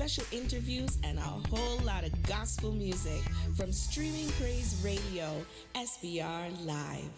special interviews, and a whole lot of gospel music from Streaming Praise Radio, SPR Live.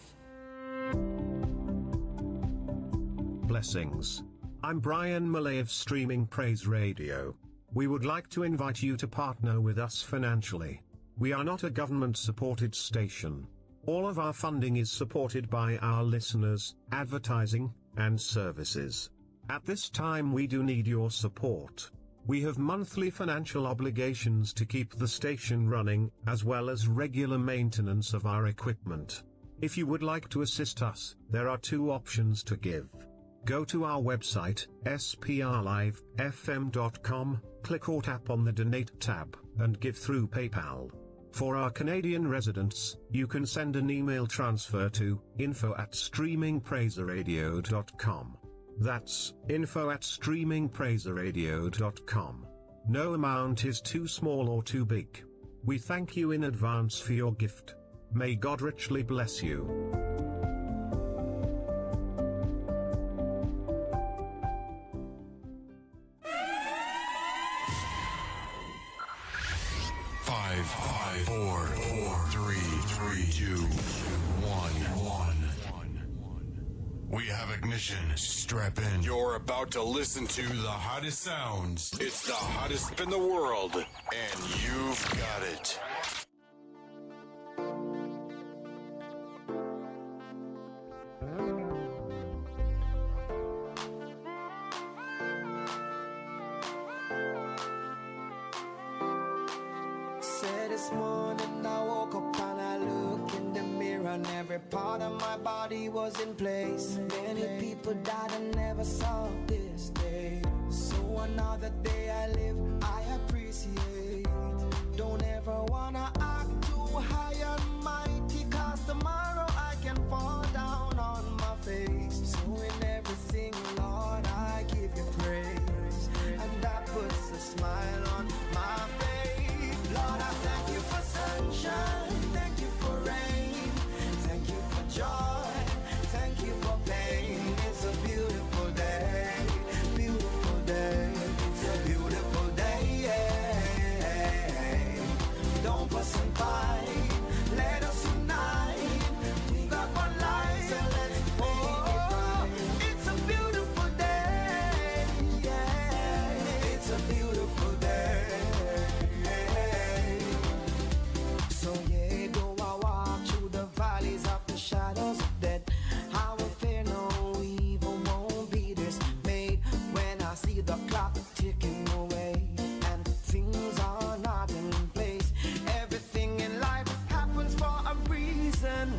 Blessings. I'm Brian Malay of Streaming Praise Radio. We would like to invite you to partner with us financially. We are not a government-supported station. All of our funding is supported by our listeners, advertising, and services. At this time we do need your support. We have monthly financial obligations to keep the station running, as well as regular maintenance of our equipment. If you would like to assist us, there are two options to give. Go to our website, SPRLIVEFM.com, click or tap on the Donate tab, and give through PayPal. For our Canadian residents, you can send an email transfer to info@streamingpraiseradio.com. That's info@streamingpraiseradio.com. No amount is too small or too big. We thank you in advance for your gift. May God richly bless you. Five, four, three, two, one. We have ignition. Strap in. You're about to listen to the hottest sounds. It's the hottest in the world, and you've got it. This morning I woke up and I looked in the mirror and every part of my body was in place. Many people died and never saw this day. So another day I live, I appreciate. Don't ever wanna act too high and mighty, cause tomorrow I can fall down on my face. So in everything, Lord, I give you praise, and that puts a smile on my face. Lord, I thank you for sunshine, thank you for rain, thank you for joy, thank you for pain. It's a beautiful day, beautiful day, it's a beautiful day, yeah. Don't fuss and fight, let us unite. We got one life, so let's make it right. It's a beautiful day, yeah. It's a beautiful day. So yeah, though I walk through the valleys of the shadows of death, I will fear no evil, won't be dismayed. When I see the clock ticking away and things are not in place, everything in life happens for a reason.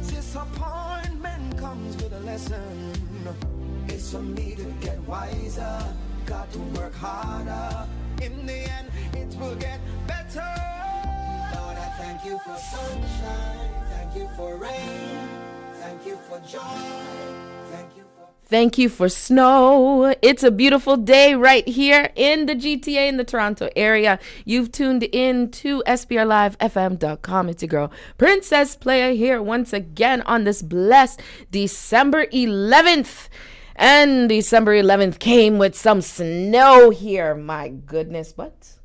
Disappointment comes with a lesson. It's for me to get wiser, got to work harder. In the end, it will get better. Lord, I thank you for sunshine, thank you for rain, thank you for joy, thank you for... Thank you for snow. It's a beautiful day right here in the GTA in the Toronto area. You've tuned in to SPRLIVEFM.com. It's your girl, Princess Playa, here once again on this blessed December 11th. And December 11th came with some snow here. My goodness, but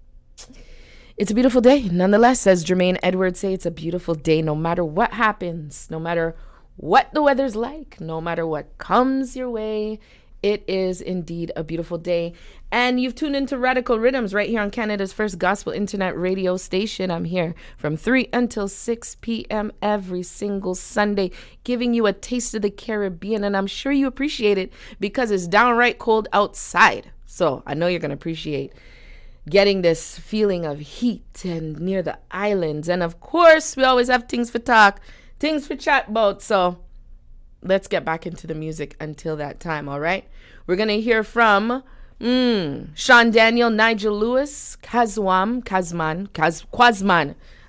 it's a beautiful day. Nonetheless, as Jermaine Edwards say, it's a beautiful day no matter what happens, no matter what the weather's like, no matter what comes your way. It is indeed a beautiful day. And you've tuned into Radical Riddimz right here on Canada's first gospel internet radio station. I'm here from 3 until 6 p.m. every single Sunday, giving you a taste of the Caribbean. And I'm sure you appreciate it because it's downright cold outside. So I know you're going to appreciate getting this feeling of heat and near the islands. And of course, we always have things for talk, things for chat about. So let's get back into the music until that time, all right? We're going to hear from Sean Daniel, Nigel Lewis, Quasman.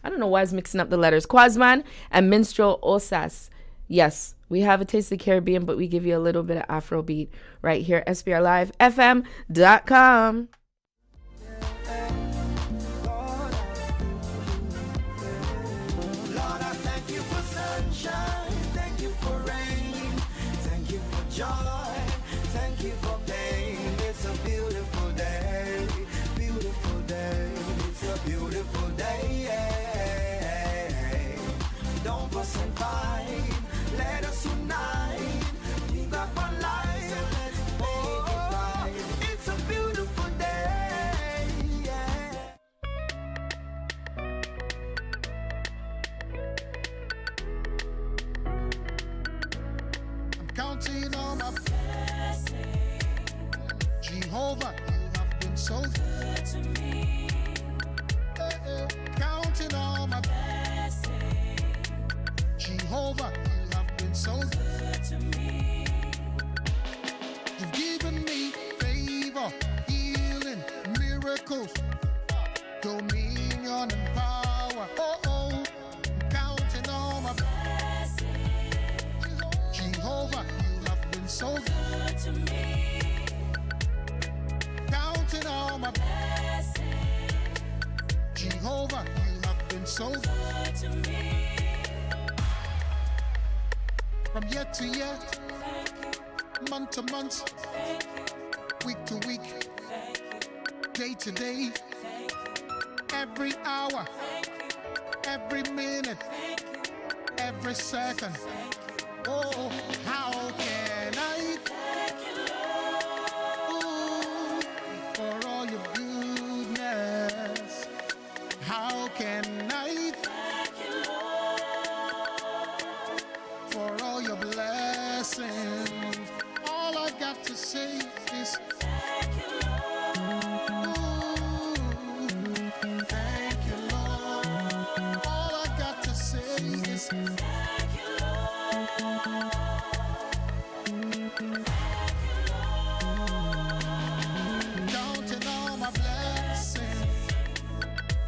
I don't know why I was mixing up the letters. Quasman and Minstrel Osas. Yes, we have a taste of the Caribbean, but we give you a little bit of Afrobeat right here, SPRLiveFM.com. Joy, thank you for pain. It's a beautiful day, beautiful counting on my blessings. Jehovah, you have been so good to me. Counting on my blessings. Jehovah, you have been so good to me. You've given me favor, healing, miracles, dominion and power. I'm counting on my blessings. Jehovah, you have been so good to me. Counting on my blessings. Jehovah, you have been so good to me. From year to year, month to month, week to week, day to day, every hour, every minute, every second. Oh, how can I thank you, Lord, for all your goodness? How can I thank you, Lord, for all your blessings? All I got to say is thank you, Lord. Thank you, Lord. All I got to say is thank you, Lord. Counting all my blessings.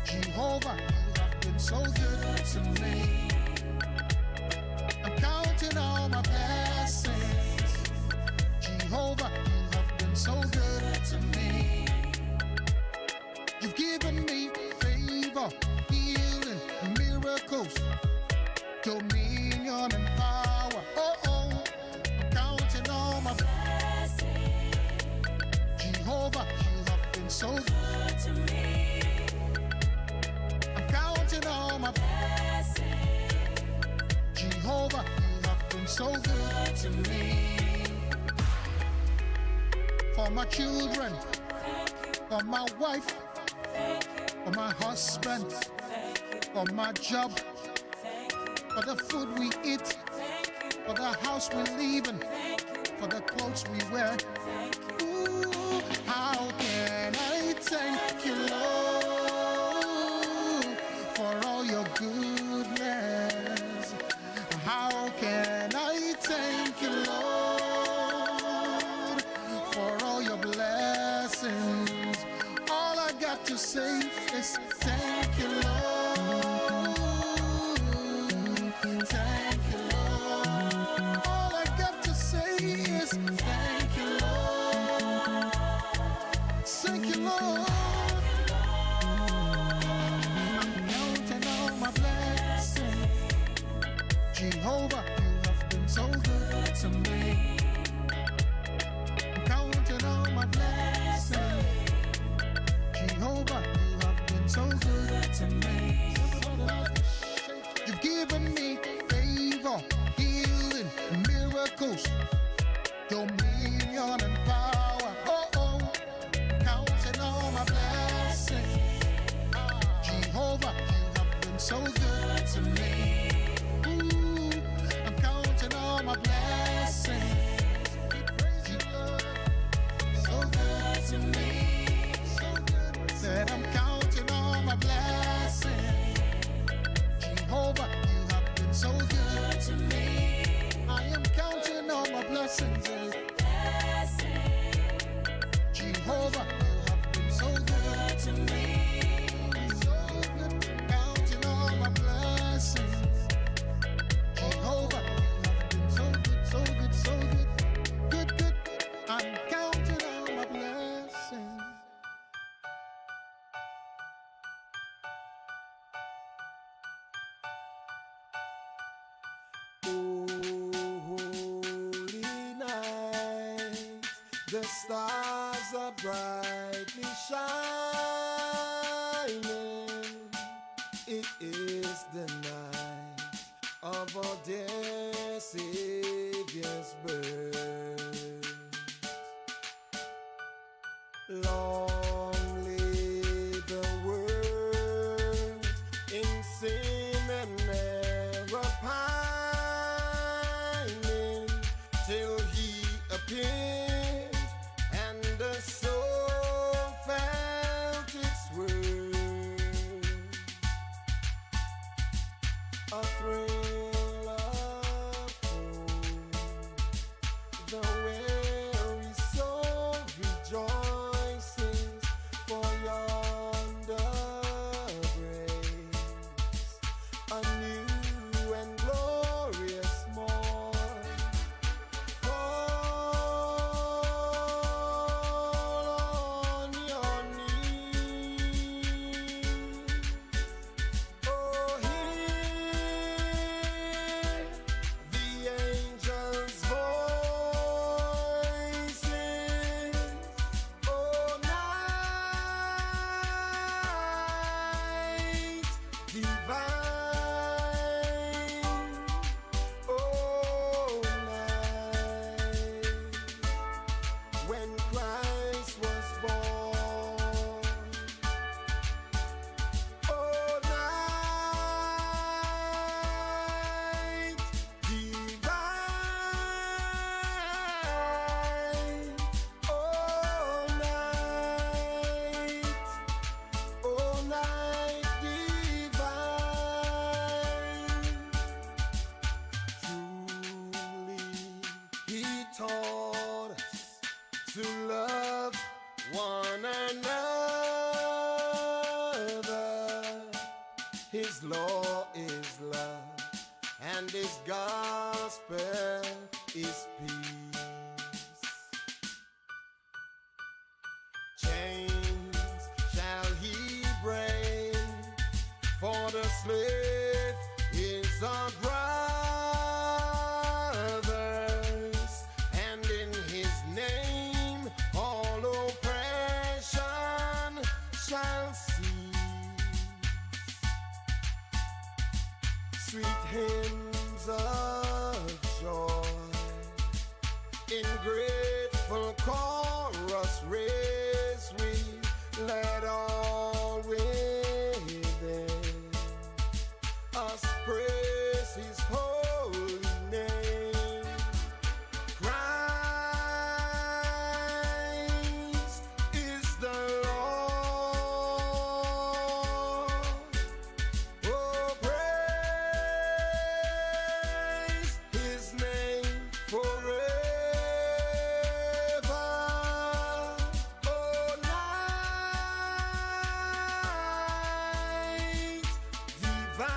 Jehovah, you have been so good to me. I'm counting all my blessings. Jehovah, you have been so good to me. You've given me favor, healing, miracles, dominion and power. I'm counting all my blessings. Jehovah, you have been so good to me. I'm counting all my blessings. Jehovah, you have been so good to me. For my children, for my wife, for my husband, for my job, for the food we eat, for the house we live in, for the clothes we wear. Ooh, how can I thank you, Lord, for all your goodness? How can I thank you, Lord, for all your blessings? All I got to say is thank you, Lord. Thank you, Lord. All I got to say is thank you, Lord. Thank you, Lord. I'm counting all my blessings. Jehovah, you have been so good to me. I'm counting all my blessings. Jehovah, you have been so good to me. You've given me favor, healing, miracles, dominion and power. Counting all my blessings. Jehovah, you have been so good to me. Ooh, I'm counting all my blessings. So good to me. Said I'm counting all my blessings. Jehovah, you have been so good to me. I am counting all my blessings. Jehovah, you have been so good to me. So good, counting all my blessings. Jehovah, you have been so good, so good, so good. Good, good, I'm counting all my blessings. Holy night, the stars are brightly shining. It is the night of our dear Savior's birth. Long live the world in sin and error pining, till His law is love, and His gospel is peace. Chains shall He break, for the slave is our brothers, and in His name all oppression shall cease. Sweet hymns of joy in grateful chorus raise we, let all within us praise His holy name. Christ is the Lord. Oh, praise His name forever. Oh, night divine.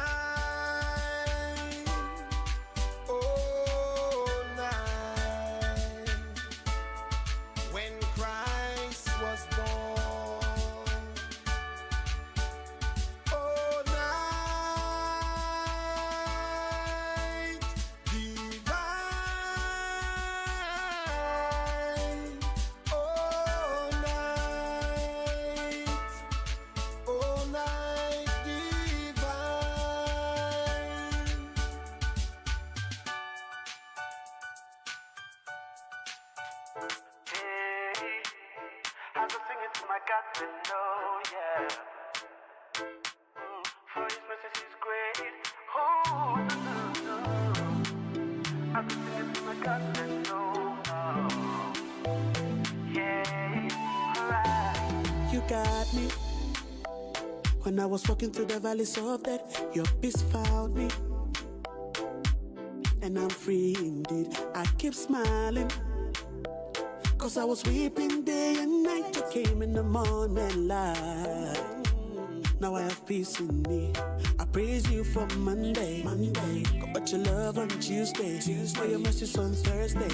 Oh, night when Christ was born. Oh, night divine. Oh, night divine. I go sing it to my God to know, yeah. For His message is great. Oh, no. I go sing it to my God to know, yeah. Alright. You got me. When I was walking through the valleys of death, your peace found me. And I'm free indeed. I keep smiling, 'cause I was weeping day and night. You came in the morning light. Now I have peace in me. I praise you for Monday. But your love on Tuesday. For your mercies on Thursday.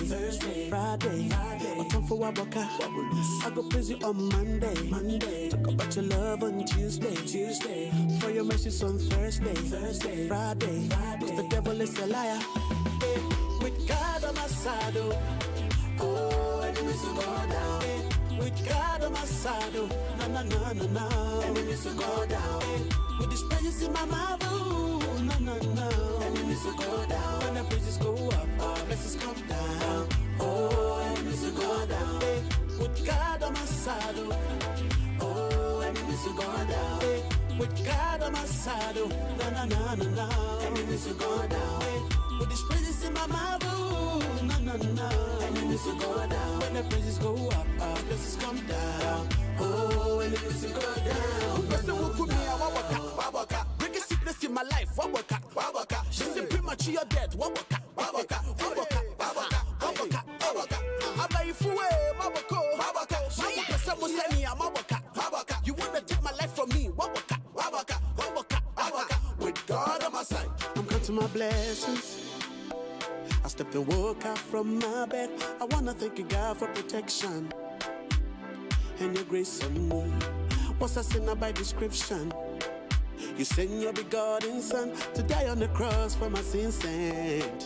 Friday. But time for Waboka. I go praise you on Monday. Talk about your love on Tuesday. For your mercies on Thursday. Friday. 'Cause the devil is a liar. Hey, with God on my side, oh, enemies will go down. With God on my side, oh, no. Enemies will go down. With these praises in my mouth, oh, no. Enemies will go down. When the praises go up, blessings come down. Oh, enemies will go down. With God on my side, oh, enemies will go down. With God on my side, oh, no. Enemies will go down. With these praises in my mouth, oh, no. Enemies will go down. When the praises go up, blessings come down. Oh, enemies will go down. Person who put me a wabaka. Bringing sickness in my life, wabaka. She said premature death, wabaka. Abaifuwe, mabako. My person will send me a mabaka. You wanna take my life from me, wabaka. With God on my side, I'm counting my blessings. I stepped and woke out from my bed. I wanna thank you, God, for protection and your grace on me. What's a sinner by description? You sent your begotten Son to die on the cross for my sins, and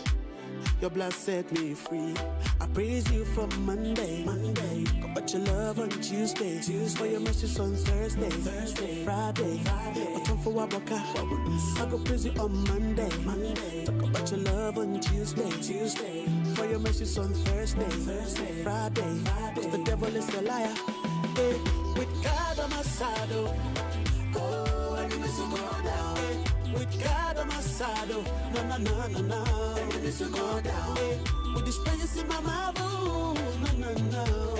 your blood set me free. I praise you for Monday. But your love on Tuesday. For your mercies on Thursday. Friday. But time for Waboka. I go praise you on Monday. Talk about your love on Tuesday. For your mercies on Thursday. Friday. 'Cause the devil is a liar. Hey, with God on my side, oh, enemies will go down. With God on my side, oh, no. Enemies will go down. With these praises in my mouth, oh, no.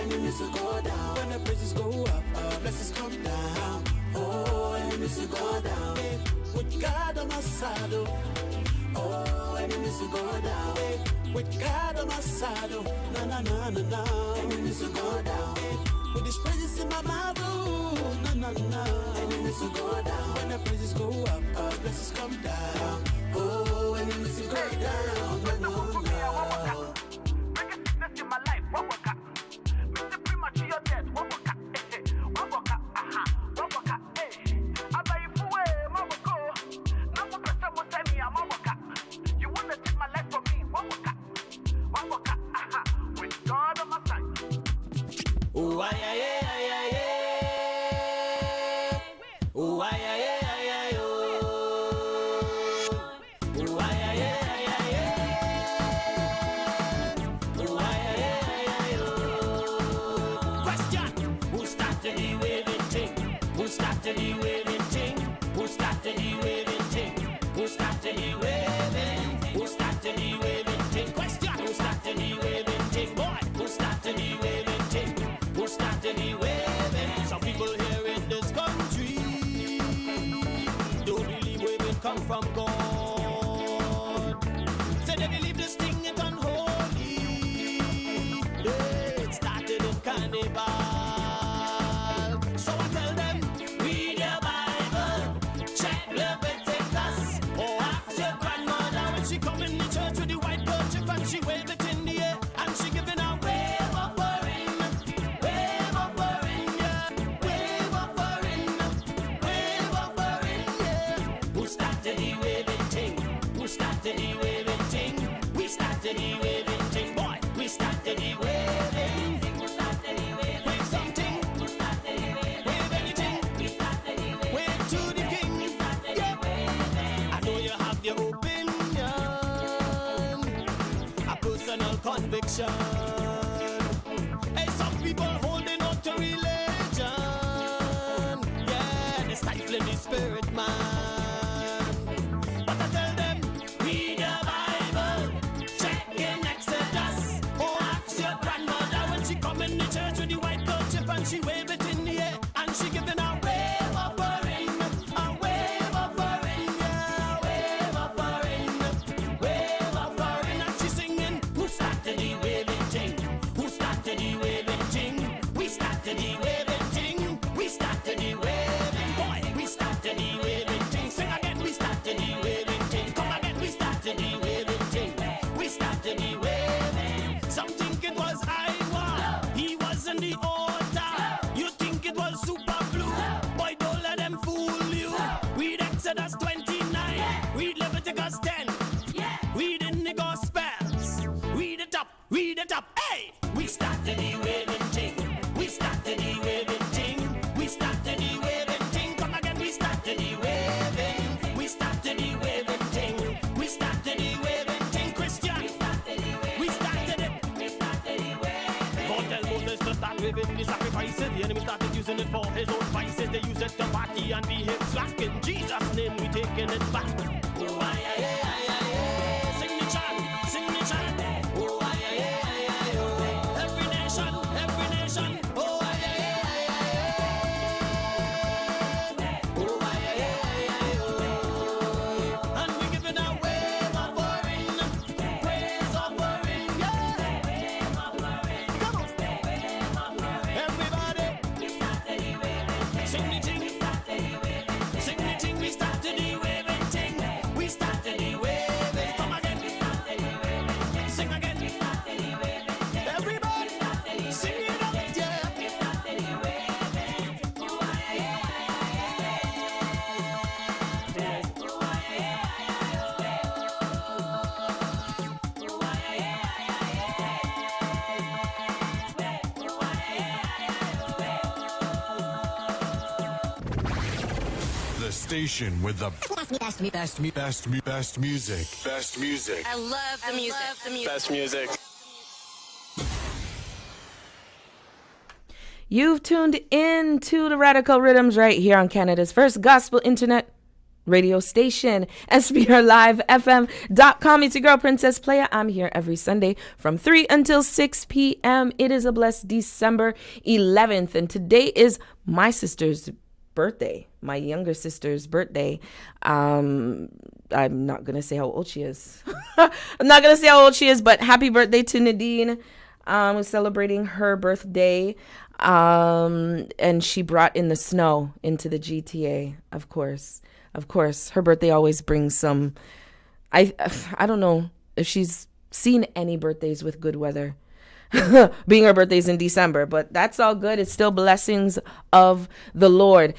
Enemies will go down. When the praises go up, blessings come down. Oh, enemies will go down. With God on my side, oh, enemies will go down. With God on my side, oh, no. Enemies will go down. With these praises in my mouth, oh, no. Enemies will go down. When the praises go up, blessings come down. Oh, when you listen, go down. Reggae sickness in my life, wabaka. Mr. Premature death, wabaka. Wabaka, aha, wabaka, Abayifuwe, mabako. Namu pesa motemi ya mabaka. You wanna take my life from me, wabaka. Wabaka, aha, with God on my side. Oh, ay, ay, ay, ay, ay, ay. Oh, ay, ay, ay, ay, ay, oh. Oh, ay, ay, ay, ay, ay, ay. Oh, ay, ay, ay, ay, ay, oh. Question: who started the waving thing? Who started the waving thing? Who started the waving thing? Who started the waving? Who started the waving thing? Question: who started the waving thing? Boy, who started the waving thing? Who started the waving? Some people here in this country don't believe waving come from God. Say they believe this thing is unholy. It started in carnival. So I tell them, read your Bible, check Leviticus, or ask your grandmother when she come in the church with the white kerchief and she wave it in the air and she giving a wave offering, yeah, wave offering, yeah. Who started the waving thing? Who started the waving thing? We started the waving thing, boy. We started the waving. Who started the waving? Wave something. Who started the waving? Wave anything. We started the waving. Wave to the king. We started the waving. I know you have your opinion, a personal conviction. Hey, some people holding on to religion. Yeah, they're stifling the spirit, man. But I tell them, read your Bible, check in Exodus, or ask your grandmother when she come in the church with the white kerchief and she wave it in the air and she giving a wave offering, yeah, wave offering, and she singing, who started the waving thing? Who started the waving thing? We started the waving thing. We started the waving, boy. We started the waving thing. Sing again, we started the waving thing. Come again, we started the waving thing. We started the waving. Some think it was Iowa. He was in the order. You think it was super blue. Boy, don't let them fool you. Read Exodus 29. Read Leviticus 10. Read in the Gospels. Read it up. Read it up. Hey! We started the waving thing. We started the waving thing. We started the waving thing. Come again, we started the waving. We started the waving thing. We started the waving thing. Christian, we started it. We started the waving. God tell Moses to start waving the sacrifices. The enemy started using it for his own vices. They use it to party and behave slack. In Jesus' name, we taking it back. Oh, ay, ay, ay, ay, ay. Sing the chant, sing the chant. Oh, ay, ay, ay, ay, ay, oh. Every nation, every nation. Oh, ay, ay, ay, ay, ay, ay. Oh, ay, ay, ay, ay, ay, oh. And we giving a wave offering, praise offering, yeah. Wave offering, come on. Wave offering. Everybody, we started the waving. Sing the thing, we started the waving. Sing the thing, we started the waving thing. We started the waving. Come again, we started the waving. Sing again, we started the waving. Everybody, sing it up, yeah. We started the waving. Ooh, ay, ay, ay, ay, ay. Ooh, ay, ay, ay, ay, oh. Ooh, ay, ay, ay, ay, ay. Ooh, ay, ay, ay, ay, oh. The station with the best music. Best music. I love the music. Best music. You've tuned in to the Radical Riddimz right here on Canada's first gospel internet radio station, SPRLIVEFM.com. It's your girl, Princess Playa. I'm here every Sunday from 3 until 6 p.m. It is a blessed December 11th, and today is my sister's birthday, my younger sister's birthday. I'm not going to say how old she is. I'm not going to say how old she is, but happy birthday to Nadine. was celebrating her birthday. And she brought in the snow into the GTA, of course. Of course, her birthday always brings some. I don't know if she's seen any birthdays with good weather, being her birthday's in December, but that's all good. It's still blessings of the Lord.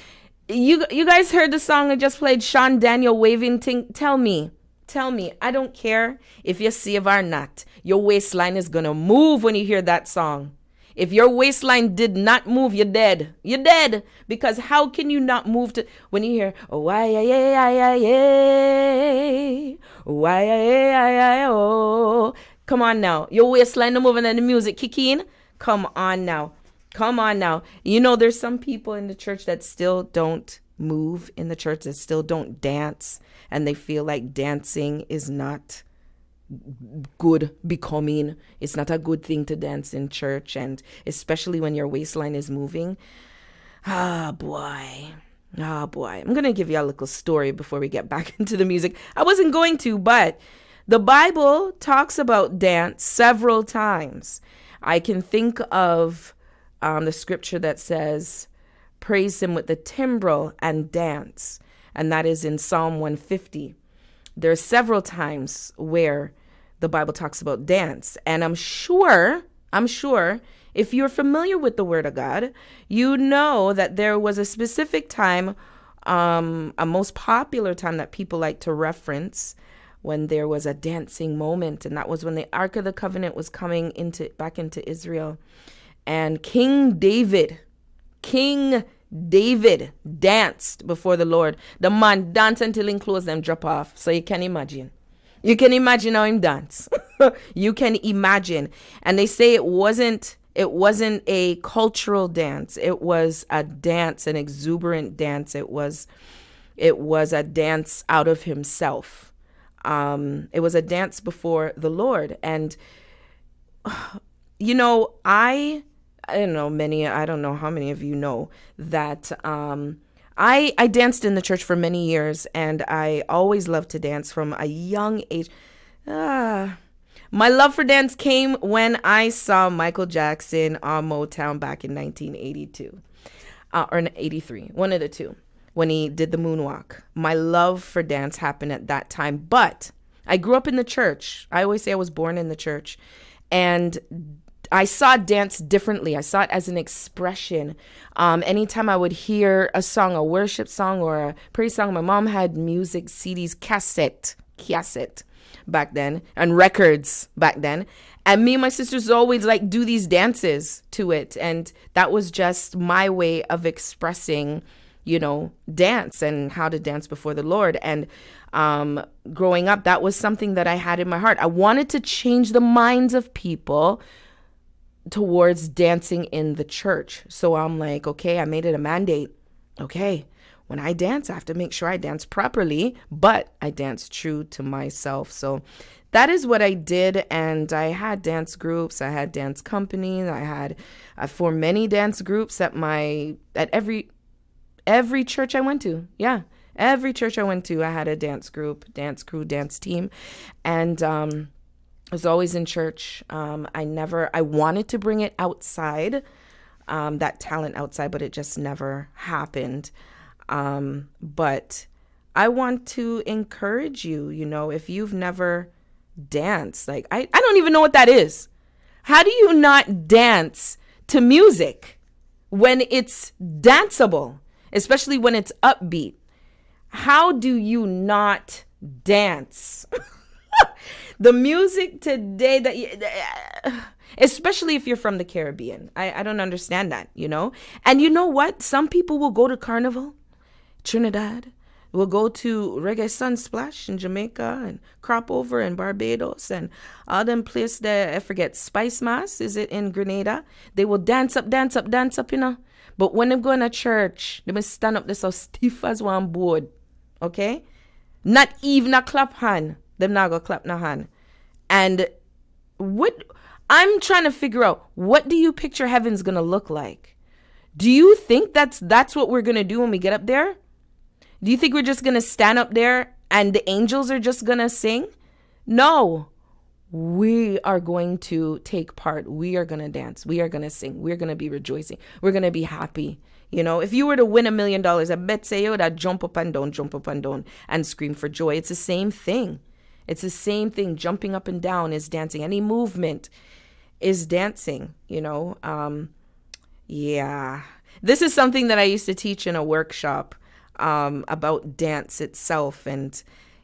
You guys heard the song I just played, Sean Daniel, Waving Ting? Tell me, I don't care if you're saved or not. Your waistline is gonna move when you hear that song. If your waistline did not move, you're dead. You're dead. Because how can you not move to when you hear, oh, why, oh. Come on now. Your waistline to move and then the music kick in. Come on now. You know, there's some people in the church that still don't move in the church, that still don't dance. And they feel like dancing is not good, becoming. It's not a good thing to dance in church, and especially when your waistline is moving. Boy, I'm gonna give you a little story before we get back into the music. I wasn't going to, but the Bible talks about dance several times. I can think of the scripture that says praise him with the timbrel and dance, and that is in Psalm 150. There are several times where the Bible talks about dance. And I'm sure if you're familiar with the Word of God, you know that there was a specific time, a most popular time that people like to reference, when there was a dancing moment. And that was when the Ark of the Covenant was coming back into Israel. And King David danced before the Lord. The man danced until his clothes them drop off. So you can imagine. How him dance. You can imagine. And they say it wasn't a cultural dance. It was a dance, an exuberant dance. It was a dance out of himself. It was a dance before the Lord. And you know, I don't know how many of you know that I danced in the church for many years, and I always loved to dance from a young age. My love for dance came when I saw Michael Jackson on Motown back in 1982 or 83, one of the two, when he did the moonwalk. My love for dance happened at that time, but I grew up in the church. I always say I was born in the church, and I saw dance differently. I saw it as an expression. Anytime I would hear a song, a worship song or a praise song, my mom had music CDs, cassette back then, and records back then. And me and my sisters always like do these dances to it. And that was just my way of expressing, you know, dance and how to dance before the Lord. And growing up, that was something that I had in my heart. I wanted to change the minds of people towards dancing in the church. So I'm like, okay, I made it a mandate. Okay, when I dance, I have to make sure I dance properly, but I dance true to myself. So that is what I did. And I had dance groups. I had dance companies. I formed many dance groups at every church I went to. Yeah. Every church I went to, I had a dance group, dance crew, dance team. And, I was always in church. I wanted to bring it outside, that talent outside, but it just never happened. But I want to encourage you, you know, if you've never danced, like, I don't even know what that is. How do you not dance to music when it's danceable, especially when it's upbeat? How do you not dance? The music today, especially if you're from the Caribbean, I don't understand that, you know? And you know what? Some people will go to Carnival, Trinidad, will go to Reggae Sunsplash in Jamaica and Crop Over in Barbados and all them places there, I forget, Spice Mass, is it in Grenada? They will dance up, you know? But when they go in a church, they must stand up there so stiff as one board, okay? Not even a clap hand. Them not gonna clap no hand. And what I'm trying to figure out, what do you picture heaven's gonna look like? Do you think that's what we're gonna do when we get up there? Do you think we're just gonna stand up there and the angels are just gonna sing? No. we are going to take part. We are going to dance. We are going to sing. We're going to be rejoicing. We're going to be happy. You know, if you were to win $1 million, I bet say you would jump up and down and scream for joy. It's the same thing. It's the same thing. Jumping up and down is dancing. Any movement is dancing, you know. Yeah. This is something that I used to teach in a workshop about dance itself and,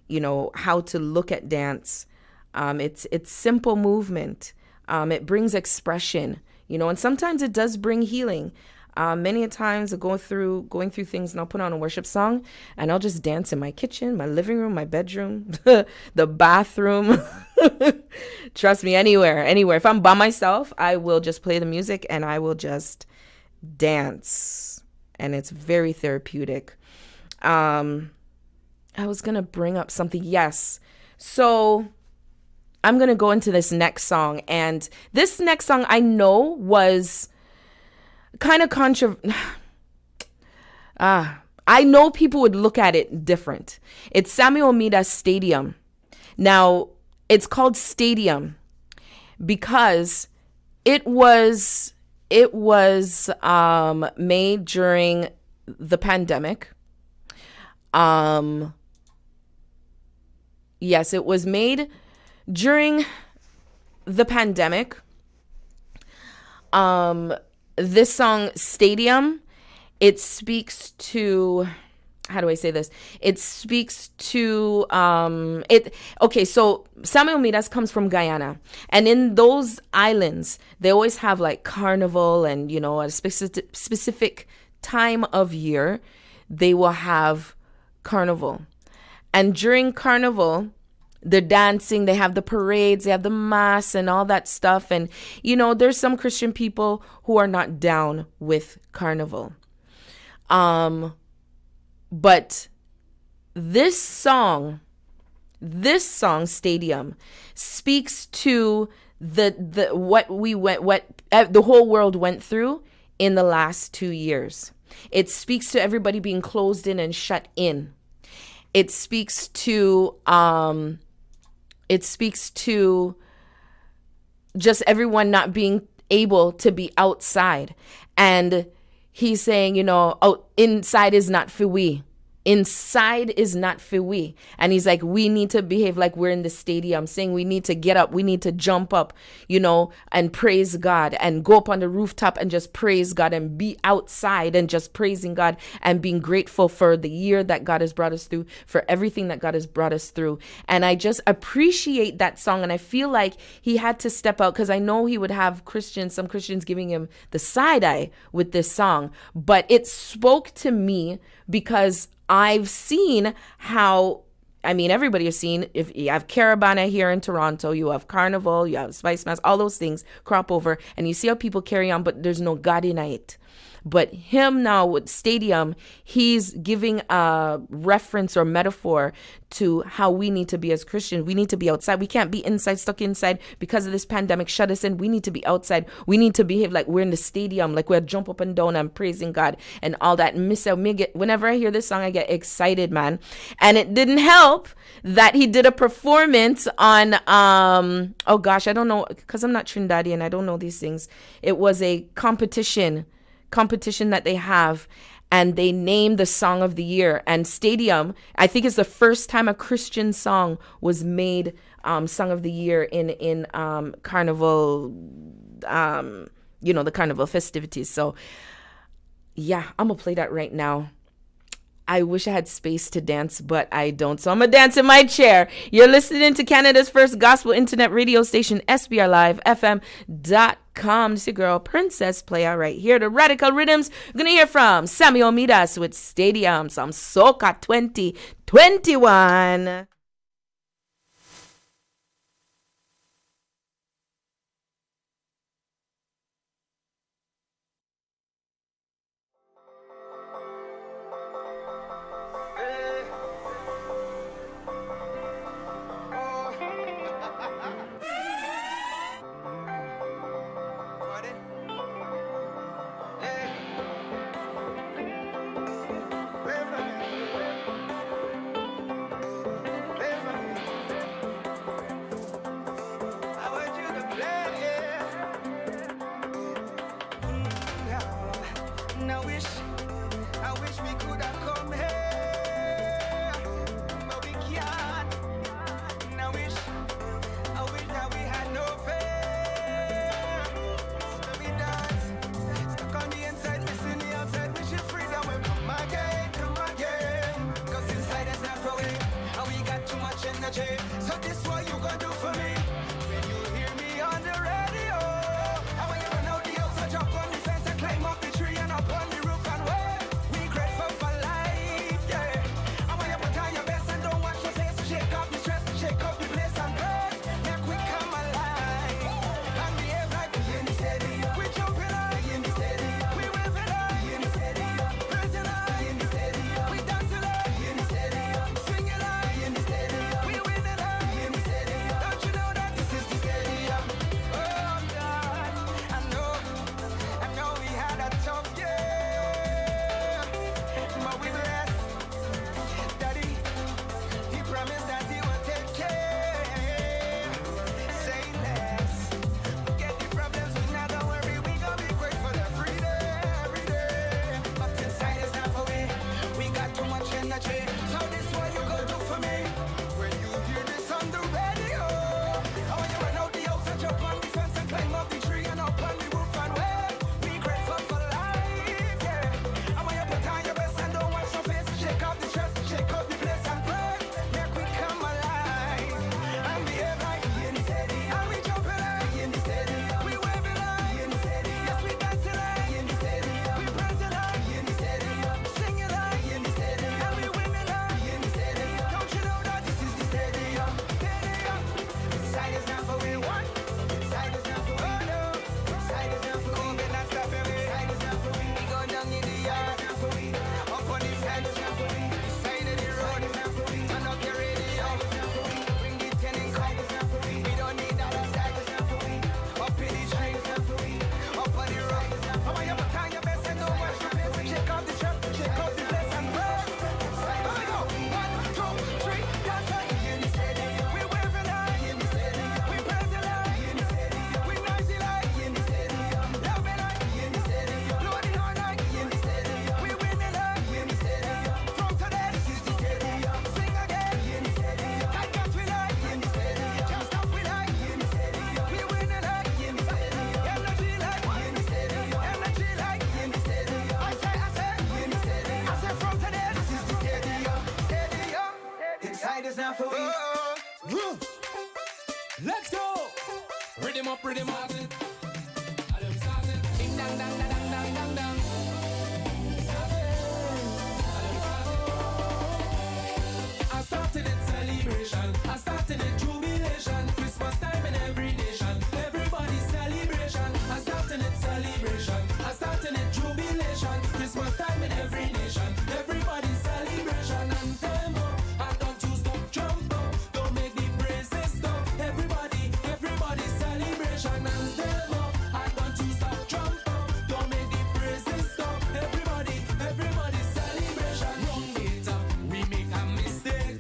you know, how to look at dance. It's simple movement. It brings expression, you know, and sometimes it does bring healing. Many a times going through things, and I'll put on a worship song and I'll just dance in my kitchen, my living room, my bedroom, the bathroom. Trust me, anywhere. If I'm by myself, I will just play the music and I will just dance. And it's very therapeutic. I was going to bring up something. Yes. So I'm going to go into this next song. And this next song I know was kind of I know people would look at it different. It's Samuel Mida's Stadium. Now, it's called Stadium because it was made during the pandemic. Yes, it was made during the pandemic. This song, Stadium, it speaks to, how do I say this? It speaks to, so Samuel Midas comes from Guyana. And in those islands, they always have like carnival and, you know, at a specific time of year, they will have carnival. And during carnival, they're dancing, they have the parades, they have the mass and all that stuff. And, you know, there's some Christian people who are not down with carnival. But this song, Stadium, speaks to the whole world went through in the last 2 years. It speaks to everybody being closed in and shut in. It speaks to just everyone not being able to be outside. And he's saying, you know, inside is not for we. Inside is not for we. And he's like, we need to behave like we're in the stadium, saying we need to get up, we need to jump up, you know, and praise God and go up on the rooftop and just praise God and be outside and just praising God and being grateful for the year that God has brought us through, for everything that God has brought us through. And I just appreciate that song. And I feel like he had to step out because I know he would have some Christians giving him the side eye with this song. But it spoke to me because I've seen how, I mean, everybody has seen, if you have Caravana here in Toronto, you have Carnival, you have Spice Mass, all those things crop over, and you see how people carry on, but there's no God in it. But him now with Stadium, he's giving a reference or metaphor to how we need to be as Christians. We need to be outside. We can't be inside, stuck inside because of this pandemic. Shut us in. We need to be outside. We need to behave like we're in the stadium, like we're jump up and down and praising God and all that. Whenever I hear this song, I get excited, man. And it didn't help that he did a performance on, oh gosh, I don't know, because I'm not Trinidadian. I don't know these things. It was a competition that they have, and they named the song of the year. And Stadium, I think, is the first time a Christian song was made song of the year in Carnival, you know, the Carnival festivities. So yeah, I'm gonna play that right now. I wish I had space to dance, but I don't. So I'm going to dance in my chair. You're listening to Canada's first gospel internet radio station, SPRLIVEFM.com. This is your girl, Princess Playa, right here. The Radical Riddimz. We're going to hear from Samuel Midas with Stadium, some Soca 2021. energy. So this what you gonna do for me when you hear me on the radio. And when you run out the house, I jump on the fence and climb up the tree and up on the roof and wave. We grateful for life, yeah. And when you put on your best and don't wash your face, shake up the stress, shake up the place and breath. Make we come alive and behave like we in the city. We jumping like we in the city. We waving like we in the city. Praising like we in the city. We dancing like we in the city. Singing like we in the city. We winning like we in the city. Don't you know that this is the stadium? Oh God, I know we had a tough year, but we blessed. Daddy, he promised that he would take care. Say less, forget the problems, we not don't worry, we gon' be grateful every day. But inside is not for we got too much energy. So this what you gonna do for me when you hear this on the radio. I want you run out the house and jump on the fence and climb up the tree and up on the roof and wave. Be grateful for life, yeah. I want you put on your best and don't wash your face. Shake off the stress, shake up the place and breath. Make we come alive and behave like we in the city. And we jumping like we in the city. We waving like we in the city. Yes, we dancing like we in the city. We praising like we in the city. Singing like we in the city. And we winning like we in the city. Don't you know that this is the stadium? Stadium. Inside is not for we want. Inside is not for we know. Inside is not for we. We're not stopping we. Inside is not for we. We go down in the yard. It's not for we. Up on the fence. It's not for we. Side of the road. It's not for we. Turn up your radio. It's not for we. Bring the tenant call. It's not for we. We don't need that outside. It's not for we. Up in the tree. It's not for we. Up on the road. It's not for we. I want you put on your best and don't wash your face. Shake off the trap. Shake off the place and run. Inside is not for we. 1, 2, 3. Dance like we in the city. We waving like we in the city. We praising like we in the city. We noisy like we in the city. Loving like we in the city. Blow the horn like we in the city. We winning like we in the city. From today, this is the stadium. Sing again, we in the city. I got we like we in the city. Just stop we like we in the city. We winning like we in the city. Energy like we in the city. Energy like we in the city. I say we in the city. I say from today, this is the stadium. Stadium. Inside is not for we. Let's go. Rhythm up, rhythm up. Ding dang dang dang dang dang dang. I started it celebration. I started it jubilation. Christmas time in every nation. Everybody's celebration. I started it celebration. I started it jubilation. Christmas time in every nation. Everybody's celebration. And stand up. And don't you stop, jump up. Don't make the praises stop. Everybody's celebration. And stand up. And don't you stop, jump up. Don't make the praises stop. Everybody's celebration. Wrong data, we make a mistake.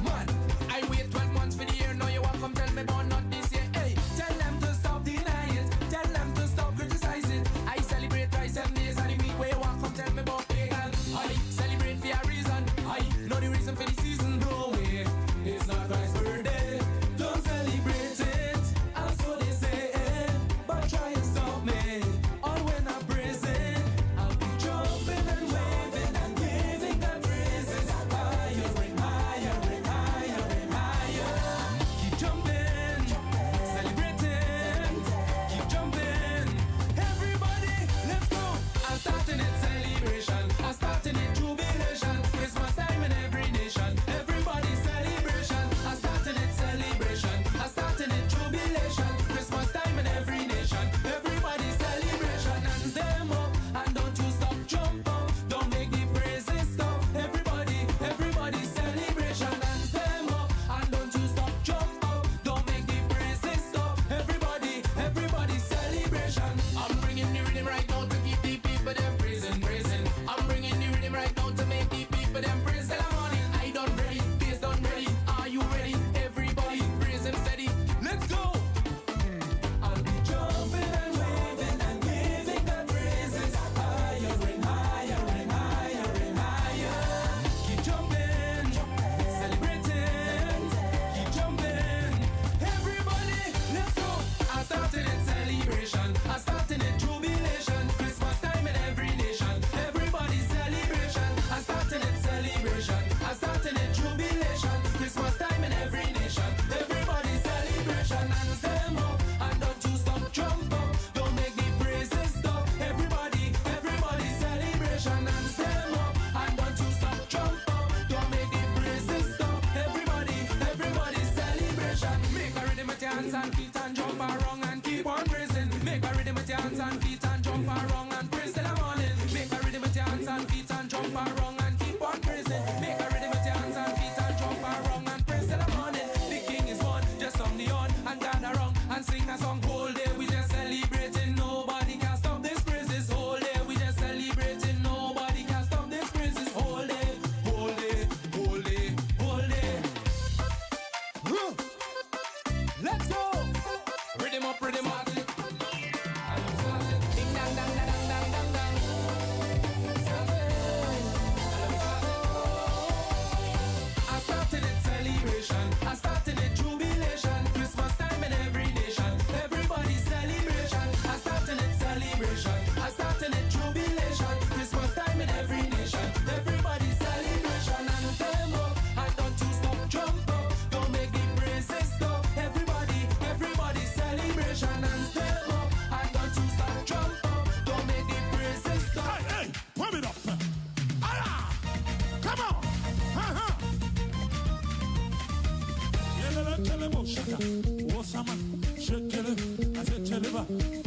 Man, I wait 12 months for the year. Now you want come tell me about not this year. Hey, tell them to stop denying it. Tell them to stop criticizing. I celebrate right 7 days of the week. Where you want come tell me about pagan. I celebrate for a reason. I know the reason for the season. No way, it's not Christ's birthday. Don't celebrate it. And so they say it. But try and stop me. All when I'm praising, I'll be jumping and waving and giving them praises. Higher and higher and higher and higher. Keep jumping, celebrating. Keep jumping. Everybody, let's go. I'm starting it celebration. I'm starting it jubilation. Christmas time in every nation.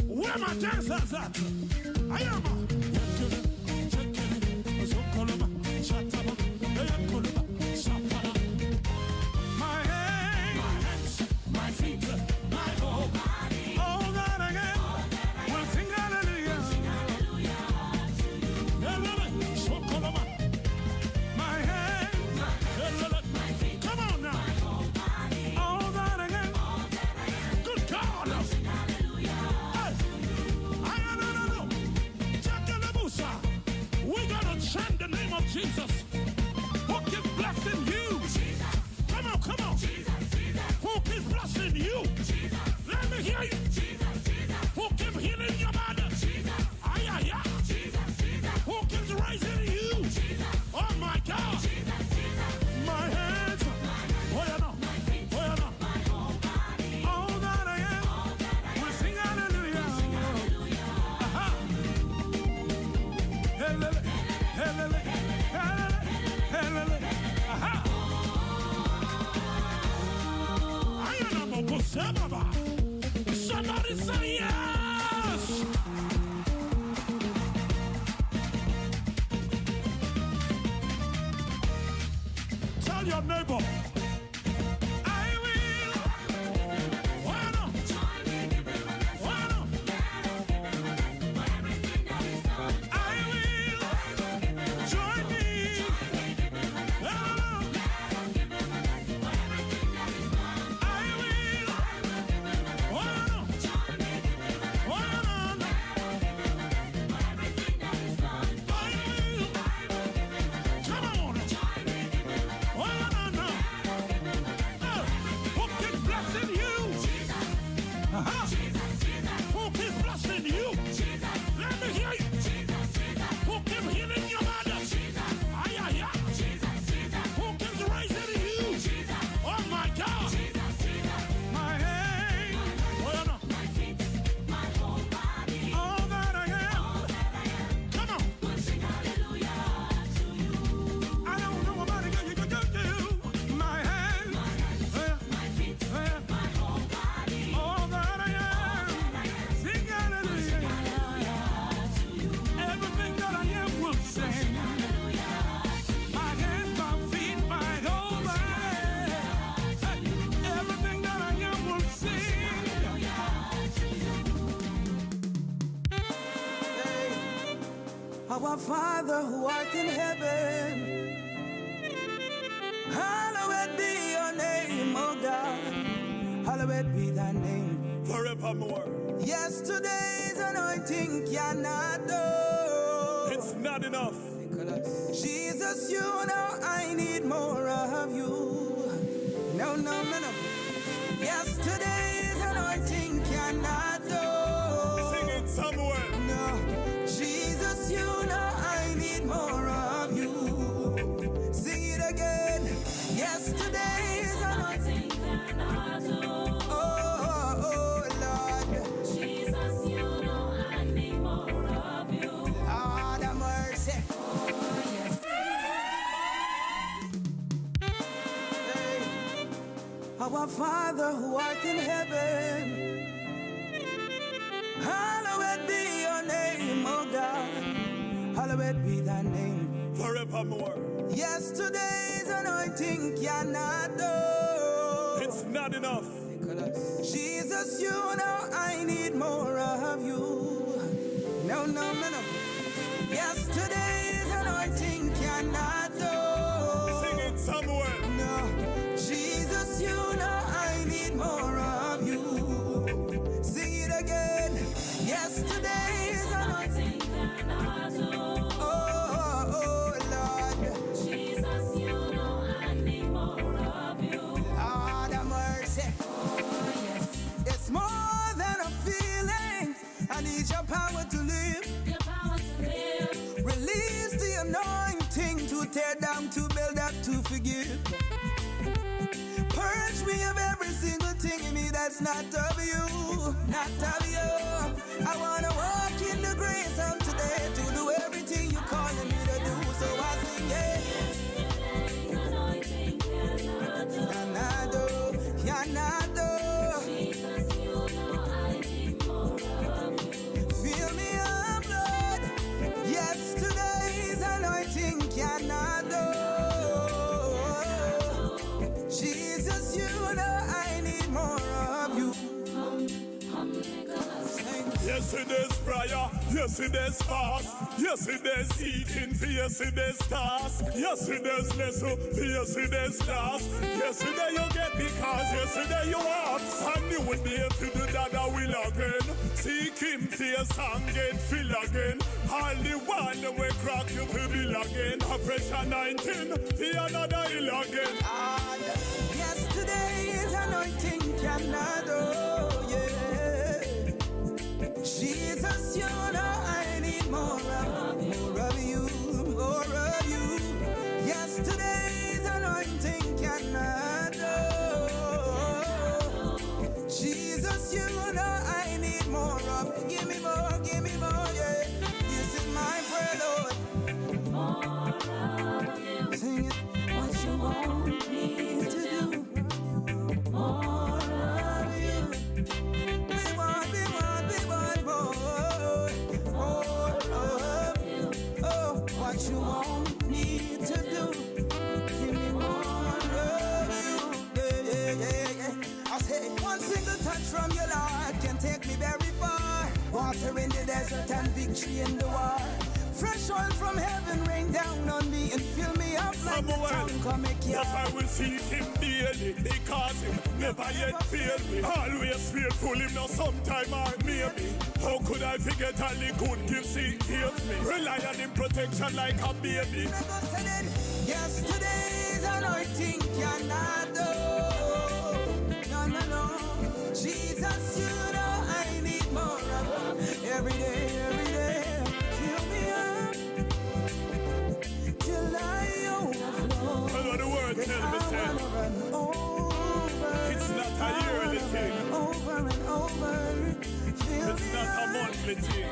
Where my dancers at? I am. My hands, my feet, my whole body. All that I get, will sing hallelujah. My hands, my feet, come on now. All that I get, good God. We gotta chant the name of Jesus. Who keeps blessing you? Jesus. Come on, come on. Jesus, Jesus. Who keeps blessing you? Jesus. Let me hear you. Jesus, Jesus. Who keeps healing your body? Jesus. Ay, ay, ay. Jesus, Jesus. Who keeps raising you? Jesus. Oh my God. Jesus, Jesus. My hands. Oh, you know. My feet. Oh, you know. My whole body. All that I am. We sing hallelujah. We sing hallelujah. Aha. Somebody say yes. Tell your neighbor, I will. Why not? Why not? I will join me. Who keeps blessing you? Let me hear you. Who keeps healing your body? Ay, ay, ay. Who keeps raising you? Oh my God. My hand. Oh, you know. My feet. My whole body. All that I am. Come on. We'll sing hallelujah to you. I don't know about it. You can do. My hands. My feet. My whole body. All that I am. Sing hallelujah. Everything that I am will sing. My hands, my feet, my whole body. Everything that I am will sing. Our Father who art in heaven, hallowed be your name, O God. Hallowed be thy name Forevermore. Yesterday's anointing cannot do. It's not enough. Jesus, you know I need more of you. No, no, no, no. Yesterday's anointing cannot do. Sing it somewhere. No. Jesus, you know I need more of you. Sing it again. Yesterday's anointing cannot do. Oh, oh, Lord. Jesus, you know I need more of you. Lord have mercy. Oh, yes. Hey. Our Father who art in heaven, hallowed be your name, O God. Hallowed be thy name. Forevermore. Yesterday's anointing cannot do. It's not enough. Jesus, you know I need more of you. No, no, no, no. Yesterday's anointing cannot do. Sing it somewhere. No. Jesus, you know I need more of you. Sing it again. Yesterday's anointing cannot do. Oh, oh, Lord. Jesus, you know I need more of you. Lord have mercy. Oh, yes. It's more than a feeling. I need your power to live. Your power to live. Release the anointing to tear down, to build up, to forgive. Purge me of every single thing in me that's not of you, not of you. I wanna walk in the grace of today to do everything you're calling me to do. So I sing, yeah. Cannot do, Yesterday's prayer, yesterday's fast, yesterday's eating for yesterday's task, yesterday's lesson for yesterday's task. Yesterday you get because yesterday you ask, and you will be able to do that I will again. Seek him for your song, get fill again. All the one that will crack you for bill again. A pressure 19 for another hill again. Yesterday's anointing cannot do, yeah. Jesus, you know I need more of you, more of you. Yesterday's anointing cannot do. Jesus, you know I need more of. Give me more, yeah. This is my prayer, Lord. More of you. Sing it. What you want me to do. More of you. We want more. More of you. Oh, what you want me to do. Give me more of you. Yeah. I say, one single touch from your Lord can take me very far. Water in the desert and victory in the war. Fresh oil from heaven rain down on me and fill me up like the tongue come make you. Yes, I will seek him daily because him never yet failed me. Always faithful, him now sometime or maybe. How could I forget all the good gifts he gives me? Rely on him protection like a baby. Yesterday's anointing cannot do. No. Jesus, you know I need more of every day. Fill me up till I overflow. That's what the word tells me, say. It's not a yearly thing. Over and over. It's not a monthly thing.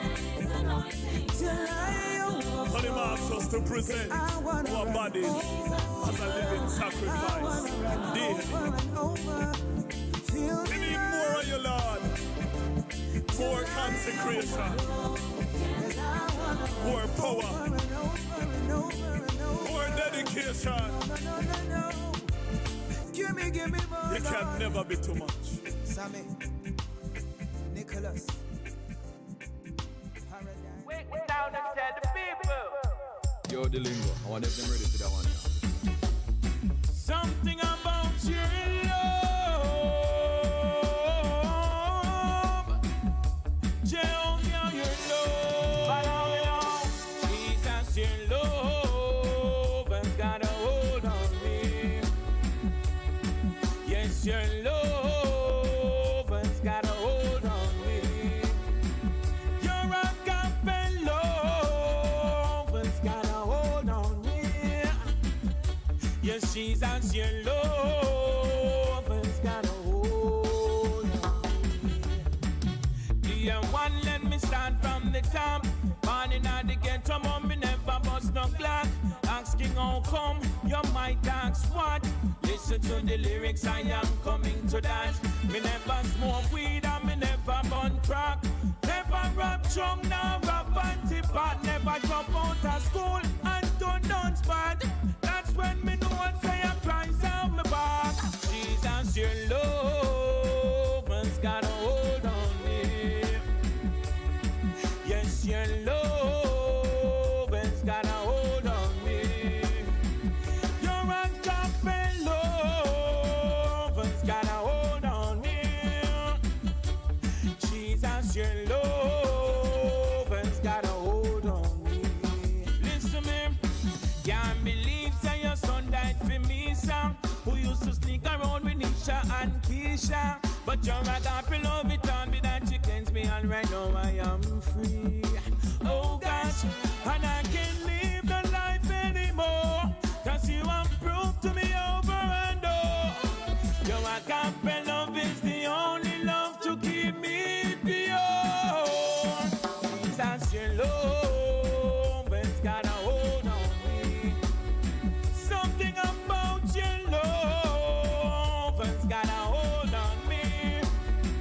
Till I overflow. But him asks us to present our bodies as a living sacrifice daily. We need more of you, Lord. More consecration. More power. More dedication. Give me more. You can never be too much. Sammy, Nicholas. Wake down and tell the people. Yo, the lingo. I want them ready for that one now. Something about your love. Jehovah, your love. Jesus, your love has got a hold on me. Yes, your love has got a hold on me. Your agape love has got a hold on me. Yes, Jesus, your love has got a hold on me. Dear one, let me start from the top. Morning at the ghetto, mom, me never bust no clock. Asking how come, you might ask what. Listen to the lyrics, I am coming to that. Me never smoke weed and me never burn crack. Never rap chung, now rap anti-pot. Never drop out of school and don't dance bad. That's when me know what say a price on my back. Jesus, your love has got a hold on me. Yes, your love has got a hold on me. Your agape love has got a hold on me. Jesus, your love has got a hold on me. Listen me, can't believe that your son died for me, son. Who used to sneak around with Nisha and Keisha. But your agape love, it taught me that you cleanse me, and right now I am free. Oh gosh, and I can't live the life anymore, 'cause you have proved to me over and over. Your agape love is the only love to keep me pure. Jesus, your love has got a hold on me. Something about your love has got a hold on me.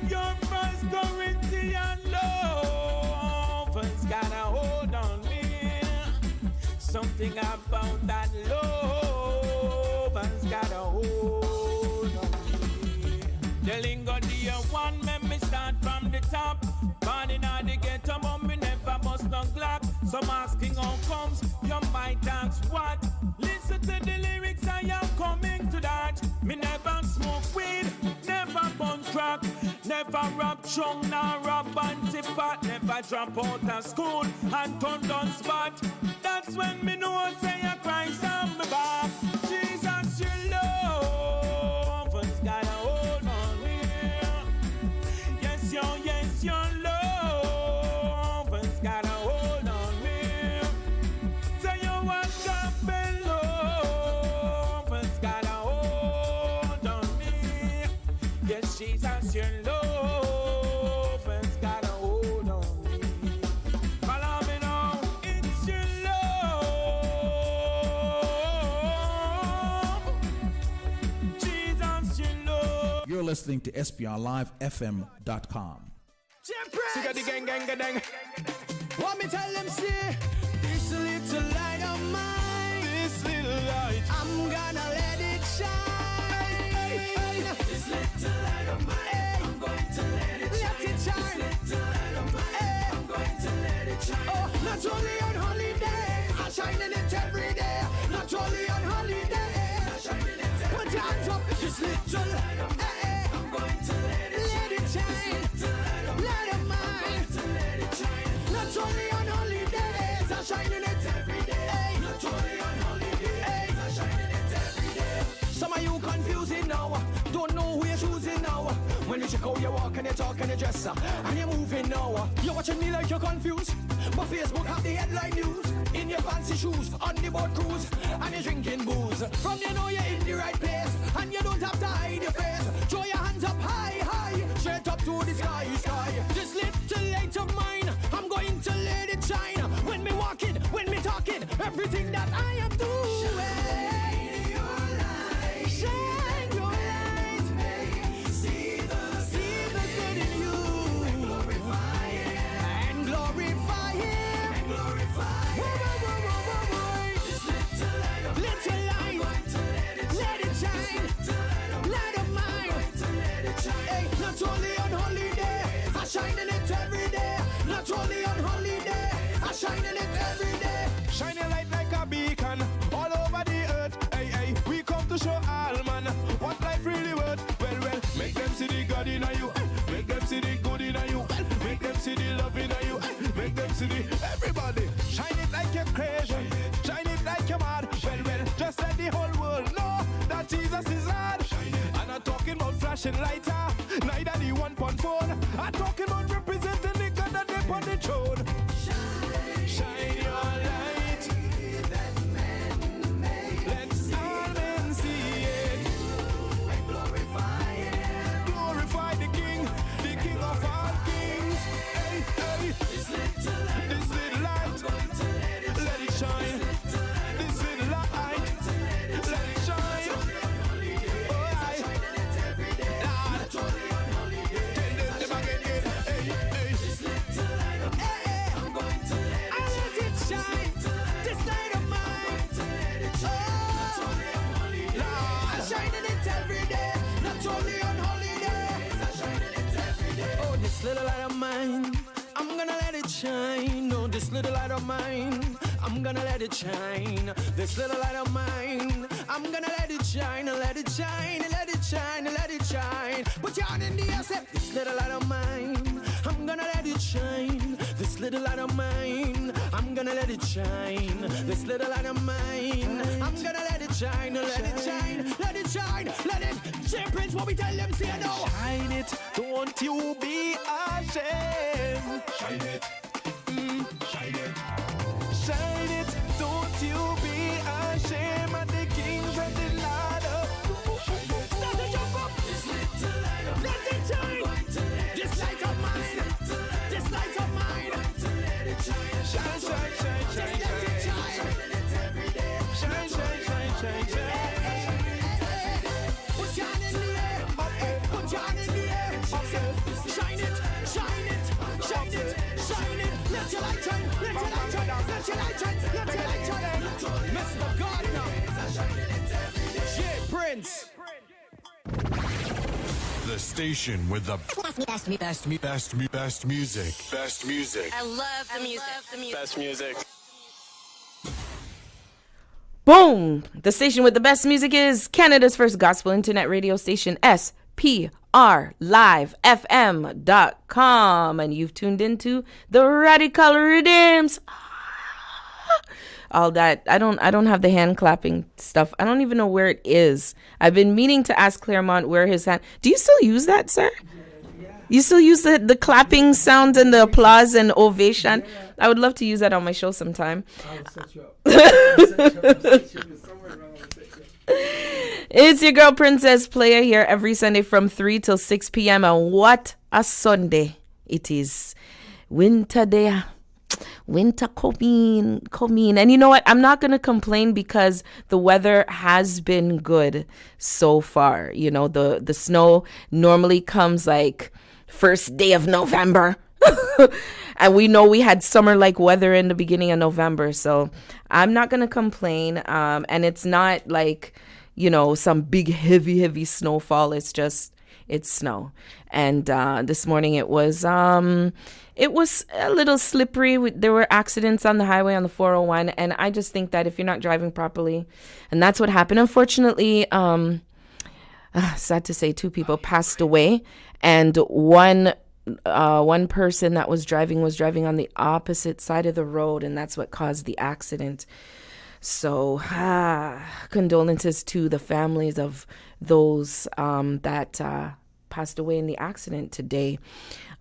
Your 1 Corinthians love has got a hold on me. Something about that love has got a hold on me. The lingo, the one, let me start from the top. Born in the ghetto, never rap chung, nor rap antipat. Never drop out of school and turn down spot. That's when me know say a Christ on me back. Jesus, your love has got a hold on me. Yes, your love has got a hold on me. Say you want God, love has got a hold on me. Yes, Jesus, your love has got a hold on me. Follow me now, it's your love. Jesus, your love. You're listening to SPRLiveFM.com. Siga the gang, gang, gang. What me tell them, see, this little light of mine, This little light, I'm gonna let it shine. This little light of mine, I'm going to let it shine. Let it shine. This little light of mine, I'm going to let it shine. Oh, not only on holiday, I'm shining it every day. Not only on holiday, I'm shining it every put your hands up. This little light of mine, I'm going to let it let it shine. Light of mine, to let it shine. not only on holidays, I'm shining it every day. Not only on holidays, I'm shining it every day. Some of you confusing now, don't know who you're choosing now. When you check how you walk and you talk and you dress, and you're moving now. You're watching me like you're confused, but Facebook have the headline news. In your fancy shoes, on the boat cruise, and you're drinking booze. From you know you're in the right place, and you don't have to hide your face. Throw your hands up high, high, straight up to the sky, sky. This little light of mine, I'm going to let it shine. When me walking, when me talking, everything that I am doing. Shine your light, shine your light. See the good in you, and glorify Him, and glorify Him, and glorify Him. This little light of mine, I'm going to let it shine. Light of mine, hey, not only on holiday, I'm shining it every day. Not only on holiday, I'm shining it every day. Shining light like a beacon all over the earth. Hey, hey, we come to show all man what life really worth. Well, well, make them see the God in you. Make them see the good in you. Make them see the love in you. Make them see the everybody. Shine it like you're crazy. Shine it like you're mad. Well, well, just let the whole world know that Jesus is Lord. I'm not talking about flashing lighter, neither the 1.4. I'm talking about representing the God that they on the throne. Shine your light, That man made let all men see it. and glorify Him. Glorify the King of all kings. Hey, hey, This little light, this little light, let it shine. This little light, let it shine. Oh, I shining it every day. Not only on holiday, them again. Hey, hey, this little light of mine, I'm going to let it shine. This light of mine, oh, I'm shining it every day. Not only on holidays, I'm shining it every day. Oh, this little light of mine, I'm gonna let it shine. Oh, this little light of mine, I'm gonna let it shine. This little light of mine, I'm gonna let it shine, let it shine, let it shine, let it shine. Put your hand in the air, say, this little light of mine, I'm gonna let it shine. This little light of mine, I'm gonna let it shine. This little light of mine, I'm gonna let it shine, let it shine, let it shine, let it shine. Prince, what we tell them, say no. shine it, don't you be ashamed. Shine it, shine it. Shine it, don't you be ashamed of the kings and the Lord of. Start to jump up. This little light of mine, let it shine. This light of mine, this light of mine, Shine, shine, shine, shine, just let it shine. shine. Every day. Shine, shine, shine, shine, shine. Put your hand in the air, put your hand in the air. Shine it, shine it, shine it, shine it. Let your light shine, let your light shine, let your light shine, let your light shine. Mr. Gardner, yeah, Prince. The station with the best music. Best music. I love the music. Best music. Boom! The station with the best music is Canada's first gospel internet radio station, SPRLIVEFM.com. And you've tuned into the Radical Riddimz. All that. I don't have the hand clapping stuff. I don't even know where it is. I've been meaning to ask Claremont where his hand. Do you still use that, sir? You still use the clapping sound and the applause and ovation? I would love to use that on my show sometime. I'll set you up. It's your girl Princess Playa here every Sunday from 3 till 6 p.m. And what a Sunday it is. Winter day. Winter coming. And you know what? I'm not going to complain because the weather has been good so far. You know, the snow normally comes like first day of November. And we know we had summer-like weather in the beginning of November. So I'm not going to complain. And it's not like, you know, some big, heavy snowfall. It's snow. And this morning it was a little slippery. There were accidents on the highway on the 401. And I just think that if you're not driving properly, and that's what happened. Unfortunately, sad to say, 2 people passed away. And one person that was driving on the opposite side of the road. And that's what caused the accident. So condolences to the families of those that passed away in the accident today.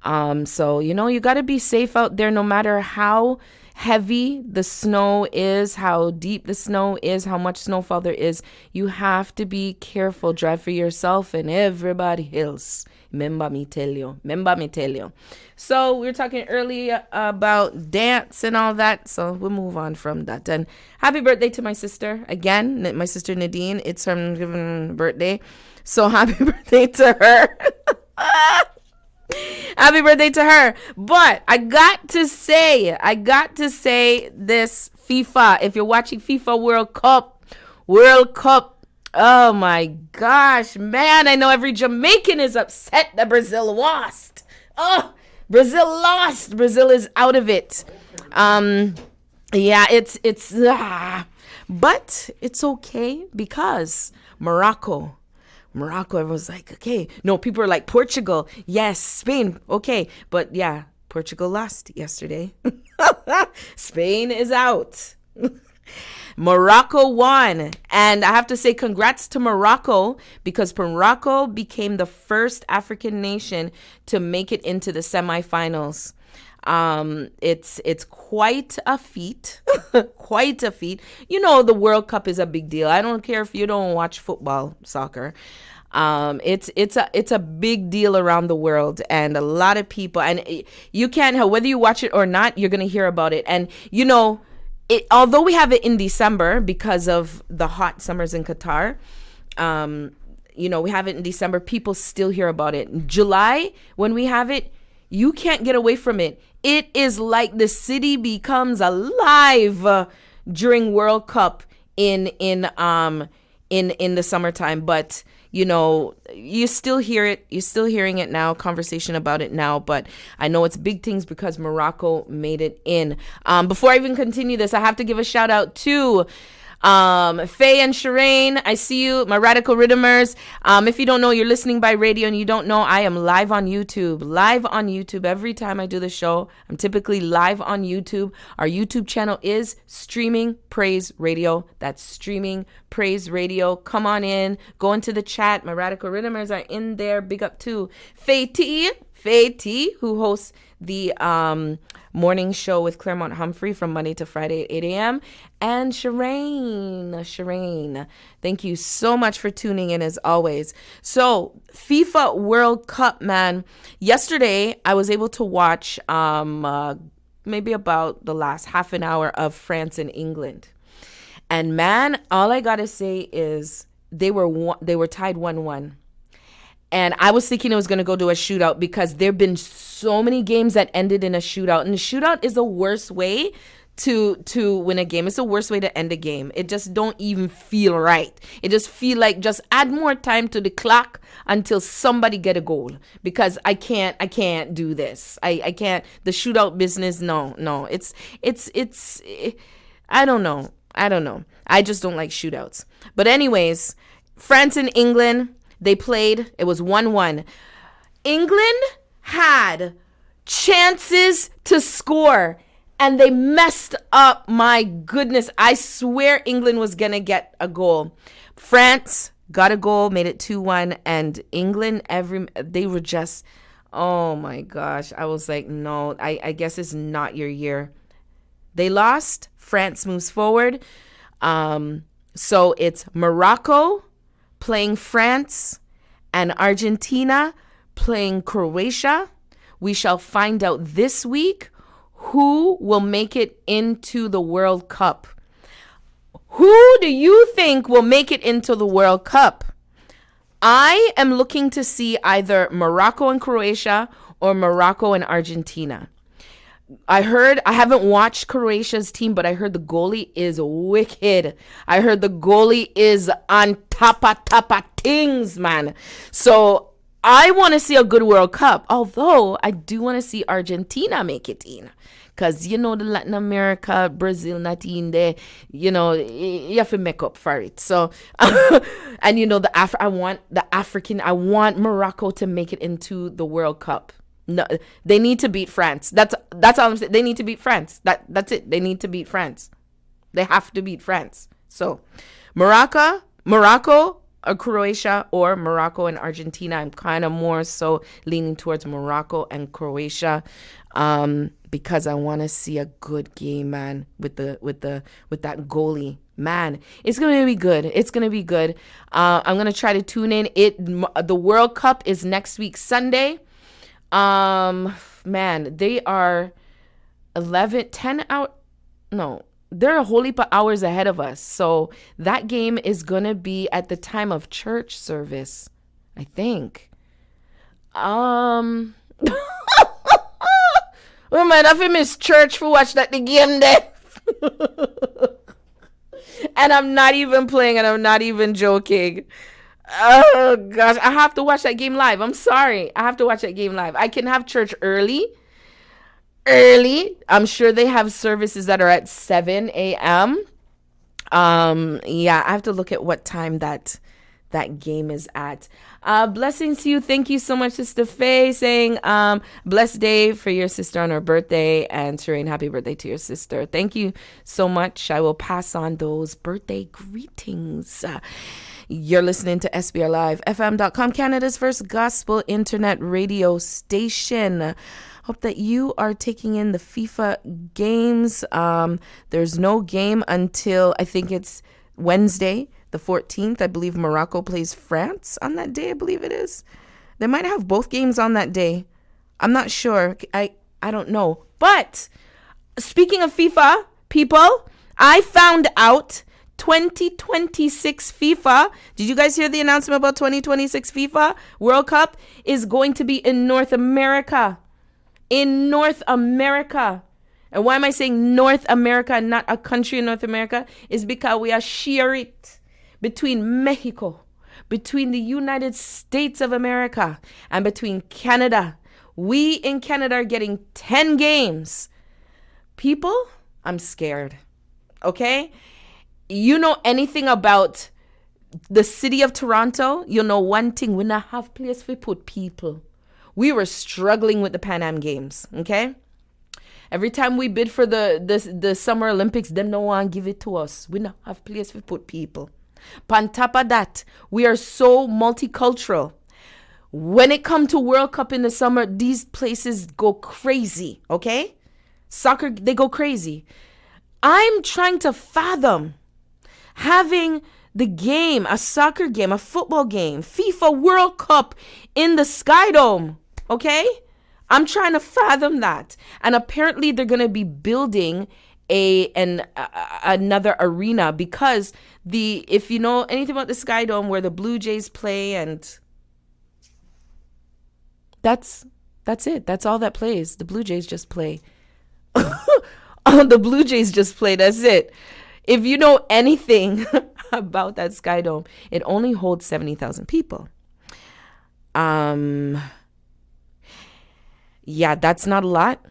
So, you know, you got to be safe out there no matter how heavy the snow is, how deep the snow is, how much snowfall there is. You have to be careful. Drive for yourself and everybody else. Remember me tell you. So we were talking earlier about dance and all that. So we'll move on from that. And happy birthday to my sister. Again, my sister Nadine. It's her birthday. So happy birthday to her. Happy birthday to her. But I got to say this FIFA. If you're watching FIFA World Cup, oh my gosh, man, I know every Jamaican is upset that Brazil lost. Oh, Brazil lost. Brazil is out of it. Yeah, but it's okay because Morocco, everyone's like, okay. No, people are like, Portugal, yes, Spain, okay. But yeah, Portugal lost yesterday. Spain is out. Morocco won. And I have to say congrats to Morocco because Morocco became the first African nation to make it into the semifinals. It's quite a feat. Quite a feat. You know, the World Cup is a big deal. I don't care if you don't watch football, soccer. It's a big deal around the world, and a lot of people, and you can't help, whether you watch it or not, you're going to hear about it. And you know, although we have it in December because of the hot summers in Qatar, you know, we have it in December, people still hear about it. In July, when we have it, you can't get away from it. It is like the city becomes alive during World Cup in the summertime. But you know, you still hear it. You're still hearing it now. Conversation about it now. But I know it's big things because Morocco made it in. Before I even continue this, I have to give a shout out to Faye and Shireen, I see you, my Radical Riddimers. If you don't know, you're listening by radio and you don't know, I am live on YouTube. Every time I do the show, I'm typically live on YouTube. Our YouTube channel is Streaming Praise Radio. That's Streaming Praise Radio. Come on in, go into the chat. My Radical Riddimers are in there. Big up to Faye T, who hosts the morning show with Claremont Humphrey from Monday to Friday at 8 a.m. And Shireen, thank you so much for tuning in as always. So FIFA World Cup, man. Yesterday, I was able to watch maybe about the last half an hour of France and England. And man, all I got to say is they were tied 1-1. And I was thinking it was going to go to a shootout because there have been so many games that ended in a shootout. And a shootout is the worst way to win a game. It's the worst way to end a game. It just don't even feel right. It just feel like just add more time to the clock until somebody get a goal. Because I can't do this. I can't. The shootout business, no. It's I don't know. I just don't like shootouts. But anyways, France and England, They played. It was 1-1. England had chances to score, and they messed up. My goodness. I swear England was going to get a goal. France got a goal, made it 2-1, and England, they were just, oh my gosh. I was like, no, I guess it's not your year. They lost. France moves forward. So it's Morocco playing France and Argentina playing Croatia. We shall find out this week who will make it into the World Cup. Who do you think will make it into the World Cup? I am looking to see either Morocco and Croatia or Morocco and Argentina. I haven't watched Croatia's team, but I heard the goalie is wicked. I heard the goalie is on top of things, man. So I want to see a good World Cup, although I do want to see Argentina make it in. Because, the Latin America, Brazil not in there, you have to make up for it. So, and I want Morocco to make it into the World Cup. No, they need to beat France. That's all I'm saying. They need to beat France. That's it. They need to beat France. They have to beat France. So, Morocco, or Croatia, or Morocco and Argentina. I'm kind of more so leaning towards Morocco and Croatia, because I want to see a good game, man, with that goalie. Man, it's gonna be good. It's gonna be good. I'm gonna try to tune in. The World Cup is next week Sunday. Man, they are 10 out. No, they're a whole heap of hours ahead of us. So that game is going to be at the time of church service, I think. We might have to miss church for watch the game there. And I'm not even playing, and I'm not even joking. Oh, gosh. I have to watch that game live. I'm sorry. I have to watch that game live. I can have church early. I'm sure they have services that are at 7 a.m. Yeah, I have to look at what time that game is at. Blessings to you. Thank you so much, Sister Faye, saying blessed day for your sister on her birthday. And Shireen, happy birthday to your sister. Thank you so much. I will pass on those birthday greetings. You're listening to SPRLiveFM.com, Canada's first gospel internet radio station. Hope that you are taking in the FIFA games. There's no game until I think it's Wednesday, the 14th. I believe Morocco plays France on that day. I believe it is. They might have both games on that day. I'm not sure. I don't know. But speaking of FIFA, people, I found out 2026 FIFA. Did you guys hear the announcement about 2026 FIFA World Cup is going to be in North America? In North America. And why am I saying North America and not a country in North America? Is because we are share it between Mexico, between the United States of America, and between Canada. We in Canada are getting 10 games. People, I'm scared. Okay? You know anything about the city of Toronto? You know one thing, we not have place for put people. We were struggling with the Pan Am Games, okay? Every time we bid for the Summer Olympics, them no one give it to us. We not have place for put people. On top of that, we are so multicultural. When it comes to World Cup in the summer, these places go crazy, okay? Soccer, they go crazy. I'm trying to fathom having the game, a soccer game, a football game, FIFA World Cup in the Sky Dome, okay? I'm trying to fathom that. And apparently they're going to be building another arena because if you know anything about the Sky Dome where the Blue Jays play, and that's it. That's all that plays. The Blue Jays just play. The Blue Jays just play. That's it. If you know anything about that Sky Dome, it only holds 70,000 people. Yeah, that's not a lot.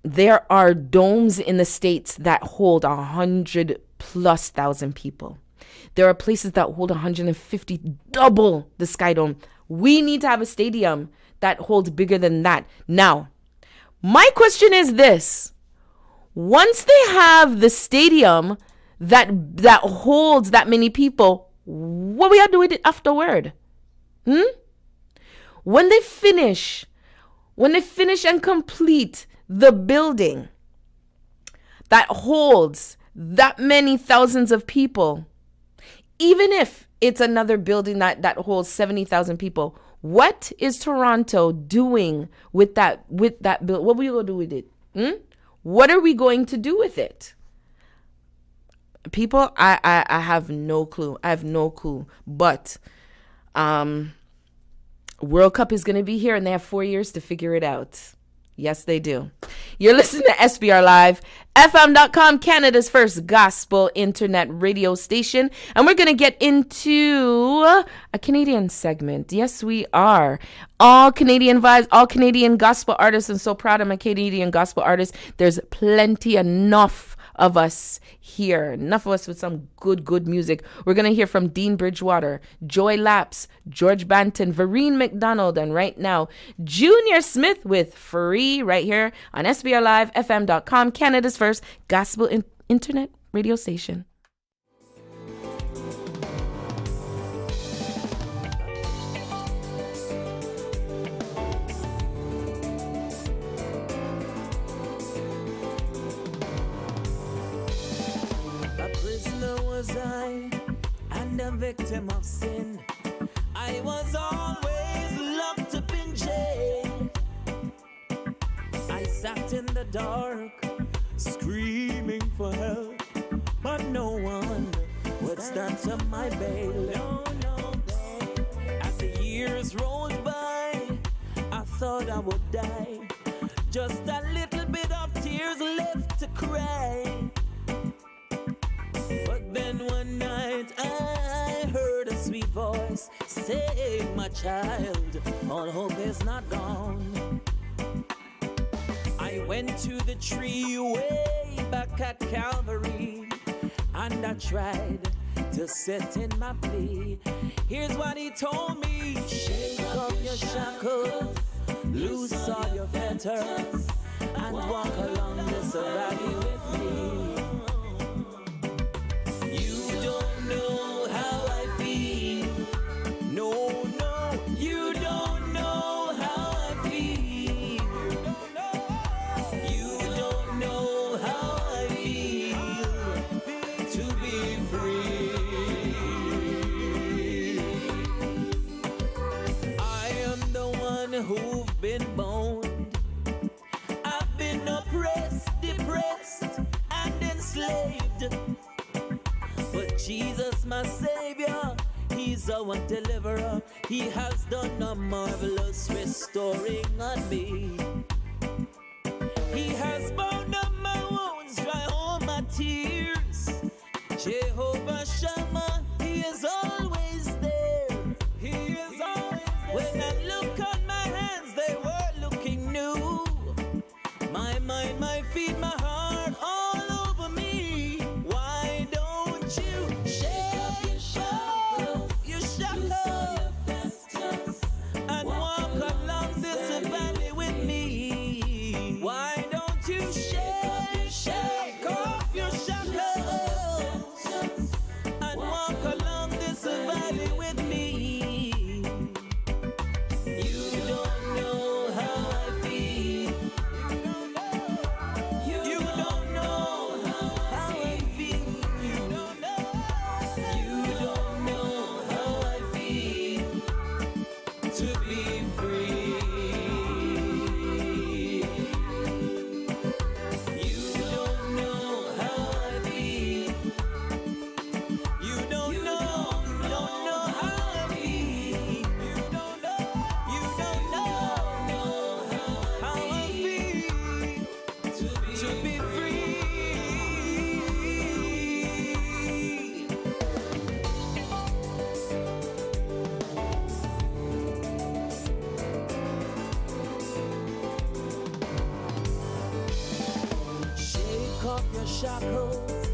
There are domes in the States that hold 100,000+ people. There are places that hold 150, double the Sky Dome. We need to have a stadium that holds bigger than that. Now, my question is this. Once they have the stadium that holds that many people, what we are doing it afterward? When they finish and complete the building that holds that many thousands of people, even if it's another building that holds 70,000 people, what is Toronto doing with that building? What are we going to do with it? What are we going to do with it? People, I have no clue. I have no clue. But World Cup is going to be here, and they have 4 years to figure it out. Yes, they do. You're listening to SPR Live, FM.com, Canada's first gospel internet radio station. And we're going to get into a Canadian segment. Yes, we are. All Canadian vibes, all Canadian gospel artists. I'm so proud of my Canadian gospel artists. There's plenty, enough of us here. Enough of us with some good music. We're going to hear from Dean Bridgewater, Joy Laps, George Banton, Vereen McDonald, and right now, Junior Smith with Free right here on SPRLiveFM.com, Canada's first gospel internet radio station. I and a victim of sin. I was always locked up in jail. I sat in the dark, screaming for help, but no one would stand to my bail. As the years rolled by, I thought I would die. Just a little bit of tears left to cry. But then one night I heard a sweet voice say, my child, all hope is not gone. I went to the tree way back at Calvary, and I tried to set in my plea. Here's what he told me: shake off your shackles, loose all your fetters, and walk along this valley with me. Know how I feel. No, you don't know how I feel. You don't know how I feel to be free. I am the one who've been boned. I've been oppressed, depressed, and enslaved. But Jesus, my Savior, He's our deliverer. He has done a marvelous restoring on me. He has bound up my wounds, dry all my tears. Jehovah Shammah, He is always there. He is always there. When I look on my hands, they were looking new. My mind, my feet, my heart, all over me. Why don't you shake off your shackles and walk along this valley with me? Why don't you shake off your shackles and walk along this valley with me? You don't know how I feel. You don't know how I feel. You don't know how I feel to be free. You don't know how I feel. You don't know how I feel. You don't know how I feel to be free. Shake off your shackles,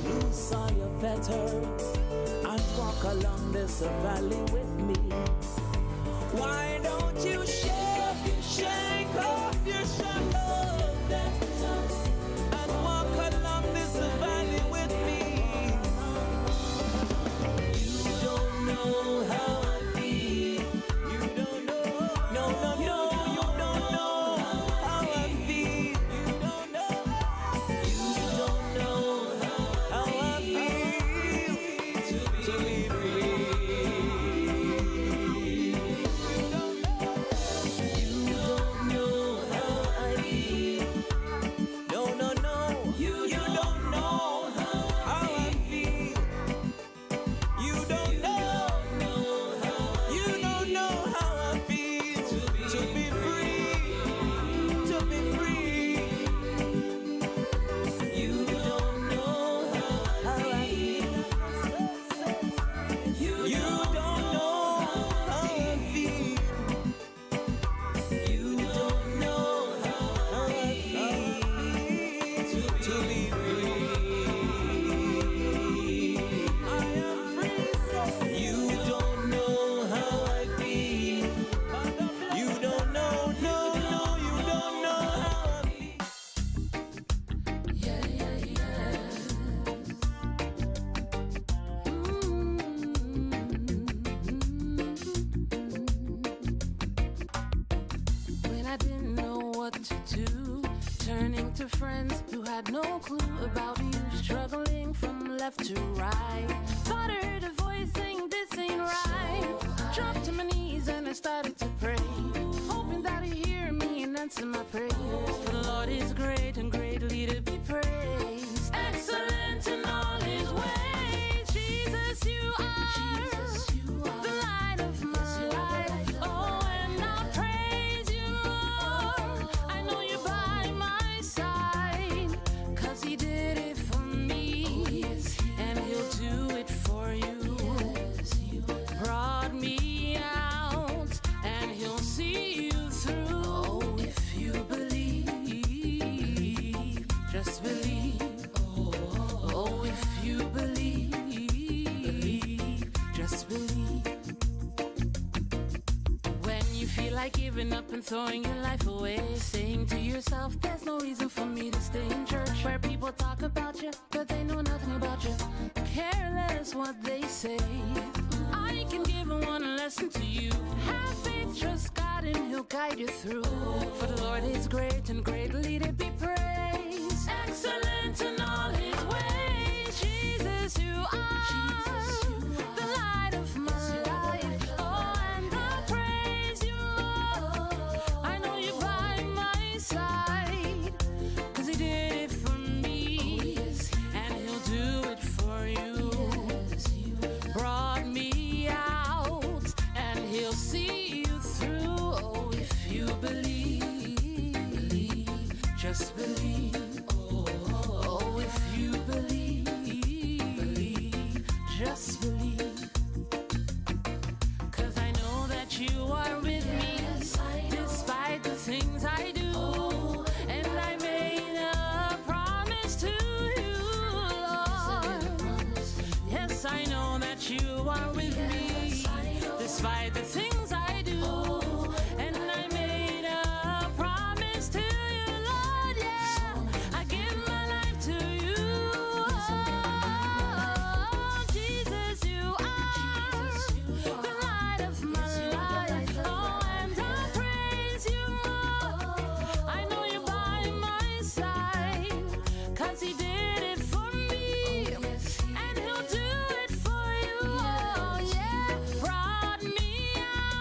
loose all your fetters, walk along this valley with me. Why don't you shake off your shackles and walk along this valley with me? You don't know how I feel. You don't know. No, you don't know how I feel. You don't know. You don't know how I feel to be free. You don't know how I feel. No. You don't know how I feel. You don't know how I feel to be free. To be free. You don't know how I feel. You don't know how I feel. You don't know how I feel to be free. I am free. You don't know how I feel. You don't know, no, you don't know how I feel. When I didn't know what to do, turning to friends who had no clue about you, struggling from left to right. Thought I heard a voice saying this ain't right. Dropped to my knees and I started to pray, hoping that he'd hear me and answer my praise. For the Lord is great and greatly to be praised. Excellent in all his ways. Jesus, you are the light of my life. Oh, and I praise you, Lord. I know you're by my side, 'cause he did it for me, and he'll do it for you. Brought me out, and he'll see you through. Oh, if you believe, just believe. Oh, if you believe, just believe. When you feel like giving up and throwing your life away, saying to yourself, there's no reason for me to stay in church, where people talk about you, but they know nothing about you. Careless what they say. I can give one lesson to you. Have faith, trust God, and he'll guide you through. For the Lord is great and greatly to be praised. Excellent in all his ways. Jesus, you are the light of my life. Oh, and I praise you, Lord. I know you're by my side, 'cause he did it for me, and he'll do it for you. Brought me out, and he'll see you through. Oh, if you believe, just believe. Oh, if you believe, just believe. 'Cause I know that you are with me, despite the things I do. And I made a promise to you, Lord. Yes, I know that you are with me, despite the things I do. And I made a promise to you, Lord, yeah. I give my life to you. Oh, Jesus, you are the light of my life. Oh, and I praise you, Lord. I know you're by my side, 'cause he did it for me, and he'll do it for you. Oh, yeah. Brought me out,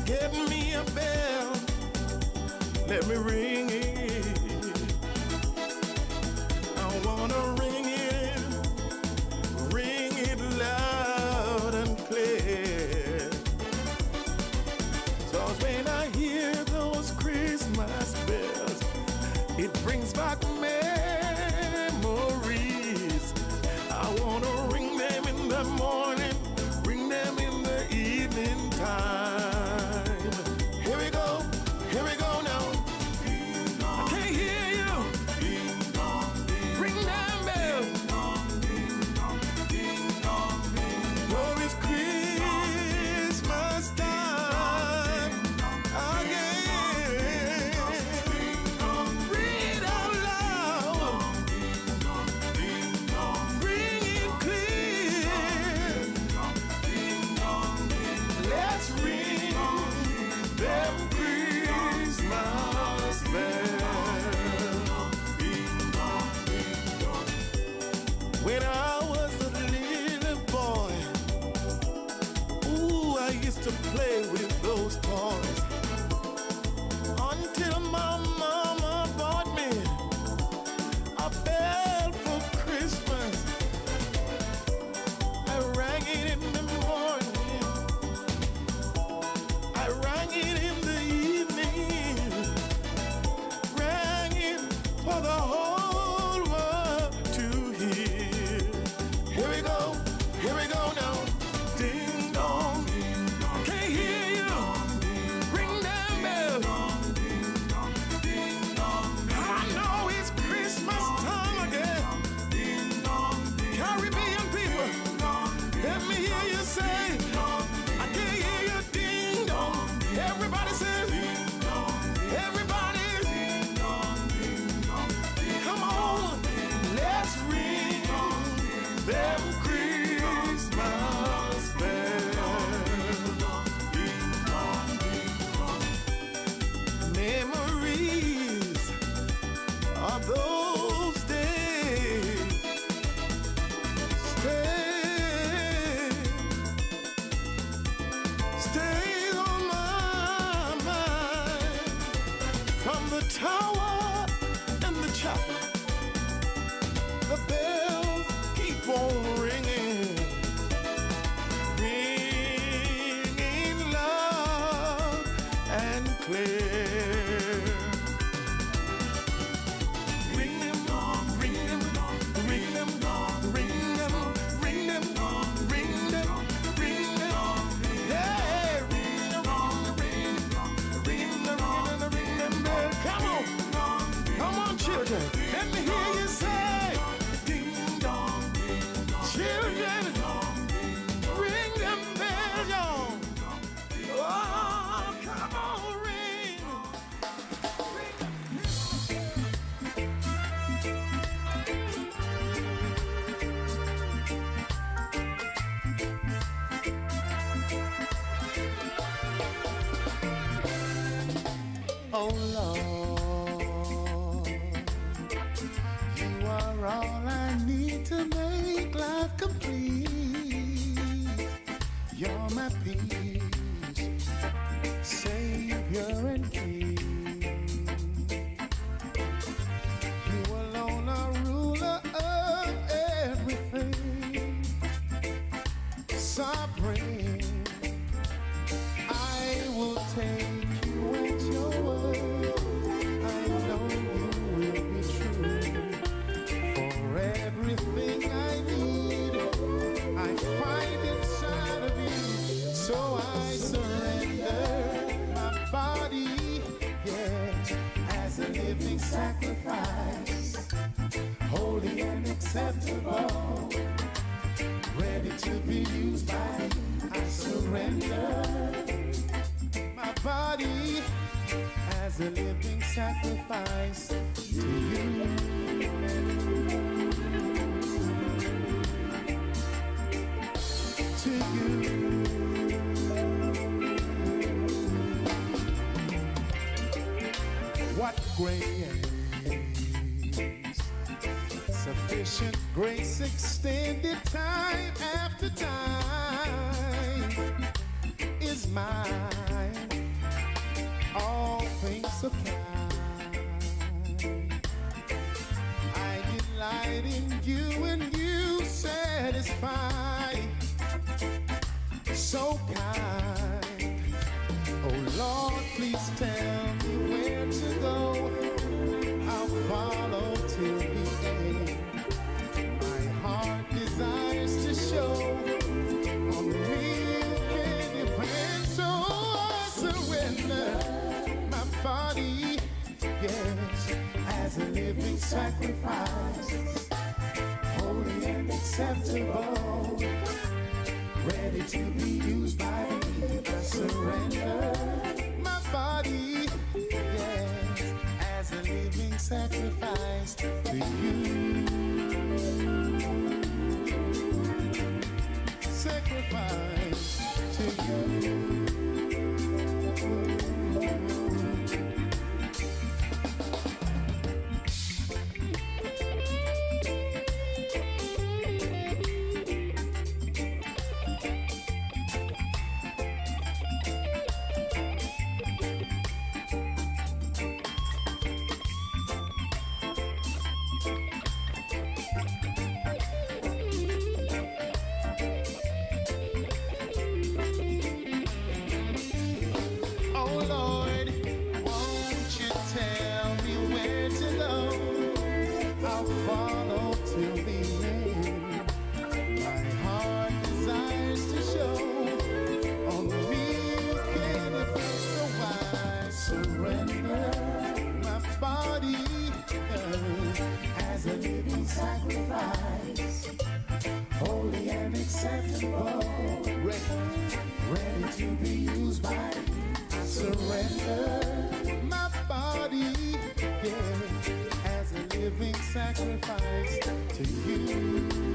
Get me a bell, let me ring it. I wanna ring it loud and clear. 'Cause when I hear those Christmas bells, it brings back memories. I wanna ring them in the morning, ring them in the evening time. Here we go now. I can't hear you. Ring them bells. Oh, it's Christmas time again. Read out loud. Ring it clear. Let's ring them Christmas bells. When I was a little boy, ooh, I used to play with those toys until my mama bought me a bell for Christmas. I rang it in the morning, I rang it in the evening, rang it for the whole world to hear. Here we go now. Ding dong, can't hear you. Ring them bells. I know it's Christmas time again. Caribbean people, let me hear you say, I can hear you ding dong. Everybody say, everybody, come on, let's ring them Christmas bells. Memories of those days stay on my mind. From the tower and the chapel, the bells keep on ringing, ringing loud and clear. Ring them, ring them, ring them, ring them, ring them, ring them, ring them. Hey, ring them, ring them, ring them, ring them. Come on, children, let me hear you say, ding dong, children, ring them bells, y'all. Oh, come on, ring. Oh Lord, you are all I need to make life complete. You're my peace, Savior and King. You alone are ruler of everything, sovereign. I will take you at your word. I know you will be true. For everything I need, I find inside of you. So I surrender my body, yes, as a living sacrifice, holy and acceptable, ready to be used by you. I surrender my body as a living sacrifice to you. To you. What grace, sufficient grace extended time after time is mine. so kind. I delight in you and you satisfy. So kind. Oh Lord, please tell me where to go. I'll follow till the end. My heart desires to show on real independence. So I surrender my body, yes, as a living sacrifice, holy and acceptable, ready to be used by me. I surrender my body, yes, as a living sacrifice to you. Sacrifice to you.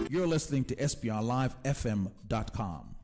You're listening to SPRLiveFM.com.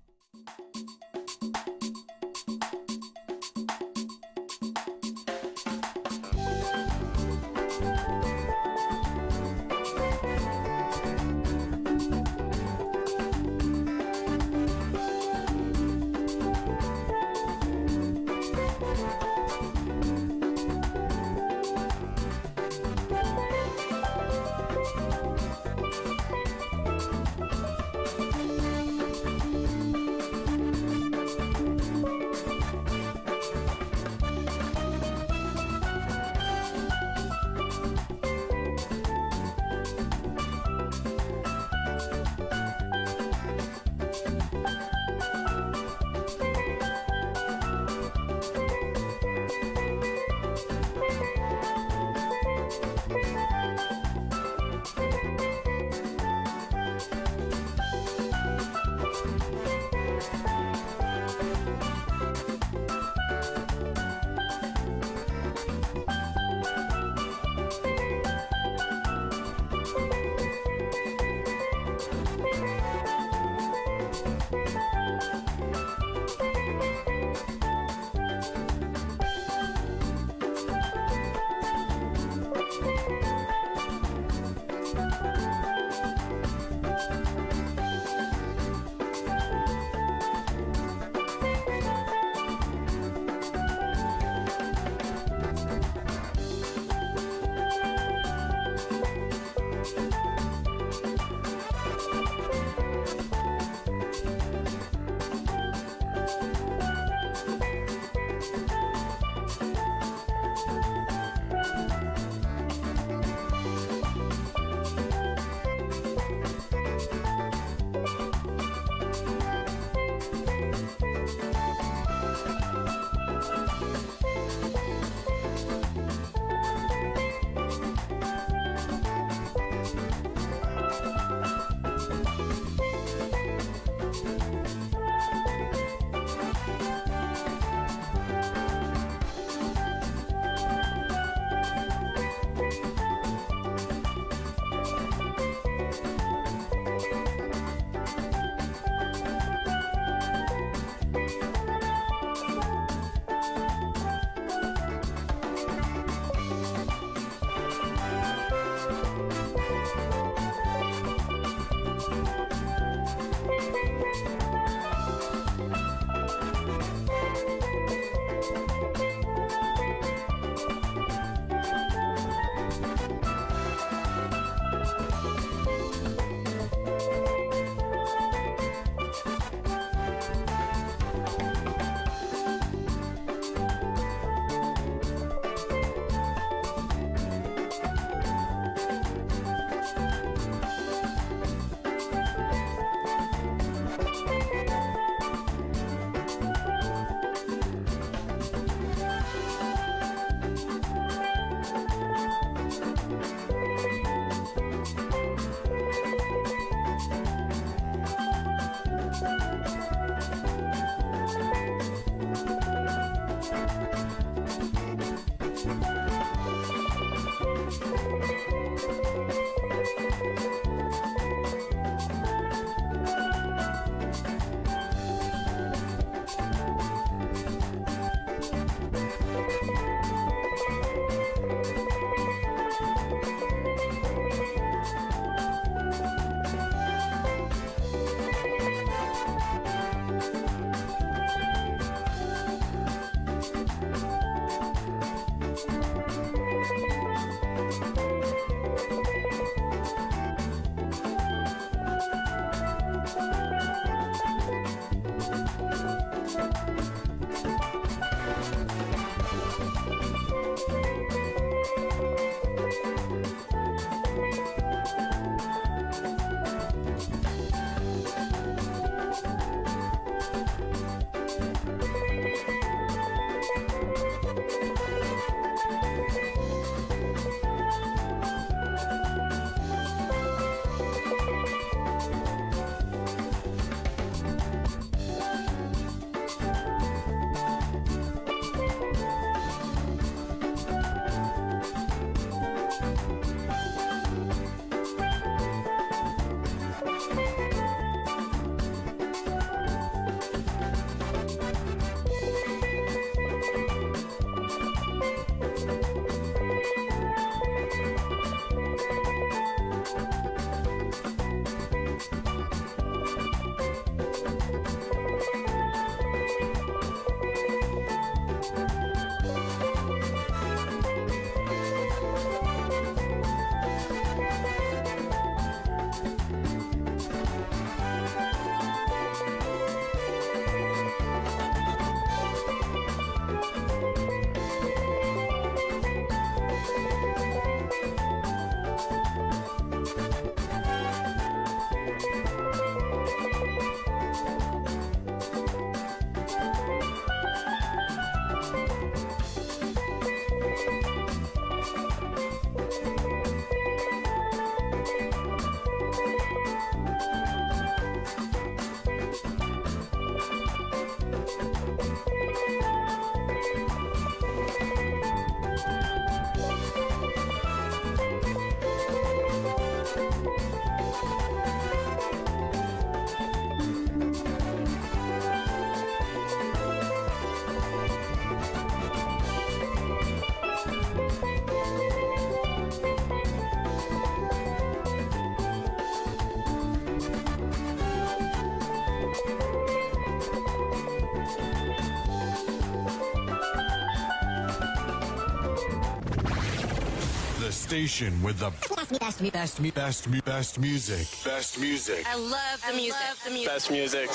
station with the best music. Best music. I love the music. Best music.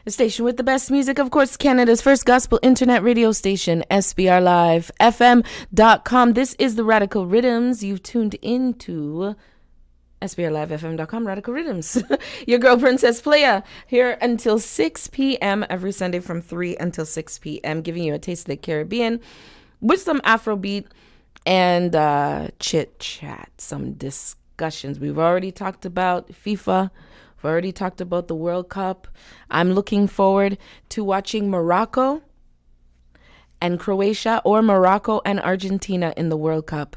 The station with the best music, of course, Canada's first gospel internet radio station, SPRLIVEFM.com. This is the Radical Riddimz. You've tuned into SPRLIVEFM.com, Radical Riddimz. Your girl, Princess Playa, here until 6 p.m. every Sunday from 3 until 6 p.m., giving you a taste of the Caribbean with some Afrobeat and chit-chat, some discussions. We've already talked about FIFA. We've already talked about the World Cup. I'm looking forward to watching Morocco and Croatia or Morocco and Argentina in the World Cup.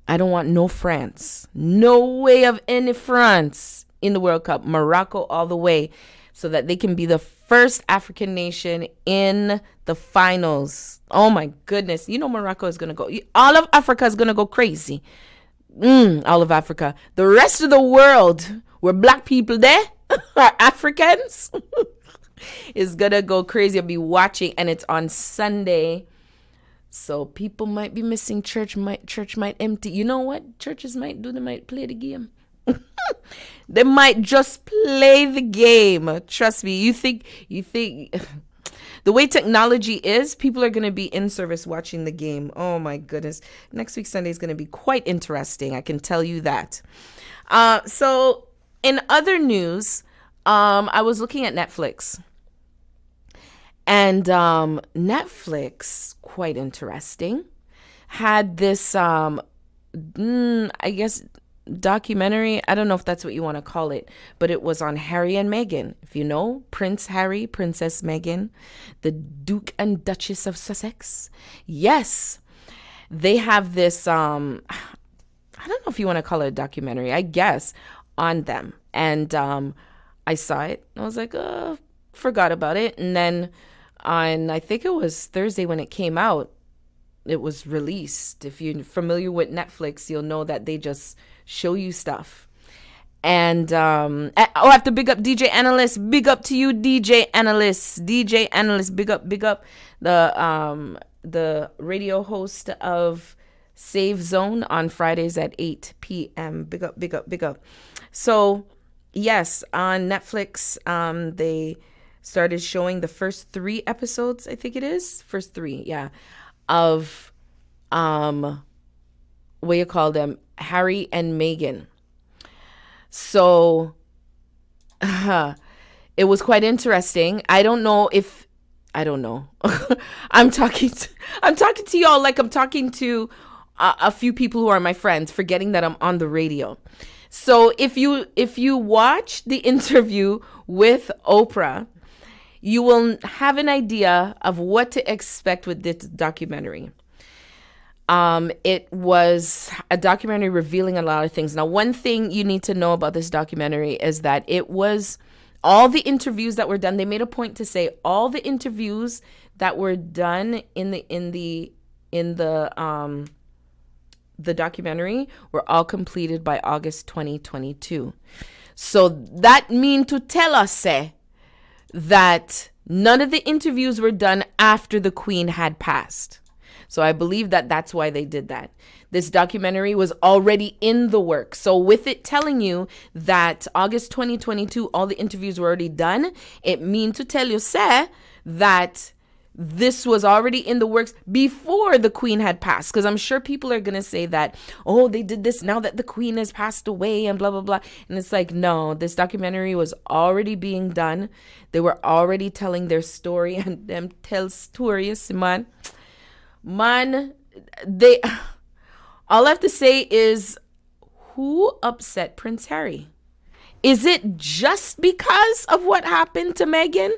I don't want no France. No way of any France in the World Cup. Morocco all the way so that they can be the first African nation in the finals. Oh my goodness. You know Morocco is going to go. All of Africa is going to go crazy. All of Africa. The rest of the world, where black people there are Africans, is going to go crazy. I'll be watching, and it's on Sunday. So people might be missing church. Church might empty. You know what churches might do? They might play the game. They might just play the game. Trust me. You think the way technology is, people are going to be in service watching the game. Oh my goodness. Next week Sunday is going to be quite interesting. I can tell you that. So in other news, I was looking at Netflix. And Netflix, quite interesting, had this, I guess, documentary. I don't know if that's what you want to call it, but it was on Harry and Meghan. If you know, Prince Harry, Princess Meghan, the Duke and Duchess of Sussex. Yes, they have this, I don't know if you want to call it a documentary, I guess, on them. And I saw it. I was like, forgot about it. And then on, I think it was Thursday when it came out, it was released. If you're familiar with Netflix, you'll know that they just show you stuff. And I have to big up DJ Analyst. Big up to you, DJ Analyst. DJ Analyst, big up the radio host of Save Zone on Fridays at 8 p.m. Big up. So, yes, on Netflix, they started showing the first 3 episodes, I think it is. First 3, yeah. Of, what you call them? Harry and Meghan. So, it was quite interesting. I don't know. I'm talking to y'all like I'm talking to a few people who are my friends, forgetting that I'm on the radio. So if you watch the interview with Oprah, you will have an idea of what to expect with this documentary. It was a documentary revealing a lot of things. Now, one thing you need to know about this documentary is that it was all the interviews that were done. They made a point to say all the interviews that were done in the documentary were all completed by August 2022. So that mean to tell us that none of the interviews were done after the Queen had passed. So I believe that that's why they did that. This documentary was already in the works. So with it telling you that August 2022, all the interviews were already done, it means to tell you, that this was already in the works before the Queen had passed. Because I'm sure people are going to say that, oh, they did this now that the Queen has passed away and blah, blah, blah. And it's like, no, this documentary was already being done. They were already telling their story, and them tell stories, man. All I have to say is, who upset Prince Harry? Is it just because of what happened to Meghan?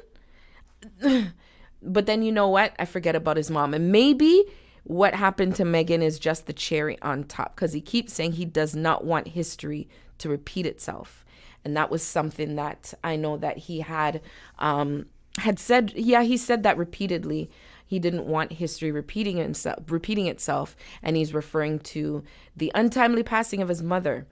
But then you know what? I forget about his mom. And maybe what happened to Meghan is just the cherry on top, because he keeps saying he does not want history to repeat itself. And that was something that I know that he had said. Yeah, he said that repeatedly. He didn't want history repeating itself, and he's referring to the untimely passing of his mother.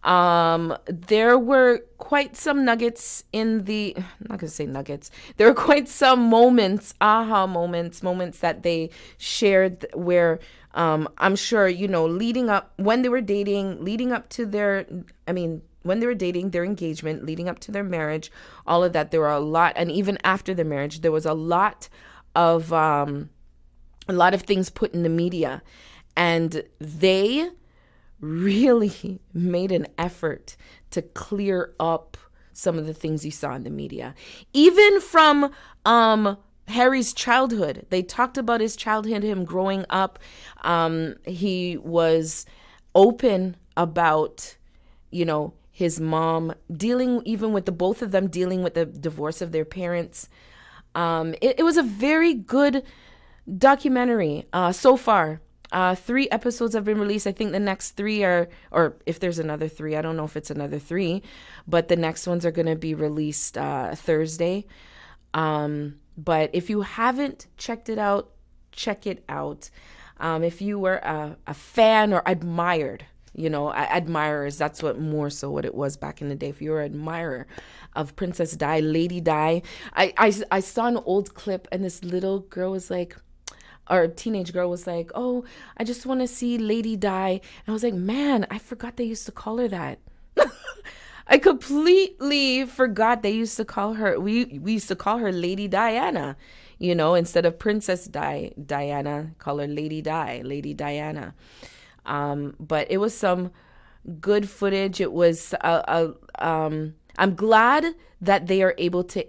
There were quite some nuggets in the, I'm not going to say nuggets. There were quite some moments, moments that they shared where, I'm sure, leading up, when they were dating, leading up to when they were dating, their engagement, leading up to their marriage, all of that, there were a lot, and even after the marriage, there was a lot of things put in the media, and they really made an effort to clear up some of the things you saw in the media. Even from Harry's childhood. They talked about his childhood, him growing up. He was open about, his mom even with the both of them dealing with the divorce of their parents. It was a very good documentary so far. 3 episodes have been released. I think the next 3 are, or if there's another 3, I don't know if it's another 3, but the next ones are going to be released Thursday. But if you haven't checked it out, check it out. If you were a fan or admired, admirers, that's what it was back in the day. If you were an admirer of Princess Di, Lady Di, I saw an old clip and this little girl was like, or teenage girl was like, oh, I just want to see Lady Di. And I was like, man, I forgot they used to call her that. I completely forgot they used to call her, we used to call her Lady Diana, instead of Princess Diana, call her Lady Di, Lady Diana. But it was some good footage. It was, I'm glad that they are able to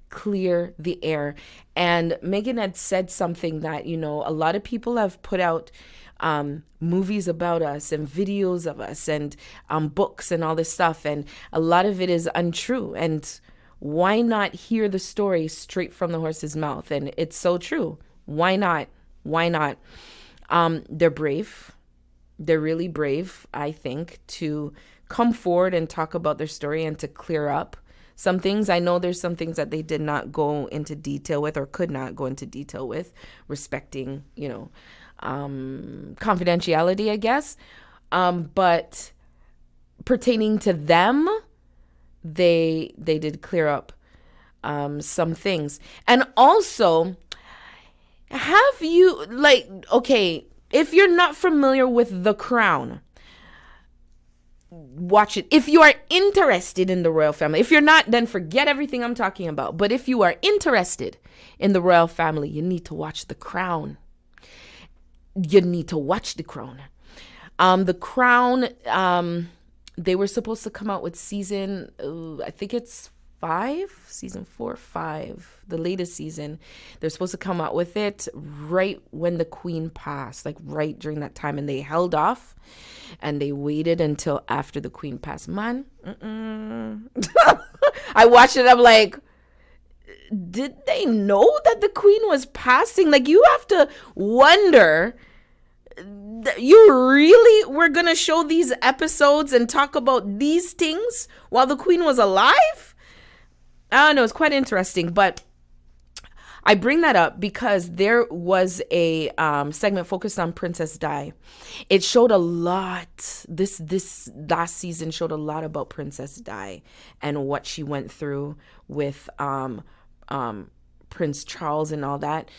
clear the air. And Megan had said something that, a lot of people have put out movies about us and videos of us and books and all this stuff. And a lot of it is untrue. And why not hear the story straight from the horse's mouth? And it's so true. Why not? Why not? They're brave. They're really brave, I think, to come forward and talk about their story and to clear up some things. I know there's some things that they did not go into detail with or could not go into detail with, respecting, confidentiality, I guess. But pertaining to them, they did clear up some things. And also, have you, okay, if you're not familiar with The Crown, watch it. If you are interested in the royal family, if you're not, then forget everything I'm talking about. But if you are interested in the royal family, you need to watch The Crown. You need to watch The Crown. The Crown, they were supposed to come out with season, I think it's 5, season 4, 5, the latest season. They're supposed to come out with it right when the Queen passed, right during that time, and they held off and they waited until after the Queen passed. Man, I watched it. I'm like, did they know that the Queen was passing? You have to wonder, you really were going to show these episodes and talk about these things while the Queen was alive? I don't know. It's quite interesting, but I bring that up because there was a segment focused on Princess Di. It showed a lot. This last season showed a lot about Princess Di and what she went through with Prince Charles and all that.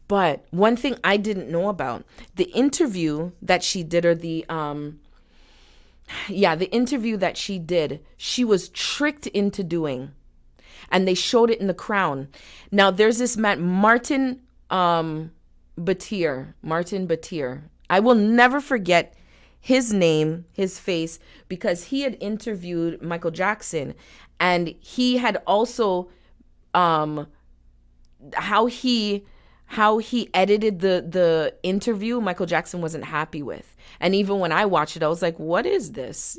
But one thing I didn't know about, the interview that she did, or the interview that she did, she was tricked into doing. And they showed it in The Crown. Now, there's this man, Martin Battier. I will never forget his name, his face, because he had interviewed Michael Jackson. And he had also, how he edited the interview, Michael Jackson wasn't happy with. And even when I watched it, I was like, what is this?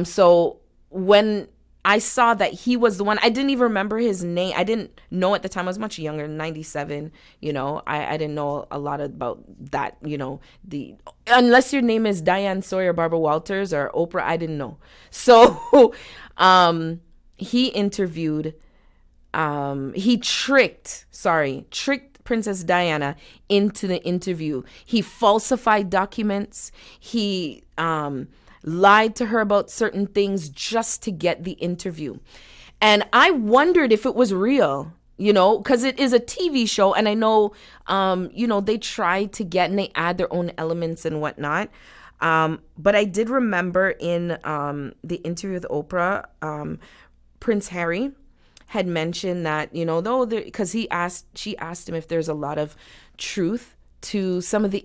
So when I saw that he was the one, I didn't even remember his name. I didn't know at the time. I was much younger, 97, I didn't know a lot about that, unless your name is Diane Sawyer, Barbara Walters, or Oprah, I didn't know. So he interviewed, he tricked Princess Diana into the interview. He falsified documents. He lied to her about certain things just to get the interview. And I wondered if it was real, because it is a TV show. And I know, they try to get and they add their own elements and whatnot. But I did remember in the interview with Oprah, Prince Harry had mentioned that, because she asked him if there's a lot of truth to some of the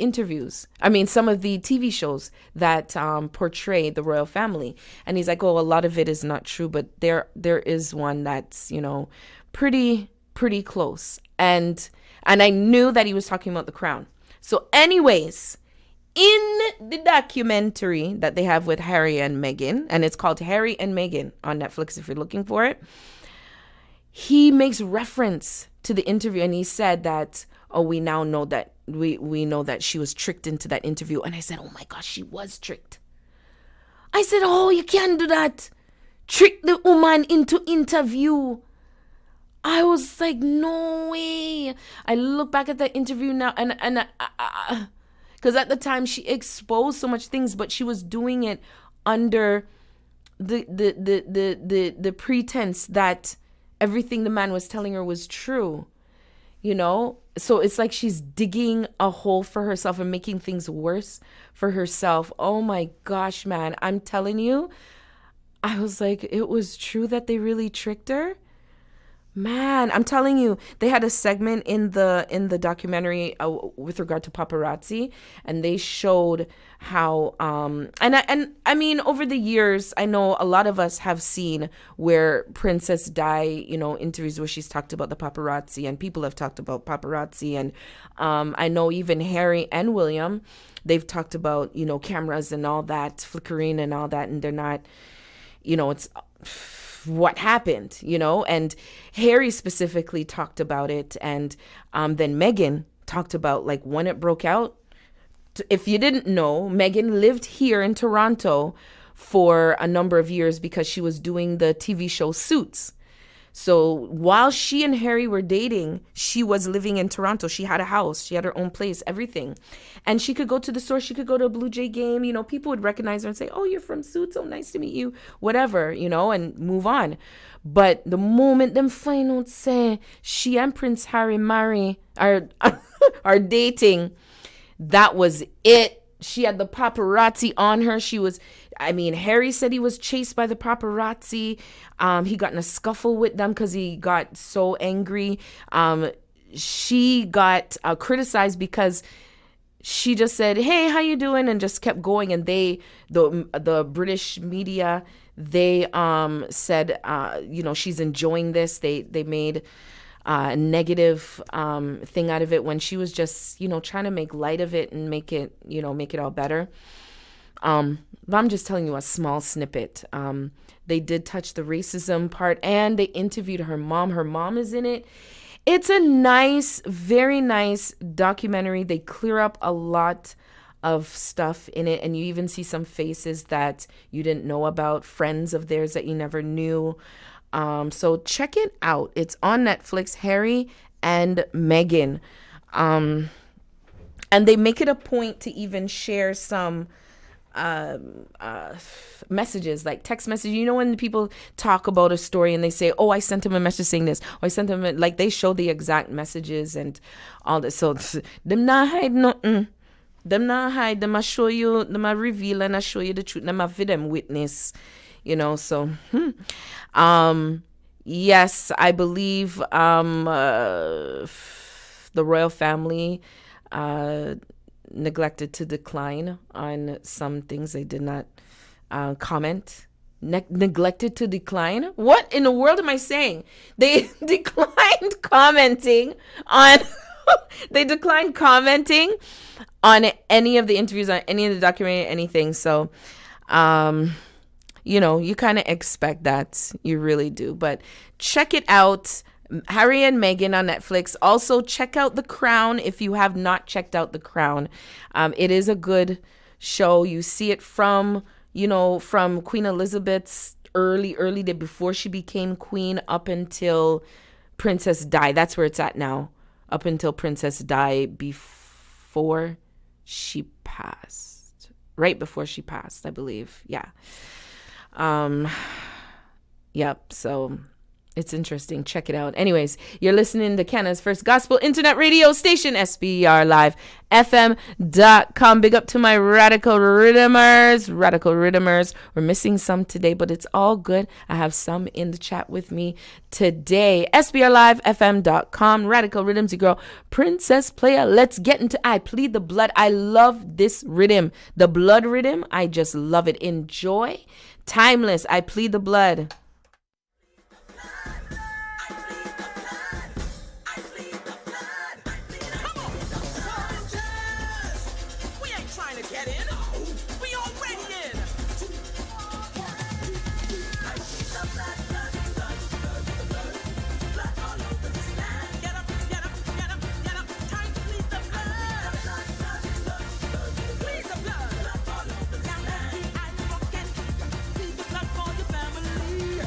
some of the TV shows that portray the royal family. And he's like, oh, a lot of it is not true, but there is one that's, pretty close. And I knew that he was talking about the crown. So anyways, in the documentary that they have with Harry and Meghan, and it's called Harry and Meghan on Netflix if you're looking for it, he makes reference to the interview, and he said that, oh, we now know that we know that she was tricked into that interview. And I said, oh my gosh, she was tricked. I said, oh, you can't do that. Trick the woman into interview. I was like, no way. I look back at that interview now, and because at the time she exposed so much things, but she was doing it under the pretense that everything the man was telling her was true. So it's like she's digging a hole for herself and making things worse for herself. Oh my gosh, man. I'm telling you, I was like, it was true that they really tricked her. Man, I'm telling you, they had a segment in the documentary with regard to paparazzi, and they showed how and I mean, over the years, I know a lot of us have seen where Princess Di, interviews where she's talked about the paparazzi, and people have talked about paparazzi, and I know even Harry and William, they've talked about cameras and all that flickering and all that, and they're not, it's what happened, and Harry specifically talked about it. And then Meghan talked about like when it broke out. If you didn't know, Meghan lived here in Toronto for a number of years because she was doing the TV show Suits. So while she and Harry were dating, she was living in Toronto. She had a house, she had her own place, everything. And she could go to the store, she could go to a Blue Jay game. People would recognize her and say, oh, you're from Suits, oh, nice to meet you, whatever, and move on. But the moment them find out, say, she and Prince Harry are dating, that was it. She had the paparazzi on her. Harry said he was chased by the paparazzi. He got in a scuffle with them because he got so angry. She got criticized because she just said, hey, how you doing? And just kept going. And the British media, they said, she's enjoying this. They made a negative thing out of it when she was just, trying to make light of it and make it all better. But I'm just telling you a small snippet. They did touch the racism part, and they interviewed her mom. Her mom is in it. It's a nice, very nice documentary. They clear up a lot of stuff in it, and you even see some faces that you didn't know about, friends of theirs that you never knew. So check it out. It's on Netflix, Harry and Meghan. And they make it a point to even share some messages, like text messages. When people talk about a story and they say, oh, I sent him a message saying this, or I sent him like they show the exact messages and all this. So them not hide nothing. Them not hide. Them I show you, them I reveal, and I show you the truth. Them I for them witness. So yes, I believe the royal family neglected to decline on some things. They did not comment. Neglected to decline? What in the world am I saying? They declined commenting on they declined commenting on any of the interviews, on any of the documentary, anything. So you kind of expect that. You really do. But check it out. Harry and Meghan on Netflix. Also, check out The Crown if you have not checked out The Crown. It is a good show. You see it from Queen Elizabeth's early day before she became queen up until Princess Di. That's where it's at now. Up until Princess Di before she passed. right before she passed, I believe. Yeah. Yep. So it's interesting. Check it out. Anyways, you're listening to Canada's first gospel internet radio station, SPRLIVEFM.com. Big up to my Radical Riddimers. We're missing some today, but it's all good. I have some in the chat with me today. SPRLIVEFM.com. Radical Riddimz, your girl, Princess Playa. Let's get into I Plead the Blood. I love this rhythm. The blood rhythm. I just love it. Enjoy. Timeless. I Plead the Blood. Plead the blood for your family.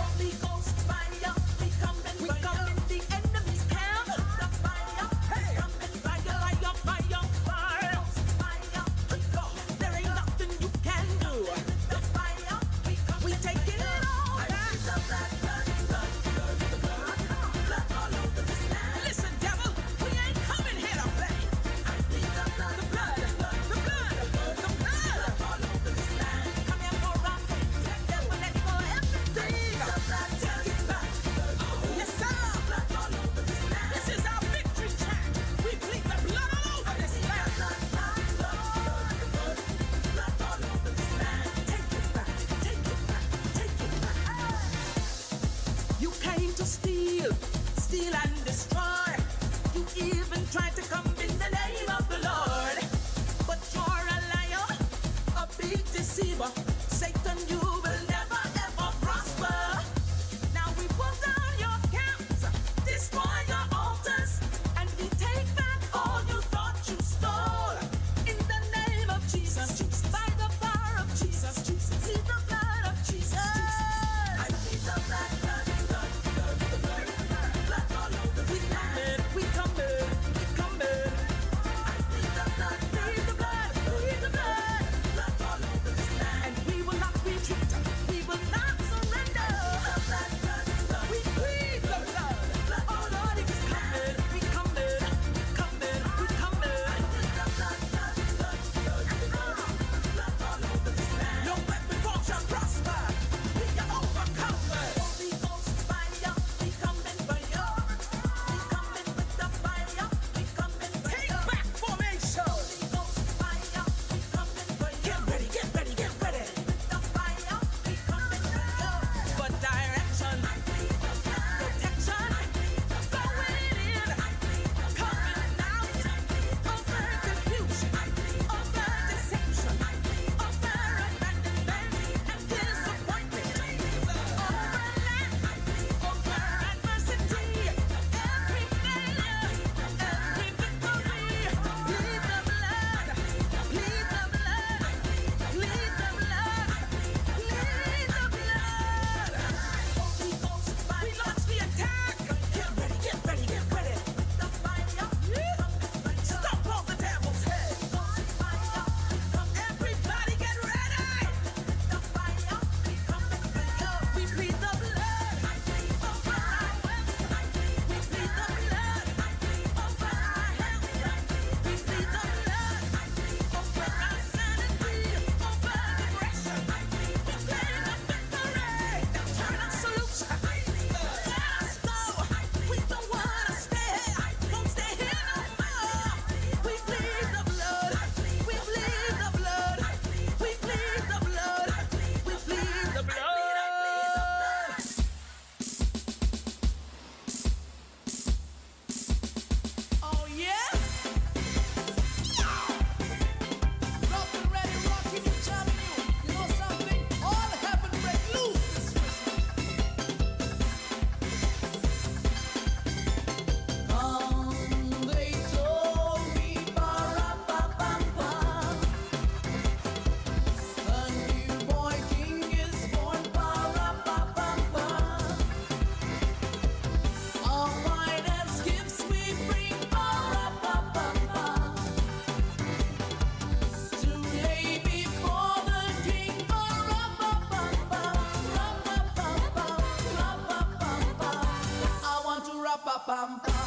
pam pam.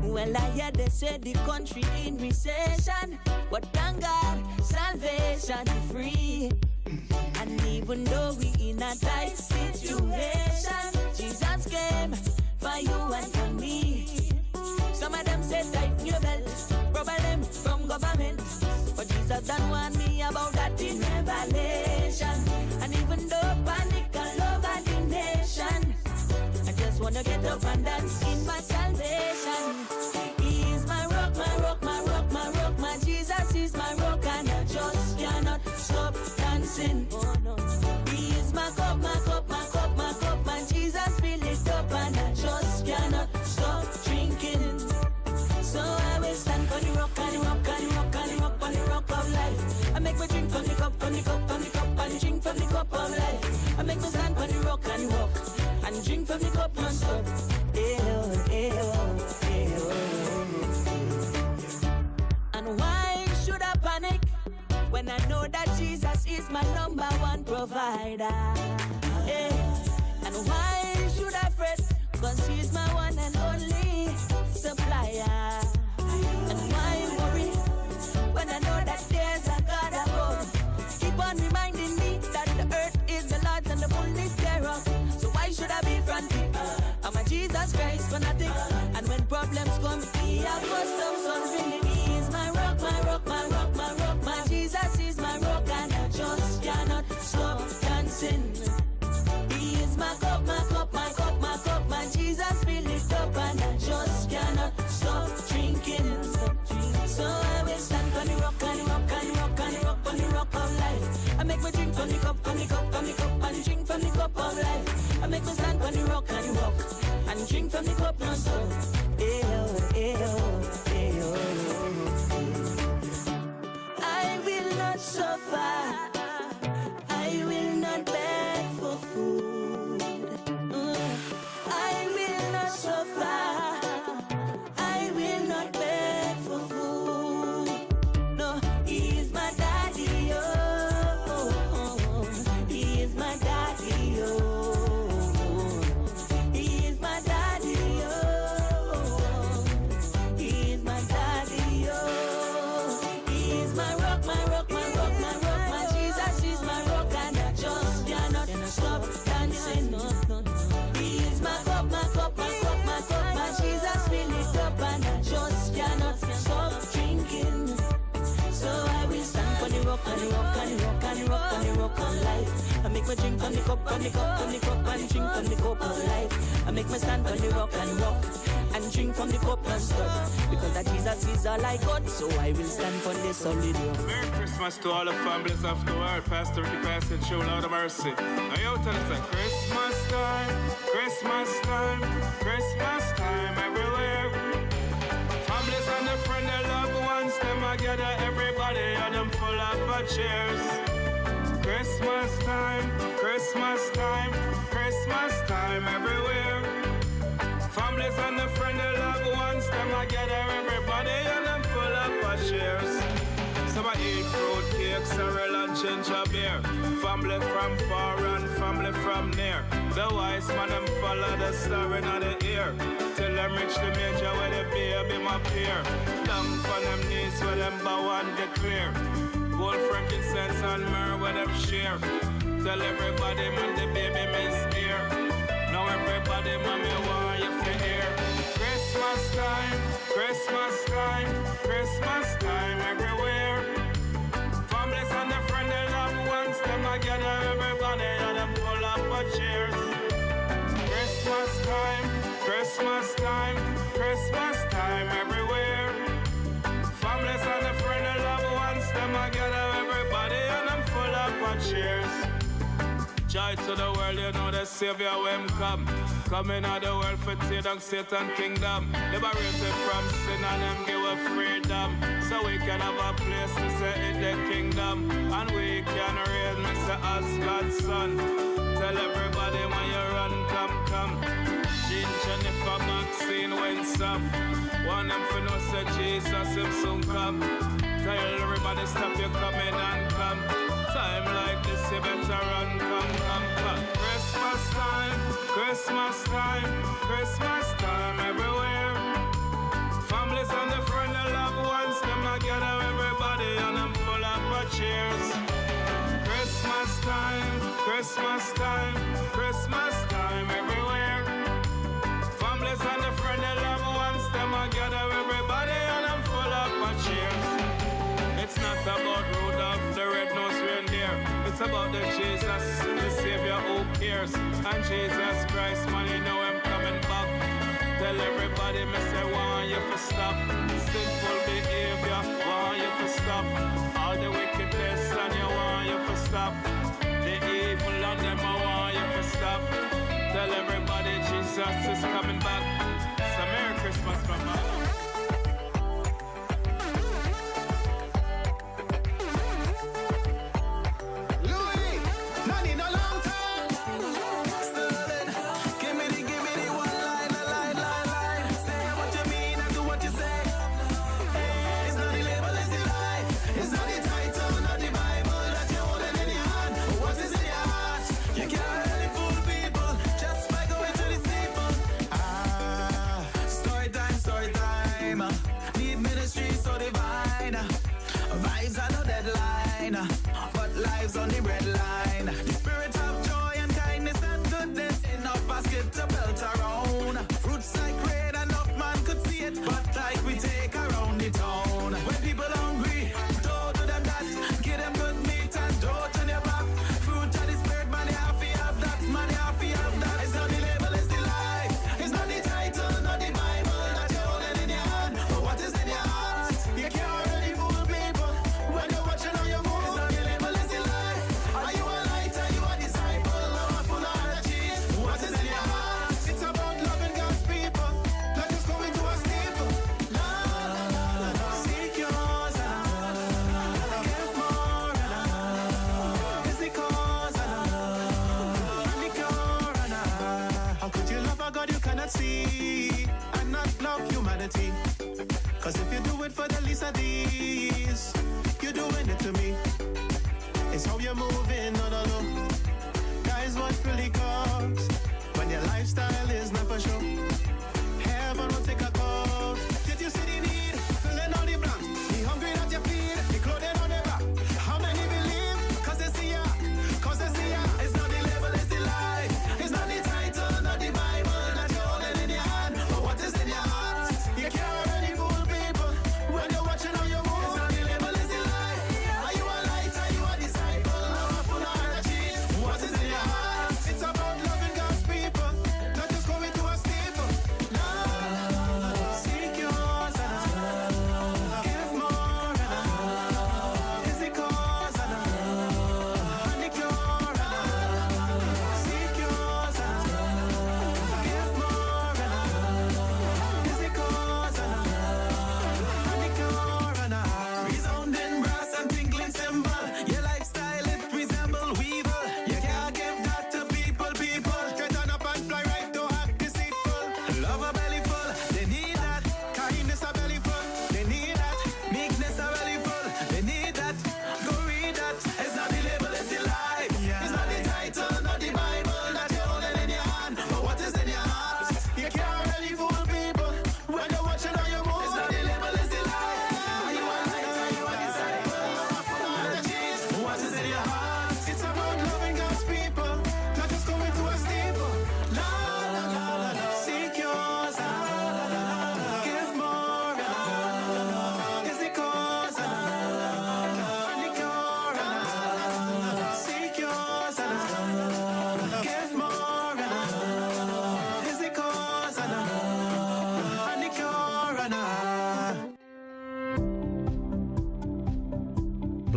Well, I hear they say the country in recession, but thank God, salvation free. And even though we in a tight situation, Jesus came for you and for me. Some of them say tighten your belt, problem from government, but Jesus don't want me about that in Revelation. And even though panic all over the nation, I just wanna get up and dance in my salvation. He is my rock, my rock, my rock, my rock. My Jesus is my rock, and I just cannot stop dancing. Oh no. He is my cup, my cup, my cup, my cup. My Jesus fill it up, and I just cannot stop drinking. So I will stand for the rock, and the rock, and the rock, and the rock, and the rock of life. I make me drink from the cup, from the cup, from the cup, and drink from the cup of life. I make me stand for the rock, and the rock, and drink from the cup non-stop. And why should I panic when I know that Jesus is my number one provider? And why should I fret? Cause he's my one and only supplier. And why worry when I know that there's a God above? Keep on reminding me that the earth is the Lord's and the fullness thereof. So why should I be frantic? I'm a Jesus Christ fanatic. And when problems come, he has custom solving. He is my rock, my rock, my rock, my rock. My Jesus is my rock, and I just cannot stop dancing. He is my cup, my cup, my cup, my cup. My Jesus fill it up, and I just cannot stop drinking. So I will stand on the rock, and the rock, and the rock, and the rock, on the rock of life. I make me drink from the cup, from the cup, from the cup, and drink from the cup of life. I make me stand on the rock, and the rock, and drink from the cup non-stop. I will not suffer. I will not beg for food. I will not suffer. I will not beg for food. No, he is my daddy. Oh, he is my daddy. on life. I make me drink on the cup, on the cup, on the cup, and drink on the cup on life. I make me stand on the rock, and drink from the cup and stop. Because that Jesus is all I got, so I will stand on this solid rock. Merry Christmas to all the families of the world. Pastor Ricky passing through, Lord of mercy. Now you tell us that Christmas time, Christmas time, Christmas time everywhere. Families and their friends, their loved ones, them together, everybody, and them full of cheers. Christmas time, Christmas time, Christmas time everywhere. Families and their friends, their loved ones, them together, everybody, and them full of cheers. Some eat fruit cake, cereal and ginger beer. Family from far and family from near. The wise man them follow the star in the ear. Till them reach the major where the baby my peer. Down on them knees where them bow and declare. Gold, frankincense and myrrh where them share. Tell everybody man the baby miss here. Now everybody man me want you to hear. Christmas time, Christmas time, Christmas time everywhere. Families and their friends, their loved ones, them together, everybody, and them full of cheers. Christmas time, Christmas time, Christmas time everywhere. Families and their friends, their loved ones, them together, everybody, and them full of cheers. Joy to the world, you know the Savior when come. Coming out the world for tear down Satan's kingdom. Liberated from sin and them give us freedom. So we can have a place to say in the kingdom. And we can reign, Mr. as God's son. Tell everybody when you run, come. Jean, Jennifer, Maxine, when some. Want them for no say Jesus, him soon come. Tell everybody stop you coming and come. Time like this, you better run, come. Christmas time, Christmas time, Christmas time everywhere. Families and their friends, their loved ones, them together, everybody, and them full of cheers. Christmas time, Christmas time, Christmas time everywhere. Families and their friends, their loved ones, them together, everybody, and them full of cheers. It's not about Rudolph the red-nosed reindeer. It's about the Jesus, the Savior who cares. And Jesus Christ, man, you know him coming back. Tell everybody, me say, want you to stop. Sinful behavior, want you to stop. All the wickedness, and you want you to stop. The evil on them, I want you to stop. Tell everybody, Jesus is coming back. So Merry Christmas from us. But lives on the red line. The spirit of joy and kindness and goodness in our basket to belt around. Fruits like rain, enough man could see it, but like we take around the town. When people hungry, don't do them that. Give them good meat and don't turn your back. Fruit of the spirit, man, you have to have that. Man, you have to have that. It's not the label, it's the life. It's not the title, not the Bible that you're holding in your hand. But what is in your heart? You can't really fool people when you're watching on your move.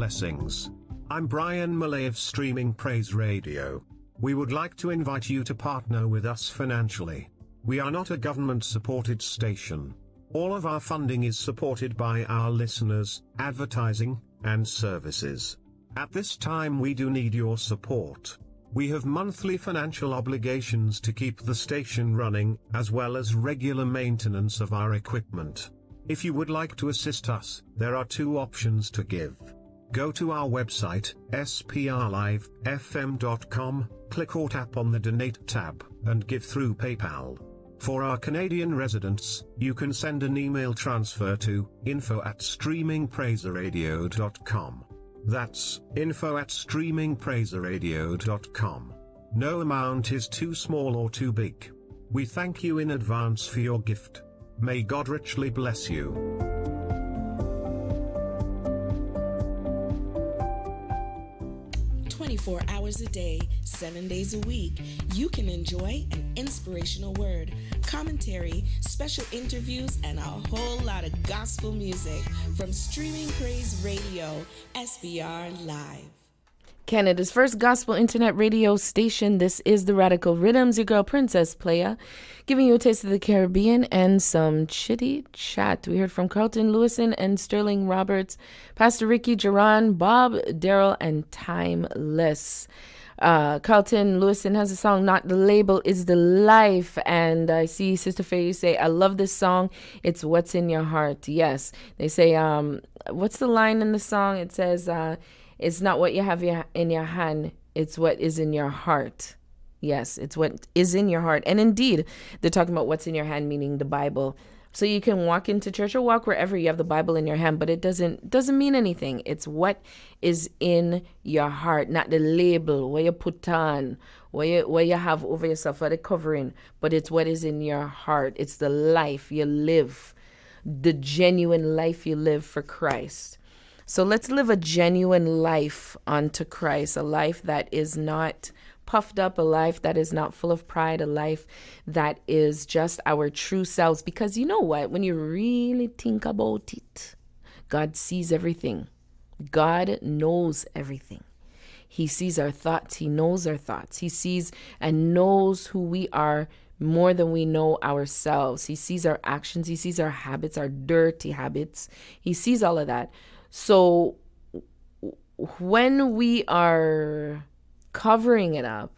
blessings. I'm Brian Malay of Streaming Praise Radio. We would like to invite you to partner with us financially. We are not a government-supported station. All of our funding is supported by our listeners, advertising, and services. At this time we do need your support. We have monthly financial obligations to keep the station running, as well as regular maintenance of our equipment. If you would like to assist us, there are two options to give. Go to our website, SPRLIVEFM.com, click or tap on the Donate tab, and give through PayPal. For our Canadian residents, you can send an email transfer to info@streamingpraiseradio.com. That's info@streamingpraiseradio.com. No amount is too small or too big. We thank you in advance for your gift. May God richly bless you. 24 hours a day, 7 days a week, you can enjoy an inspirational word, commentary, special interviews, and a whole lot of gospel music from Streaming Praise Radio, SPR Live. Canada's first gospel internet radio station. This is the Radical Riddimz, your girl Princess Playa, giving you a taste of the Caribbean and some chitty chat. We heard from Carlton Lewison and Sterling Roberts, Pastor Ricky Duran, Bob Darrell, and Timeless. Carlton Lewison has a song, Not the Label is the Life. And I see Sister Faye say, I love this song. It's What's in Your Heart. Yes. They say, what's the line in the song? It says, it's not what you have in your hand, it's what is in your heart. Yes, it's what is in your heart. And indeed, they're talking about what's in your hand, meaning the Bible. So you can walk into church or walk wherever you have the Bible in your hand, but it doesn't mean anything. It's what is in your heart, not the label, what you put on, what you have over yourself, what the covering, but it's what is in your heart. It's the life you live, the genuine life you live for Christ. So let's live a genuine life unto Christ, a life that is not puffed up, a life that is not full of pride, a life that is just our true selves. Because you know what? When you really think about it, God sees everything. God knows everything. He sees our thoughts. He knows our thoughts. He sees and knows who we are more than we know ourselves. He sees our actions. He sees our habits, our dirty habits. He sees all of that. So when we are covering it up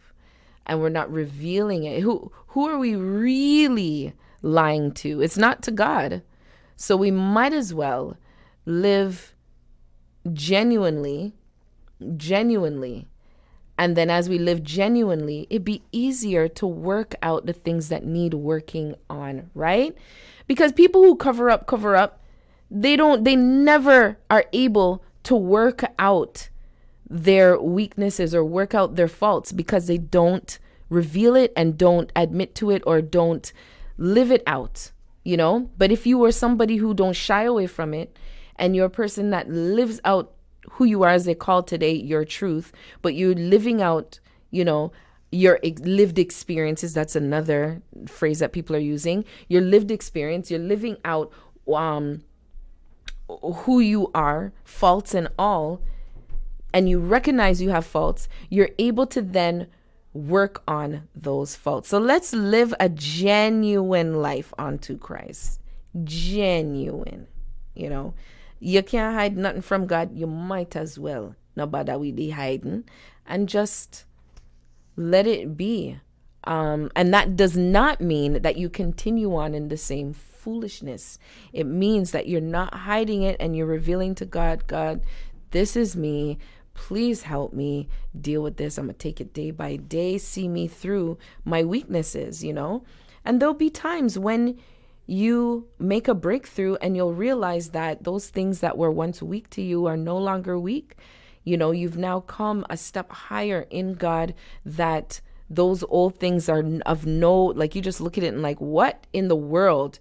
and we're not revealing it, who are we really lying to? It's not to God. So we might as well live genuinely. And then as we live genuinely, it'd be easier to work out the things that need working on, right? Because people who cover up, they never are able to work out their weaknesses or work out their faults because they don't reveal it and don't admit to it or don't live it out, you know? But if you were somebody who don't shy away from it and you're a person that lives out who you are, as they call today, your truth, but you're living out, you know, your lived experiences, that's another phrase that people are using, your lived experience, you're living out who you are, faults and all, and you recognize you have faults, you're able to then work on those faults. So let's live a genuine life unto Christ. Genuine, you know. You can't hide nothing from God. You might as well not bother with the hiding and just let it be. And that does not mean that you continue on in the same foolishness. It means that you're not hiding it and you're revealing to God, God, this is me. Please help me deal with this. I'm going to take it day by day. See me through my weaknesses, you know. And there'll be times when you make a breakthrough and you'll realize that those things that were once weak to you are no longer weak. You know, you've now come a step higher in God, that those old things are of no, like you just look at it and like, what in the world?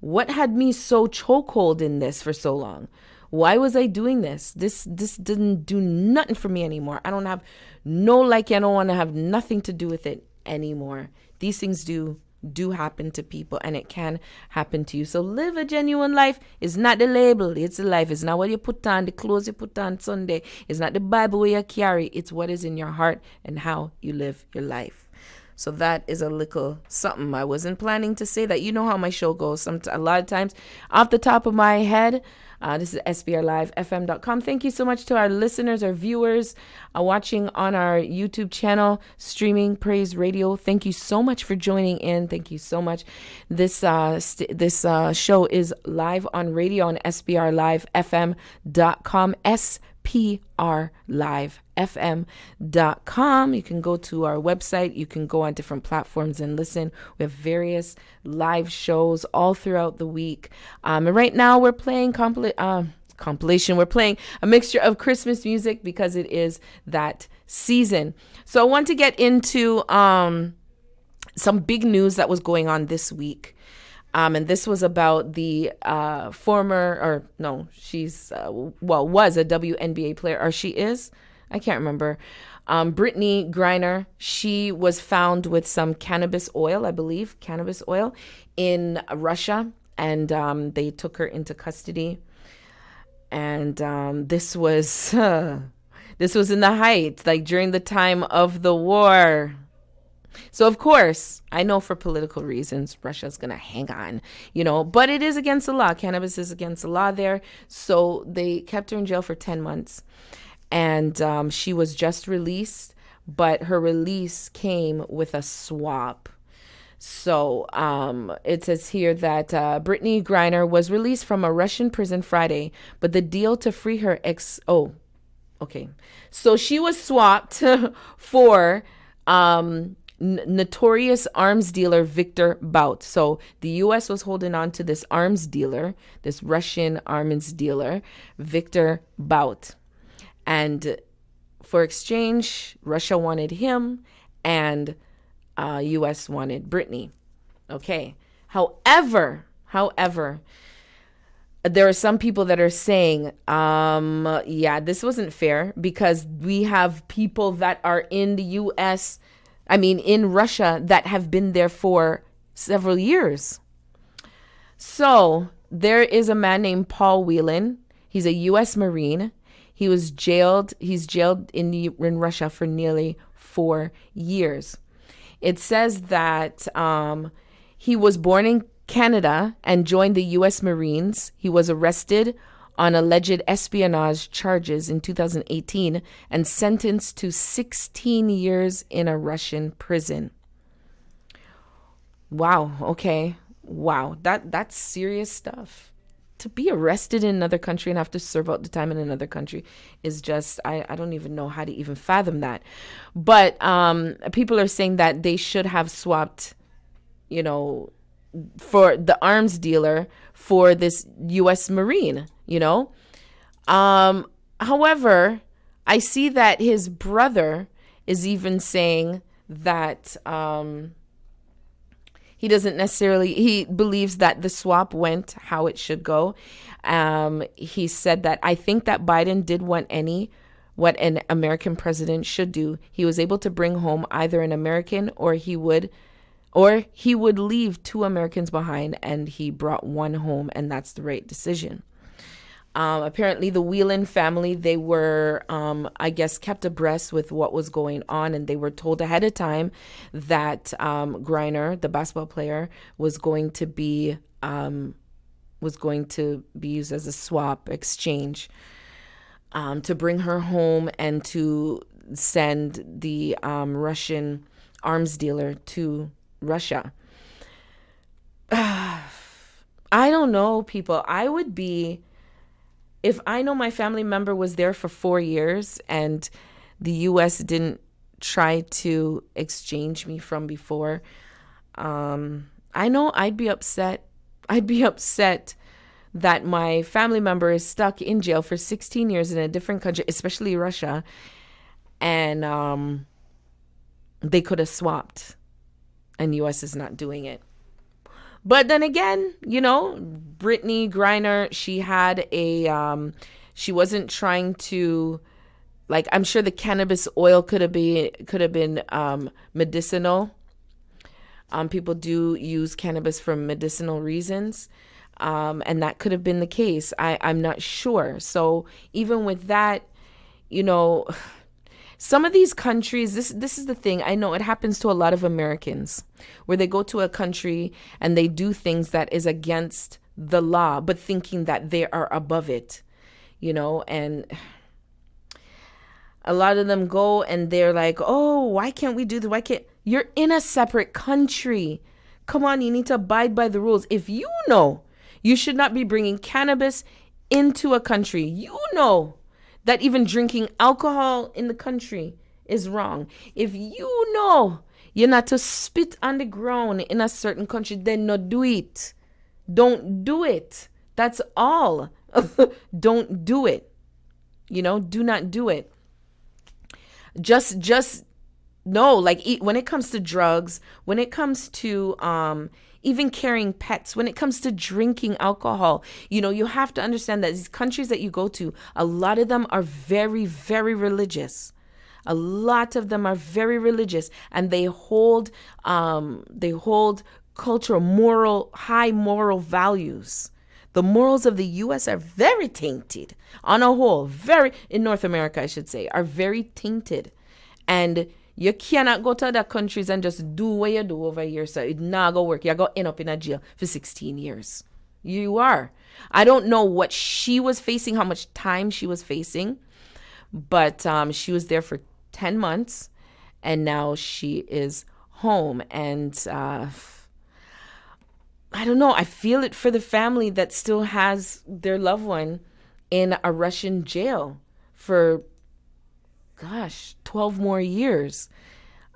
What had me so chokehold in this for so long? Why was I doing this? This didn't do nothing for me anymore. I don't have no liking. I don't want to have nothing to do with it anymore. These things do do happen to people, and it can happen to you. So live a genuine life. Is not the label, it's the life. It's not what you put on, the clothes you put on Sunday. It's not the Bible where you carry. It's what is in your heart and how you live your life. So that is a little something. I wasn't planning to say that. You know how my show goes. A lot of times off the top of my head. This is SPRLIVEFM.com. Thank you so much to our listeners, our viewers watching on our YouTube channel, streaming Praise Radio. Thank you so much for joining in. Thank you so much. This show is live on radio on SPRLIVEFM.com. SPRLIVEFM.com. You can go to our website. You can go on different platforms and listen. We have various live shows all throughout the week. And right now we're playing compilation. We're playing a mixture of Christmas music because it is that season. So I want to get into some big news that was going on this week. And this was about the was a WNBA player, or she is, I can't remember. Brittany Griner, she was found with some cannabis oil in Russia, and they took her into custody. And this was in the height, like during the time of the war. So, of course, I know for political reasons, Russia's going to hang on, but it is against the law. Cannabis is against the law there. So they kept her in jail for 10 months. And she was just released, but her release came with a swap. So it says here that Brittany Griner was released from a Russian prison Friday, but the deal to free her So she was swapped for notorious arms dealer Victor Bout. So the U.S. was holding on to this arms dealer, this Russian arms dealer, Victor Bout. And for exchange, Russia wanted him and U.S. wanted Brittany. Okay. However, there are some people that are saying, this wasn't fair because we have people that are in the U.S., in Russia, that have been there for several years. So there is a man named Paul Whelan. He's a U.S. Marine. He's jailed in Russia for nearly 4 years. It says that he was born in Canada and joined the U.S. Marines. He was arrested on alleged espionage charges in 2018 and sentenced to 16 years in a Russian prison. Wow. Okay. Wow. That's serious stuff. To be arrested in another country and have to serve out the time in another country is just, I don't even know how to even fathom that. But people are saying that they should have swapped, for the arms dealer for this U.S. Marine, However, I see that his brother is even saying that he believes that the swap went how it should go. He said that I think that Biden did what an American president should do. He was able to bring home either an American or he would leave 2 Americans behind, and he brought 1 home, and that's the right decision. Apparently the Whelan family, they were, kept abreast with what was going on, and they were told ahead of time that Griner, the basketball player, was going to be used as a swap exchange to bring her home and to send the Russian arms dealer to Russia. I don't know, people. I would be... If I know my family member was there for 4 years and the U.S. didn't try to exchange me from before, I know I'd be upset. I'd be upset that my family member is stuck in jail for 16 years in a different country, especially Russia, and they could have swapped, and U.S. is not doing it. But then again, Brittany Griner, she wasn't trying to, I'm sure the cannabis oil could have been medicinal. People do use cannabis for medicinal reasons. And that could have been the case. I'm not sure. So even with that, you know, some of these countries, this is the thing. I know it happens to a lot of Americans where they go to a country and they do things that is against the law, but thinking that they are above it, you know, and a lot of them go and they're like, oh, why can't we do this? Why can't you're in a separate country? Come on, you need to abide by the rules. If you know you should not be bringing cannabis into a country, you know that even drinking alcohol in the country is wrong. If you know you're not to spit on the ground in a certain country, then no do it. Don't do it. That's all. Don't do it. You know, do not do it. Just no, like when it comes to drugs, when it comes to even carrying pets, when it comes to drinking alcohol, you know, you have to understand that these countries that you go to, a lot of them are very, very religious. A lot of them are very religious, and they hold cultural, high moral values. The morals of the U.S. are very tainted on a whole, in North America, I should say, are very tainted. And you cannot go to other countries and just do what you do over here. So it's not going to work. You're going to end up in a jail for 16 years. You are. I don't know what she was facing, how much time she was facing, but she was there for 10 months and now she is home. And I don't know. I feel it for the family that still has their loved one in a Russian jail for 12 more years.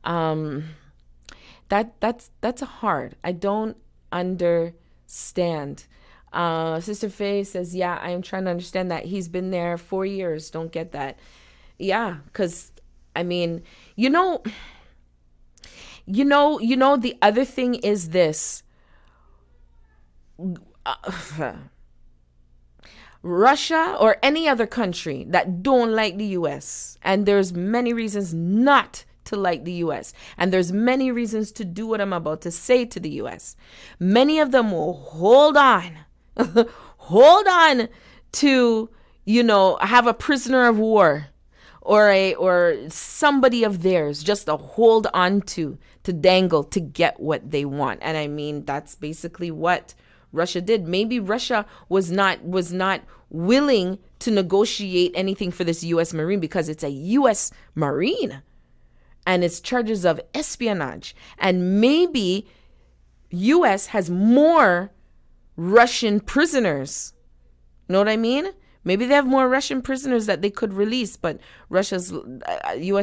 That's hard. I don't understand. Sister Faye says, yeah, I am trying to understand that. He's been there 4 years. Don't get that. Yeah, because I mean, the other thing is this. Russia or any other country that don't like the US, and there's many reasons not to like the US, and there's many reasons to do what I'm about to say to the US. Many of them will hold on to, have a prisoner of war or somebody of theirs just to hold on to dangle to get what they want. And I mean, that's basically what Russia did. Maybe Russia was not willing to negotiate anything for this U.S. Marine because it's a U.S. Marine and it's charges of espionage. And maybe U.S. has more Russian prisoners. You know what I mean? Maybe they have more Russian prisoners that they could release, but U.S.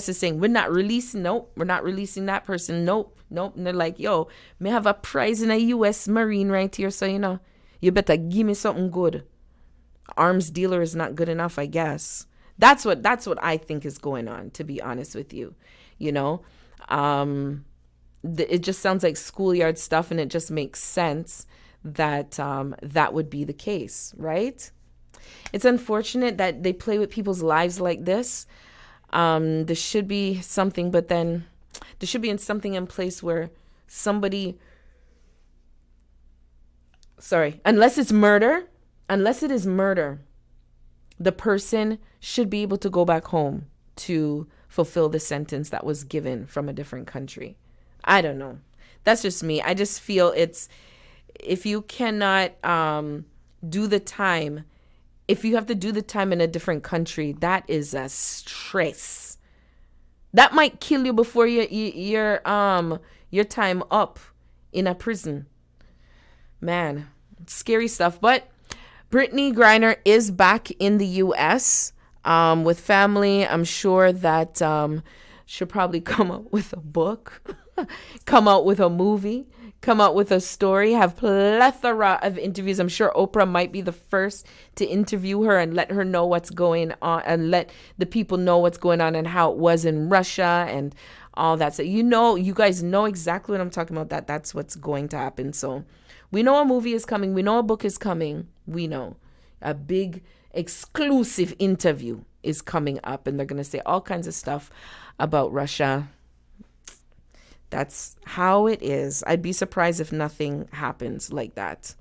is saying, we're not releasing that person. Nope. And they're like, yo, may have a prize in a U.S. Marine right here, so, you better give me something good. Arms dealer is not good enough, I guess. That's what I think is going on, to be honest with you. It just sounds like schoolyard stuff, and it just makes sense that that would be the case, right? It's unfortunate that they play with people's lives like this. There should be something, but then there should be something in place where somebody, unless it is murder, the person should be able to go back home to fulfill the sentence that was given from a different country. I don't know. That's just me. I just feel if you cannot do the time, if you have to do the time in a different country, that is a stress. That might kill you before your time up in a prison. Man, scary stuff. But Brittany Griner is back in the U.S. With family. I'm sure that she'll probably come up with a book, come out with a movie, come out with a story, have plethora of interviews. I'm sure Oprah might be the first to interview her and let her know what's going on and let the people know what's going on and how it was in Russia and all that. So you guys know exactly what I'm talking about. That's what's going to happen. So we know a movie is coming. We know a book is coming. We know a big exclusive interview is coming up, and they're going to say all kinds of stuff about Russia. That's how it is. I'd be surprised if nothing happens like that.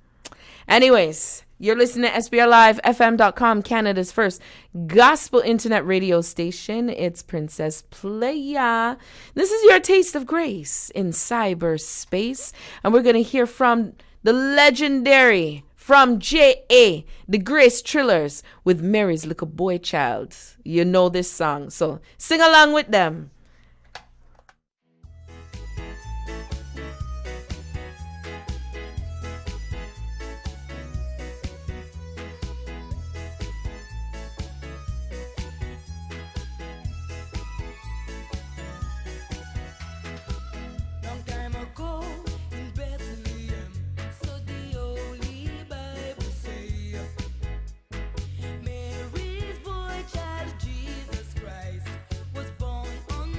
Anyways, you're listening to SPRLiveFM.com, Canada's first gospel internet radio station. It's Princess Playa. This is your taste of grace in cyberspace. And we're going to hear from the legendary, from J.A., the Grace Trillers with Mary's Little Boy Child. You know this song, so sing along with them. Mary's boy child, Jesus Christ, was born on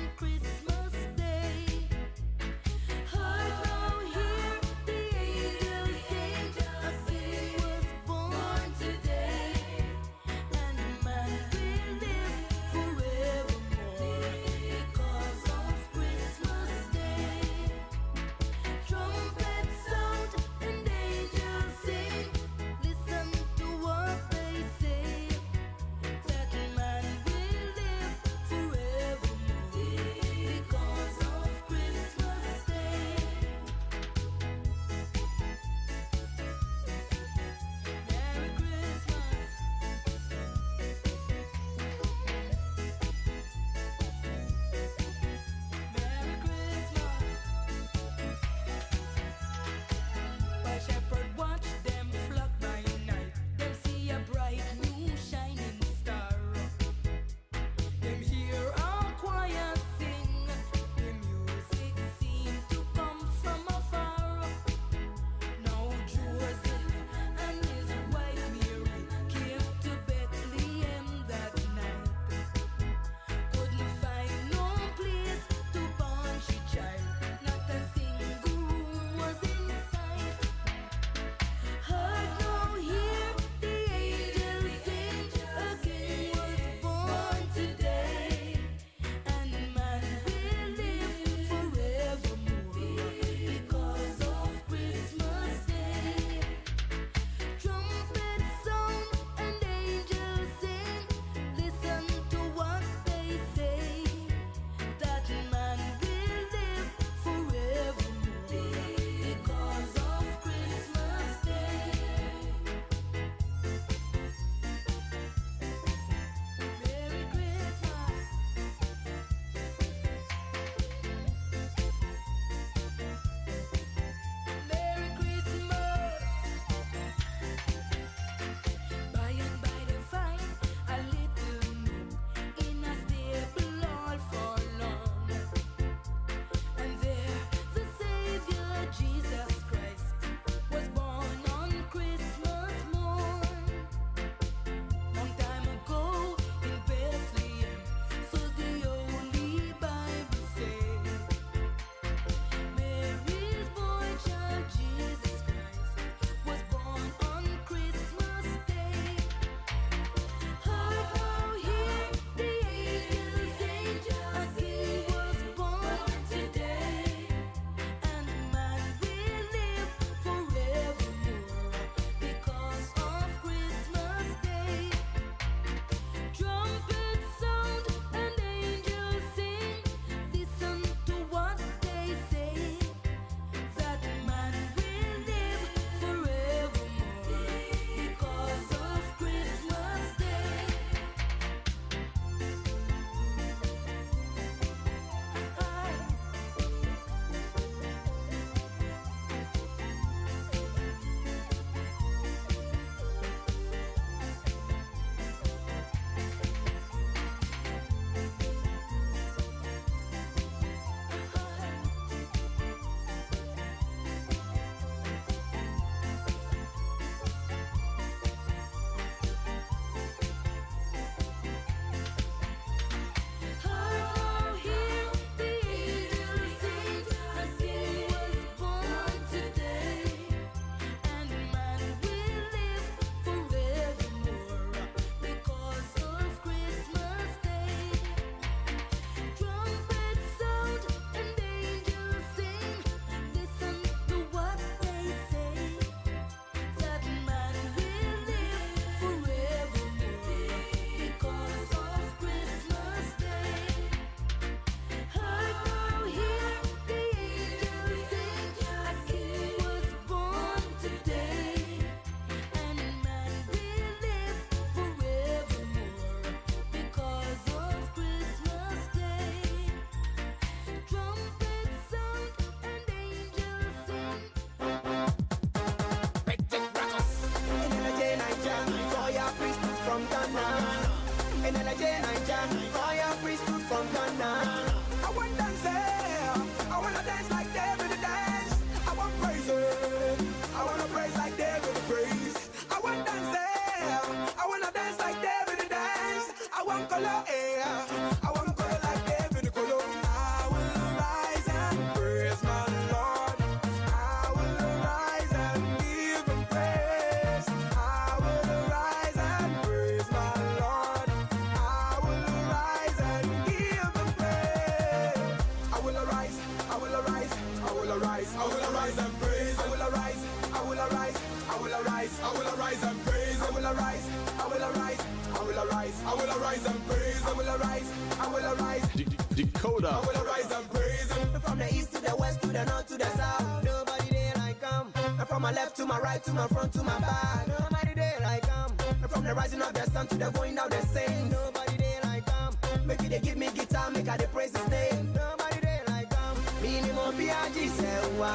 arise, I will arise and praise, I will arise, I will arise, I will arise, I will arise and praise, I will arise, I will arise, I will arise, I will arise and praise, I will arise, I will arise. Decoder. I will arise and praise. From the east to the west to the north to the south, nobody there like come. And from my left to my right to my front to my back, nobody there like come. And from the rising of the sun to the going down the same, nobody there like come. Make it they give me guitar, make I they praise his name. Nobody there like come. Minimum B.I.G. sewa,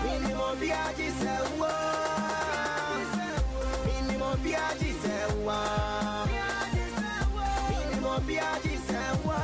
minimum B.I.G. sewa, minimum B.I.G. sewa, minimum B.I.G. sewa.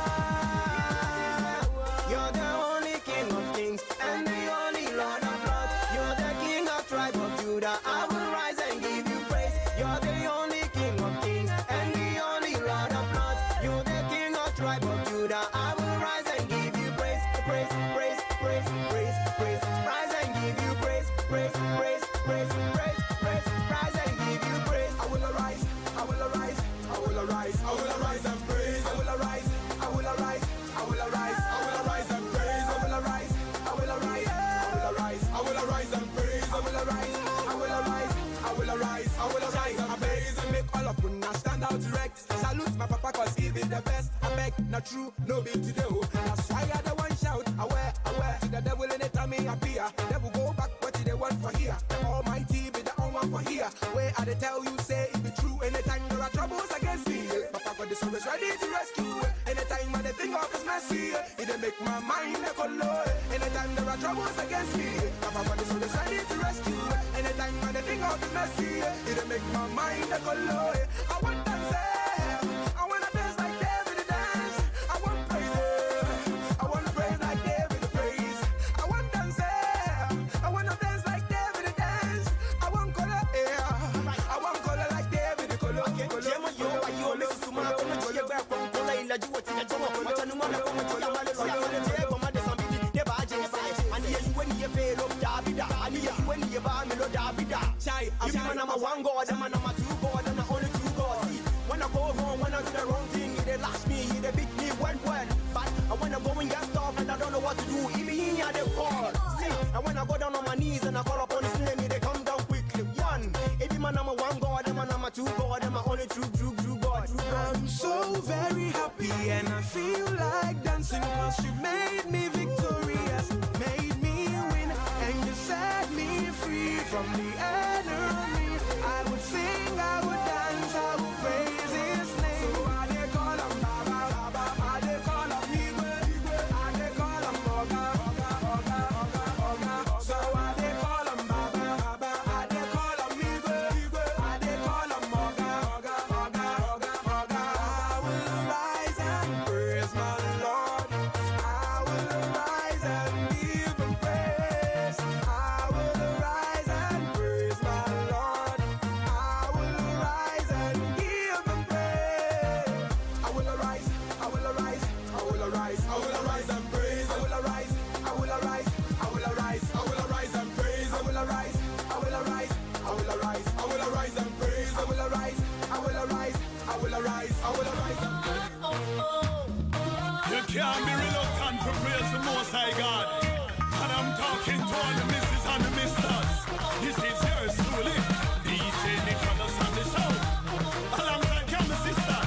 You're the only King of Kings and the only Lord of Lords. You're the King of tribe of Judah. I will rise and give you praise. You're the only King of Kings and the only Lord of Lords. You're the King of tribe of Judah. I will rise and give you praise, praise, praise, praise, praise, praise. Rise and give you praise, praise, praise, praise, praise, praise. Rise and give you praise. I will arise, I will arise, I will arise, I will arise and praise. I will arise, I will arise, I will arise, I will arise and praise. I will arise, I will arise, I will arise, I will arise and praise. I will arise, I will arise, I will arise, I will arise and praise. And make all of una stand out direct. Salute my papa cause he be the best. I beg, not true, no be today. That's why I the one shout, aware, aware. To the devil in it, me appear. Devil go back, what did they want for here? The Almighty be the only one for here. Where I they tell you say it be true. Anytime there are troubles against me, papa got the service ready to rescue. Anytime when they think of his mercy, it dey make my mind a color. Anytime there are troubles against me, papa got the service ready to rescue. Anytime when they think of his mercy, it dey make my mind a color. I want to dance, I wanna dance like David dance. I want praise, I wanna praise like David praise. I want to dance, I wanna dance like David dance. I want color, I want color like David color. Jema yo ayo mix suma kono chiye gba kon kola ila juwo ti jomo macha nu mona kono chiya male lo yo je ko ma de sambi de ba je sai ani ye wen ye fe lo dabida ani ye wen ye ba me lo dabida chai even man am one god and man am two god and only two god. See, when I go wrong, when I do the wrong thing, they lash me, they beat me when but when I'm going get stuff and I don't know what to do, even here they call. See, and when I go down on my knees and I call upon his name, they come down quickly. One, every man I'm a one god, and man I'm a two god, and my only true god. I'm so very happy and I feel like dancing cause you made me victorious, made me win, and you set me free from the enemy. I would sing, I would dance, I would praise his name. So I dey call him Baba, Baba, I dey call him Igwe, I dey call him Oga. So I dey call him Baba, Baba, I dey call him Igwe, I dey call him Oga. I will rise and praise my Lord. I will rise and give him praise. I will rise and praise my Lord. I will rise and give him praise. I will arise, I will arise, I will arise, I will arise and praise. I will arise, I will arise, I will arise, I will arise and praise. I will arise, I will arise, I will arise, I will arise and praise. I will arise, I will arise, I will arise, I will arise and praise. You can't be reluctant to praise the Most High God. And I'm talking to all the misses and the misters. This is yours truly, DJ Nicholas on the show. Alongside camera sisters.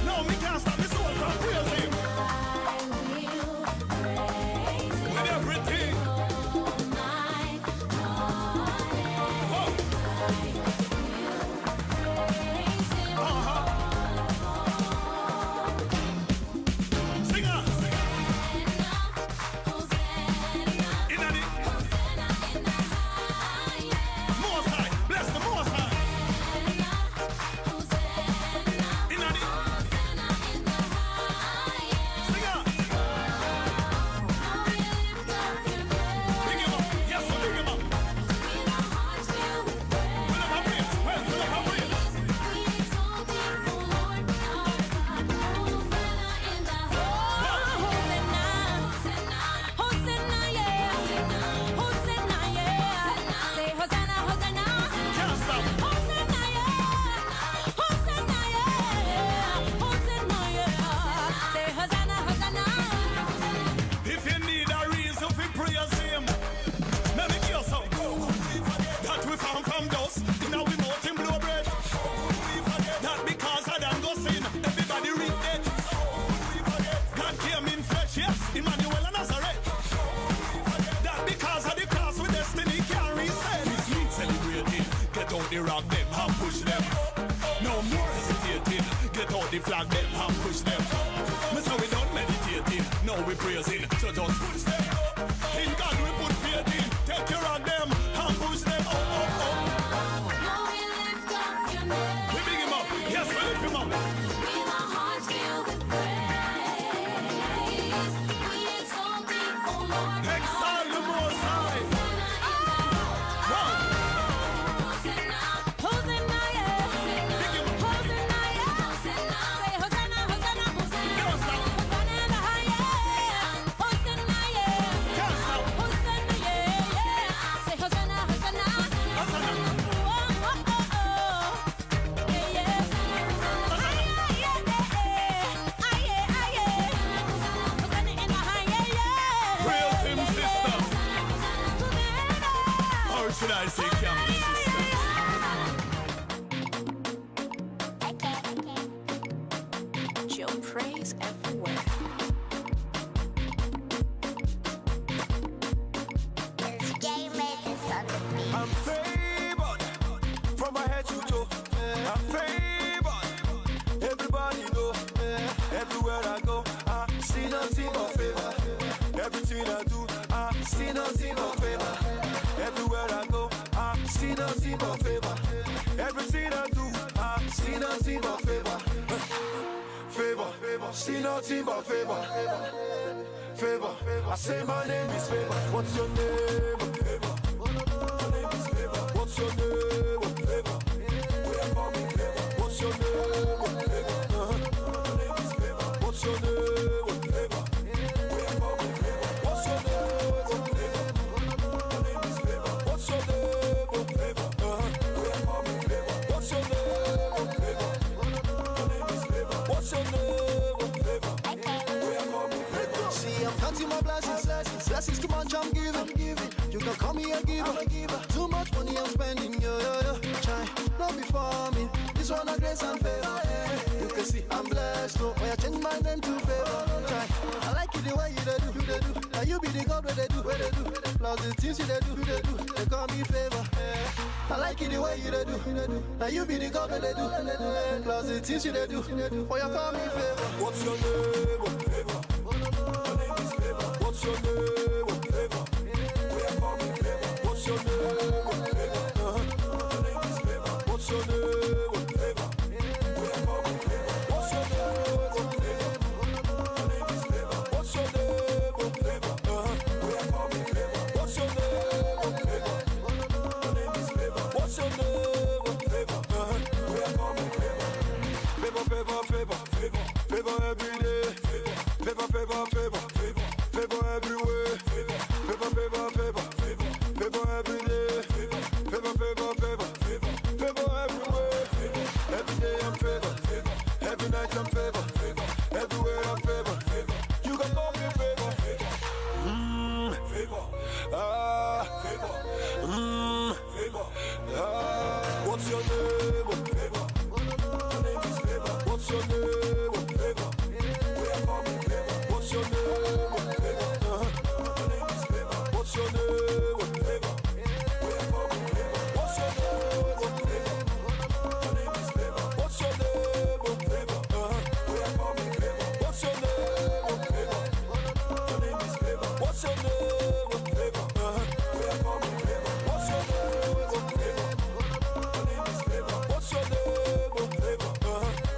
Now me can't stop me soul from praising. the flag them and push them up. Me say we don't meditating, now we praising. So just push them up. In God we put faith in. Take care of them and push them up, up, up. Now we lift up your name. We big him up, yes, we lift him up. We my hearts filled with praise. We exalt thee, O Lord. Exalt the Most High. Should I say camel Your praise everywhere. I'm favored from my head to toe. I'm favored. Everybody know. Everywhere I go, I see nothing but favor. Everything I do, I see nothing but favor. Everywhere I go, I see nothing but favor. Everything I do, I see nothing but favor. Favor, favor, see nothing but favor. Favor, I say my name is Favor. What's your name? Favor. My name is Favor. What's your name? Favor. Where call me Favor. What's your name? Favor. My name is Favor. What's your name? Favor. Where call me Favor. What's your name? Favor. My name is Favor. What's your name? Favor. Where call me Favor. What's your name? Favor. My name is Favor. What's your name? Favor. Where call me Favor. See, I'm counting my blessings. Blessings too much I'm giving. You can call me a giver. Too much money I'm spending. Yo. Try, not before me. This one a grace and favor. You can see I'm blessed. No, I change my name to Favor. Try, I like it the way you do. Now you be the God where they do. Plus the things you do. They call me Favor. I like it the way you do. Now you be the God where they do. Plus the things you do. Oh, you call me Favor. What's your name? Favor. My name is Favor. What's your name? Favor. Where call me Favor. What's your name? Favor. My name is Favor. What's your name? Favor. Where call me Favor. What's your name? Favor. My name is Favor. What's your name? Favor. Where call me Favor. What's your name? Favor. My name is Favor. What's your name? Favor. Where call me Favor. Favor every day. Favor. Favor everywhere. Favor every day. Favor everywhere. Every day I'm favor. Every night I'm favor. Everywhere I'm favor. You can call me Favor. Favor. Favor. Favor. What's your name? Favor. My name is Favor. What's your name? Favor. Where call me Favor. What's your name? Favor. My name is Favor. What's your name? Favor. Where call me Favor. What's your name? Favor. My name is Favor. What's your name? Favor. Where call me Favor. What's your name? Favor. My name is Favor. What's your name? Favor. Where call me Favor. What's your name? Favor. My name is Favor. What's your name? Favor.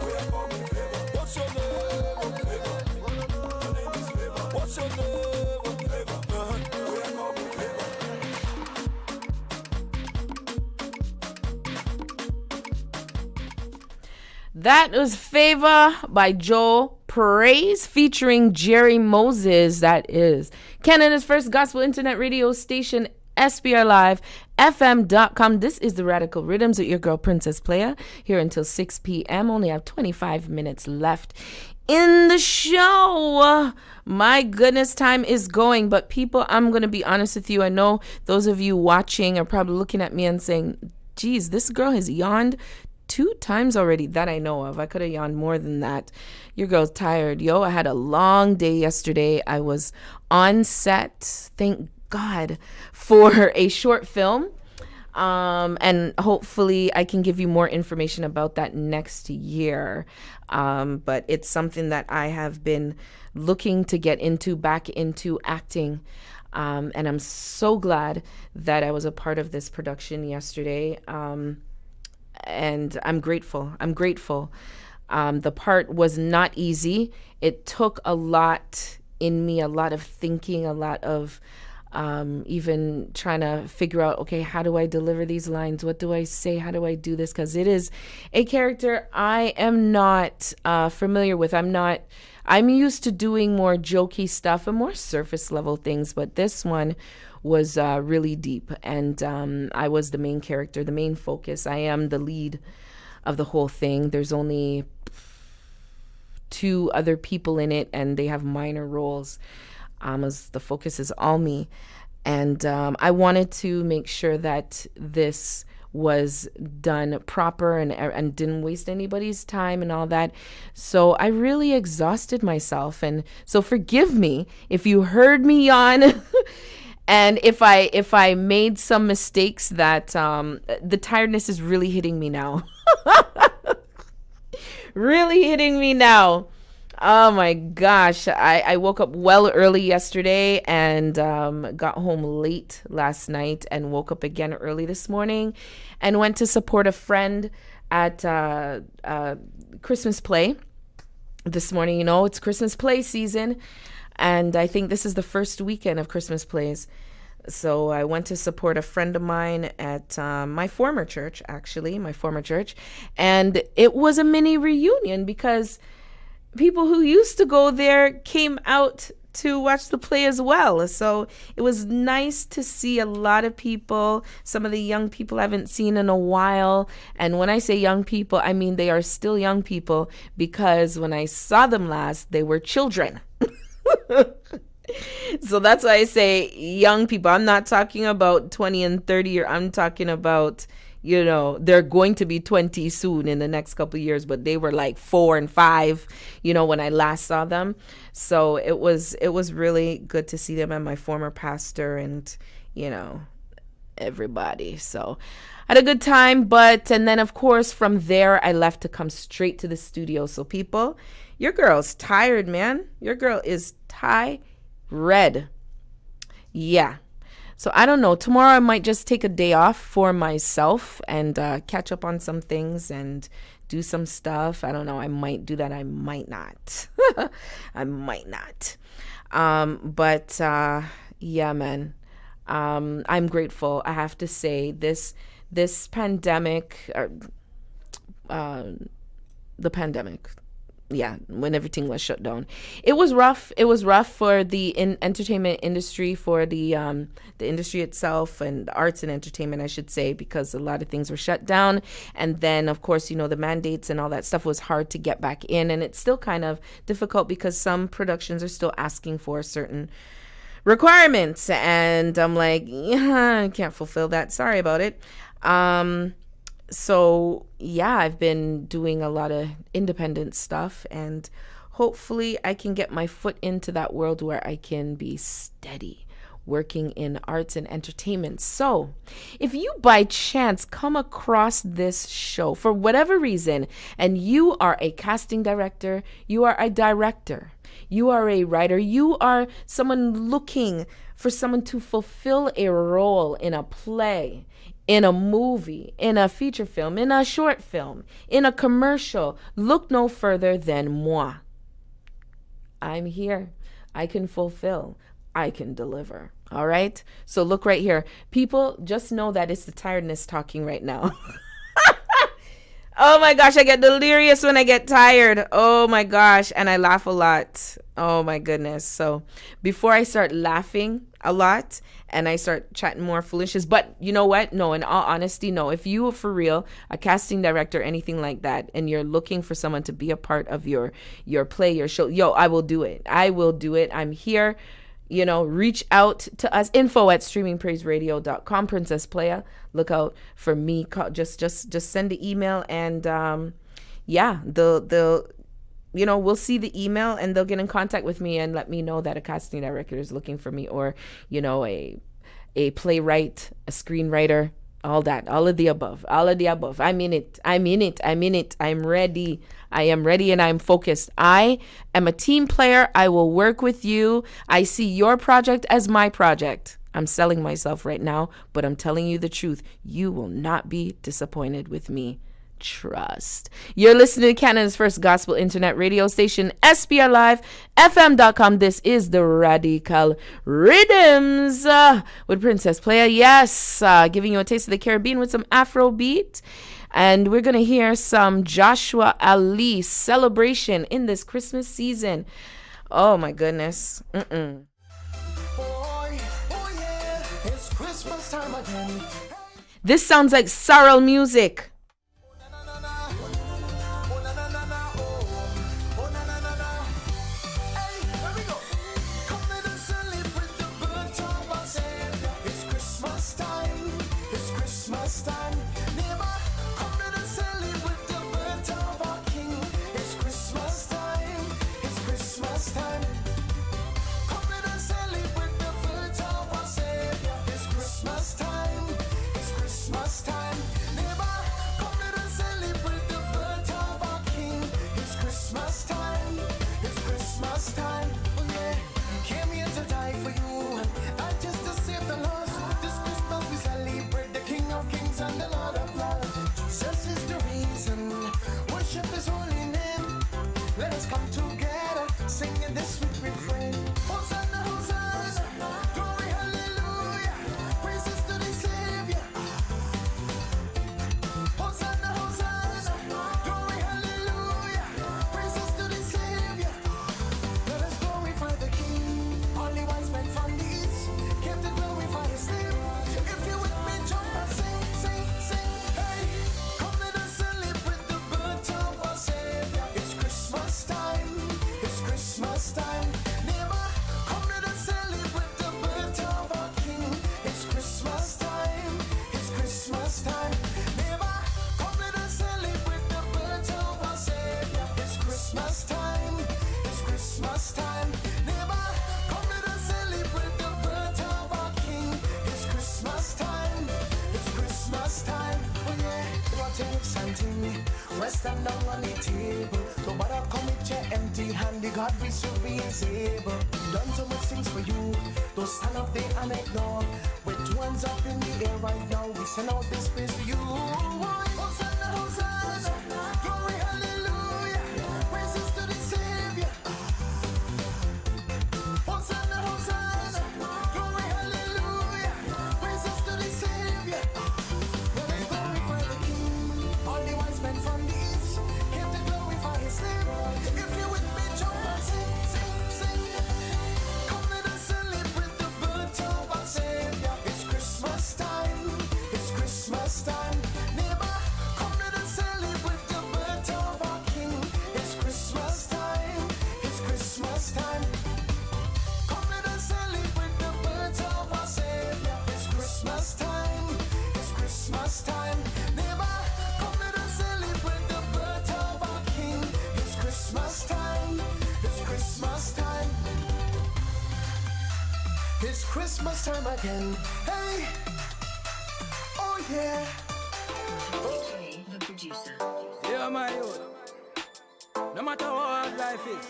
Where call me Favor. What's your name? Favor. My name is Favor. What's your name? Favor. Where call me Favor. That was Favor by Joe Praise featuring Jerry Moses. That is Canada's first gospel internet radio station, SPRLIVEFM.com. This is the Radical Riddimz with your girl Princess Playa, here until 6 p.m. Only have 25 minutes left in the show. My goodness, time is going. But people, I'm going to be honest with you. I know those of you watching are probably looking at me and saying, geez, this girl has yawned 2 times already that I know of. I could have yawned more than that. Your girl's tired. Yo, I had a long day yesterday. I was on set, thank God, for a short film. And hopefully I can give you more information about that next year. But it's something that I have been looking to get back into acting. And I'm so glad that I was a part of this production yesterday. And I'm grateful. The part was not easy. It took a lot in me, a lot of thinking, a lot of even trying to figure out, okay, how do I deliver these lines? What do I say? How do I do this? Because it is a character I am not familiar with. I'm used to doing more jokey stuff and more surface level things, but this one was really deep. And I was the main character, the main focus. I am the lead of the whole thing. There's only 2 other people in it, and they have minor roles. As the focus is all me. And I wanted to make sure that this was done proper and didn't waste anybody's time and all that. So I really exhausted myself. And so forgive me if you heard me yawn and if I made some mistakes. That the tiredness is really hitting me now. Really hitting me now. Oh my gosh. I woke up well early yesterday and got home late last night and woke up again early this morning and went to support a friend at Christmas Play this morning. You know, it's Christmas Play season, and I think this is the first weekend of Christmas Plays. So I went to support a friend of mine at my former church, and it was a mini reunion because people who used to go there came out to watch the play as well. So it was nice to see a lot of people, some of the young people I haven't seen in a while. And when I say young people, I mean they are still young people, because when I saw them last, they were children. So that's why I say young people. I'm not talking about 20 and 30, or I'm talking about, you know, they're going to be 20 soon in the next couple of years, but they were like 4 and 5, you know, when I last saw them. So it was really good to see them, and my former pastor and, you know, everybody. So I had a good time. And then of course from there I left to come straight to the studio. So people, your girl's tired, man. Your girl is tired. Yeah. So I don't know. Tomorrow I might just take a day off for myself and catch up on some things and do some stuff. I don't know. I might do that. I might not. I might not. Yeah, man. I'm grateful. I have to say this pandemic, the pandemic. Yeah, when everything was shut down, it was rough. It was rough for the entertainment industry, for the industry itself, and the arts and entertainment, I should say, because a lot of things were shut down. And then, of course, you know, the mandates and all that stuff was hard to get back in, and it's still kind of difficult because some productions are still asking for certain requirements, and I'm like, yeah, I can't fulfill that. Sorry about it. So yeah, I've been doing a lot of independent stuff, and hopefully I can get my foot into that world where I can be steady working in arts and entertainment. So if you by chance come across this show for whatever reason, and you are a casting director, you are a director, you are a writer, you are someone looking for someone to fulfill a role in a play, in a movie, in a feature film, in a short film, in a commercial, look no further than moi. I'm here. I can fulfill. I can deliver. All right? So look right here. People, just know that it's the tiredness talking right now. Oh my gosh, I get delirious when I get tired. Oh my gosh, and I laugh a lot. Oh my goodness. So before I start laughing a lot and I start chatting more foolishness, but you know what? No, in all honesty, no. If you are for real, a casting director, anything like that, and you're looking for someone to be a part of your play, your show, yo, I will do it. I will do it. I'm here. You know, reach out to us, info@streamingpraiseradio.com, Princess Playa. Look out for me. Just send the email, and yeah, they'll you know, we'll see the email and they'll get in contact with me and let me know that a casting director is looking for me, or, you know, a playwright, a screenwriter, All that, all of the above, all of the above. I mean it. I'm ready. I am ready and I'm focused. I am a team player. I will work with you. I see your project as my project. I'm selling myself right now, but I'm telling you the truth. You will not be disappointed with me. Trust. You're listening to Canada's first gospel internet radio station, SPRLiveFM.com. This is the Radical Riddimz with Princess Playa. Yes, giving you a taste of the Caribbean with some afrobeat. And we're going to hear some Joshua Ali celebration in this Christmas season. Oh my goodness. Boy, oh yeah, it's Christmas time again. This sounds like sorrel music. Stand down on the table. No matter come with your empty hand, the God we serve is able. Done so much things for you. Don't stand up there and ignore. With two hands up in the air right now, we send out this praise to you. Hosanna, Hosanna, glory, hallelujah. Praises to the Savior. Hosanna, Hosanna, glory, hallelujah. Praises to the Savior. Let us glorify the King. All the ones meant from the if you're with me, jump and sing, sing, sing. Come let us celebrate the birth of our Savior. It's Christmas time, it's Christmas time. Neighbor, come let us celebrate the birth of our King. It's Christmas time, it's Christmas time. Come let us celebrate the birth of our Savior. It's Christmas time, it's Christmas time. Neighbor, come let us celebrate the birth of our King. Christmas time, it's Christmas time. It's Christmas time again. Hey, oh yeah. DJ, the producer. Yeah, my youth. No matter how hard life is,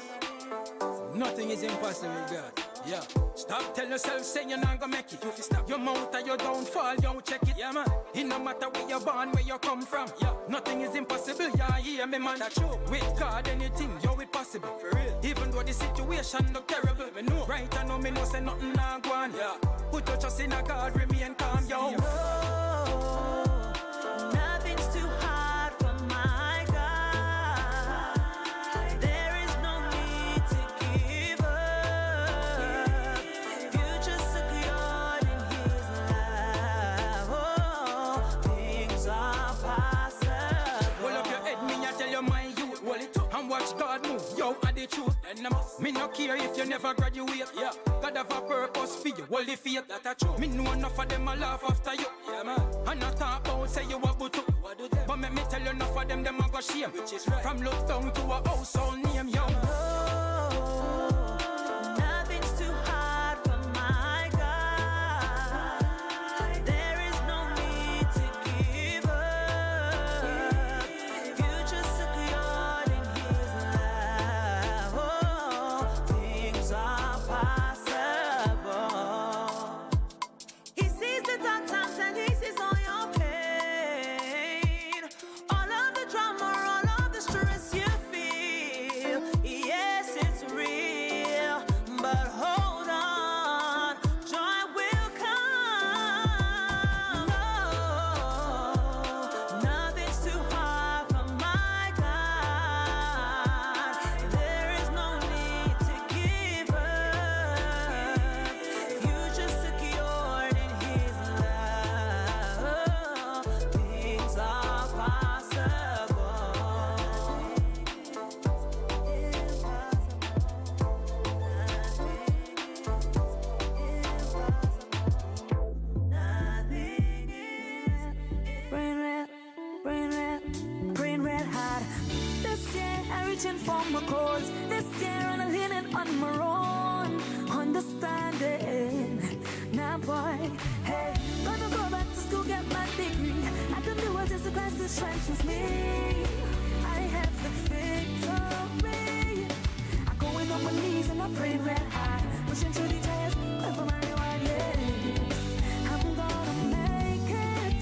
nothing is impossible with God. Yeah. Stop telling yourself saying you're not gonna make it. You stop your mouth or your downfall, you check it. Yeah, man. It no matter where you're born, where you come from. Yeah. Nothing is impossible. Yeah, hear me, man. That's true. With God, anything, yo, it's possible. For real. Even though the situation look terrible, me know. Right, I know me know say nothing not go on. Yeah. Put your trust in a God, remain calm, yo. Nothing's too hard for my God. There is no need to give up. Future secured in His love. Oh, things are possible. Hold up your head, me I tell you my youth. Hold it up and watch God move. Yo, are the truth. And me no care if you never graduate. Yeah. God have a purpose for you. Hold the faith, that a true. Me know enough of them a laugh after you. Yeah, man. And I talk about say you a butu. But me tell you enough of them a go shame. Which is right. From look down to a household name, yo. Nothing's too hard for my God. There is no need to boy. Hey, gonna go back to school, get my degree. I can do what Jesus Christ strengthens me. I have the victory. I go in on my knees and I pray red high, pushing through the giants, pray for my reward. Yes, I'm gonna make it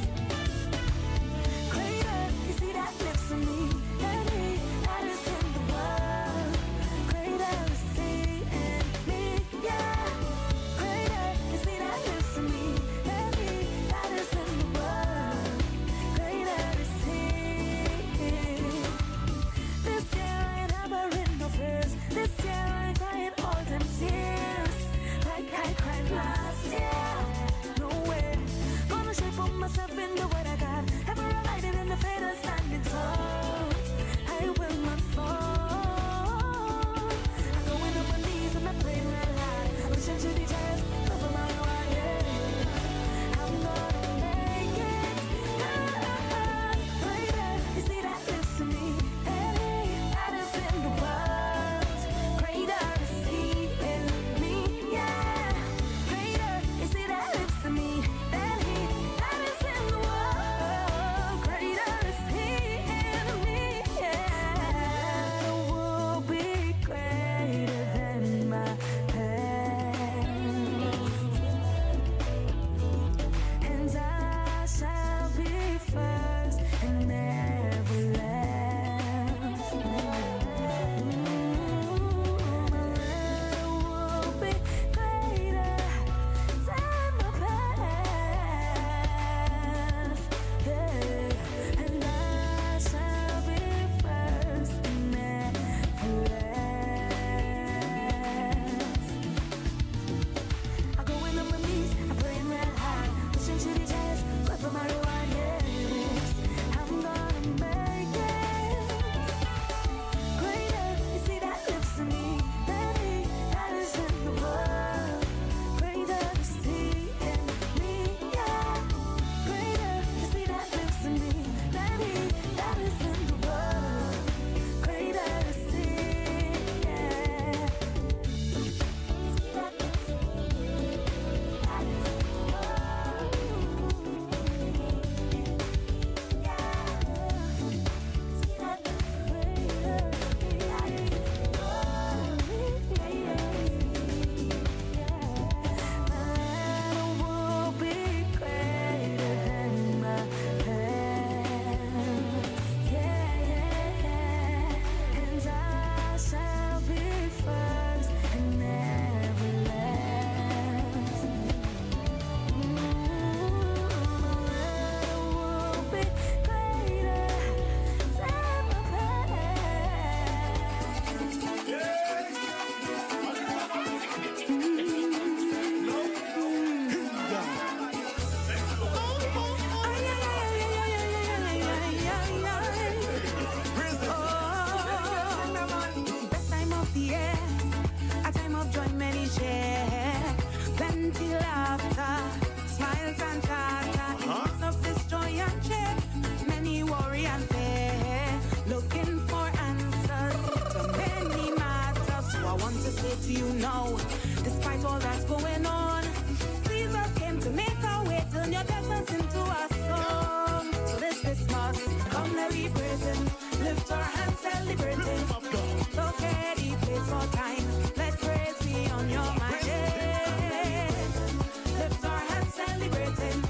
greater. You see that lives in me, and me that is in the world. Greater is He in me, yeah. Greater is He that lives in me, and me that is in the world. Greater is He. This year I ain't harboring no fears. This year I ain't crying all them tears like I cried last year. No way. Gonna shape up myself in the word I got. Ever abiding in the faith and standing tall. I will not fall. I go in on my knees and I pray real hard. I'm pushing to the giants, over my reward, yeah. I'm gonna make it. Greater, you see that lives in me. Hey, that is in the world. Greater is He in me, yeah. Greater, you see that lives in me. And He that is in the world. Greater is He in me, yeah. I will be greater than my past, and I shall be first and never last. I will be greater than my past, yeah. And I shall be first and never last. I go in on my knees, I pray real hard, pushing to the giants, pray for my reward, yes. I'm gonna make it greater. You see that lives in me, and He that is in the world. Greater is He in me, yeah. Greater, you see that lives in me, and He that is in the world. Greater is He, yeah. Best time of the year, a time of joy, many share, plenty laughter, smiles and chatter. In the midst of this joy and cheer, many worry and fear, looking for answers to many matters. So I want to say to you now, despite all that's going on, Jesus came to make our way, turn your distance into a song. So this Christmas, come let me praise Him, lift our hands, celebrate Him. Look at the place for time, let praise be on your mind. Yeah. Lift our hands, celebrate Him.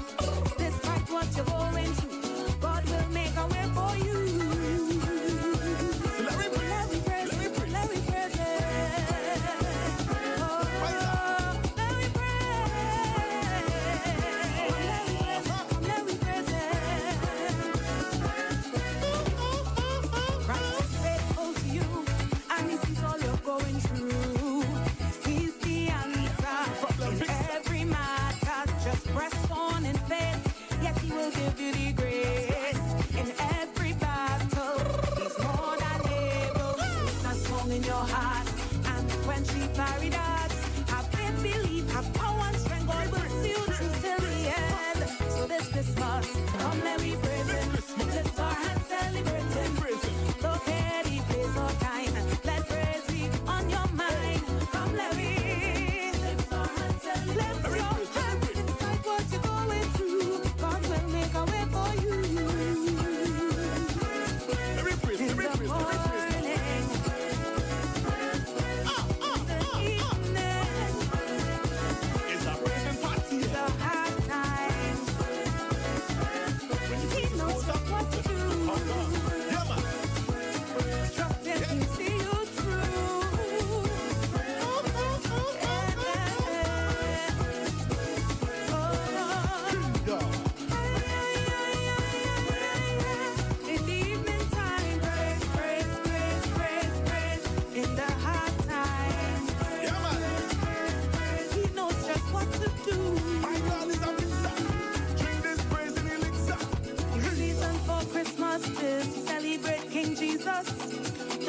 Despite what you're going through, God will make a way for you. Let me praise Him, let me praise Him. Oh, let me praise, let me praise Him. Christ is faithful to you, and He sees all you're going through. He's the answer in every matter. Just press on in faith. Yes, He will give you the grace in every battle. He's more than able. It's a song in your heart, and when she carried us, have faith, believe, have power and strength. God will see you through till the end. So this Christmas, come let me praise Him. Lift our hands, celebrate Him. Look at the place or time, let praise be on your mind. Come let me lift our hands, lift your hands.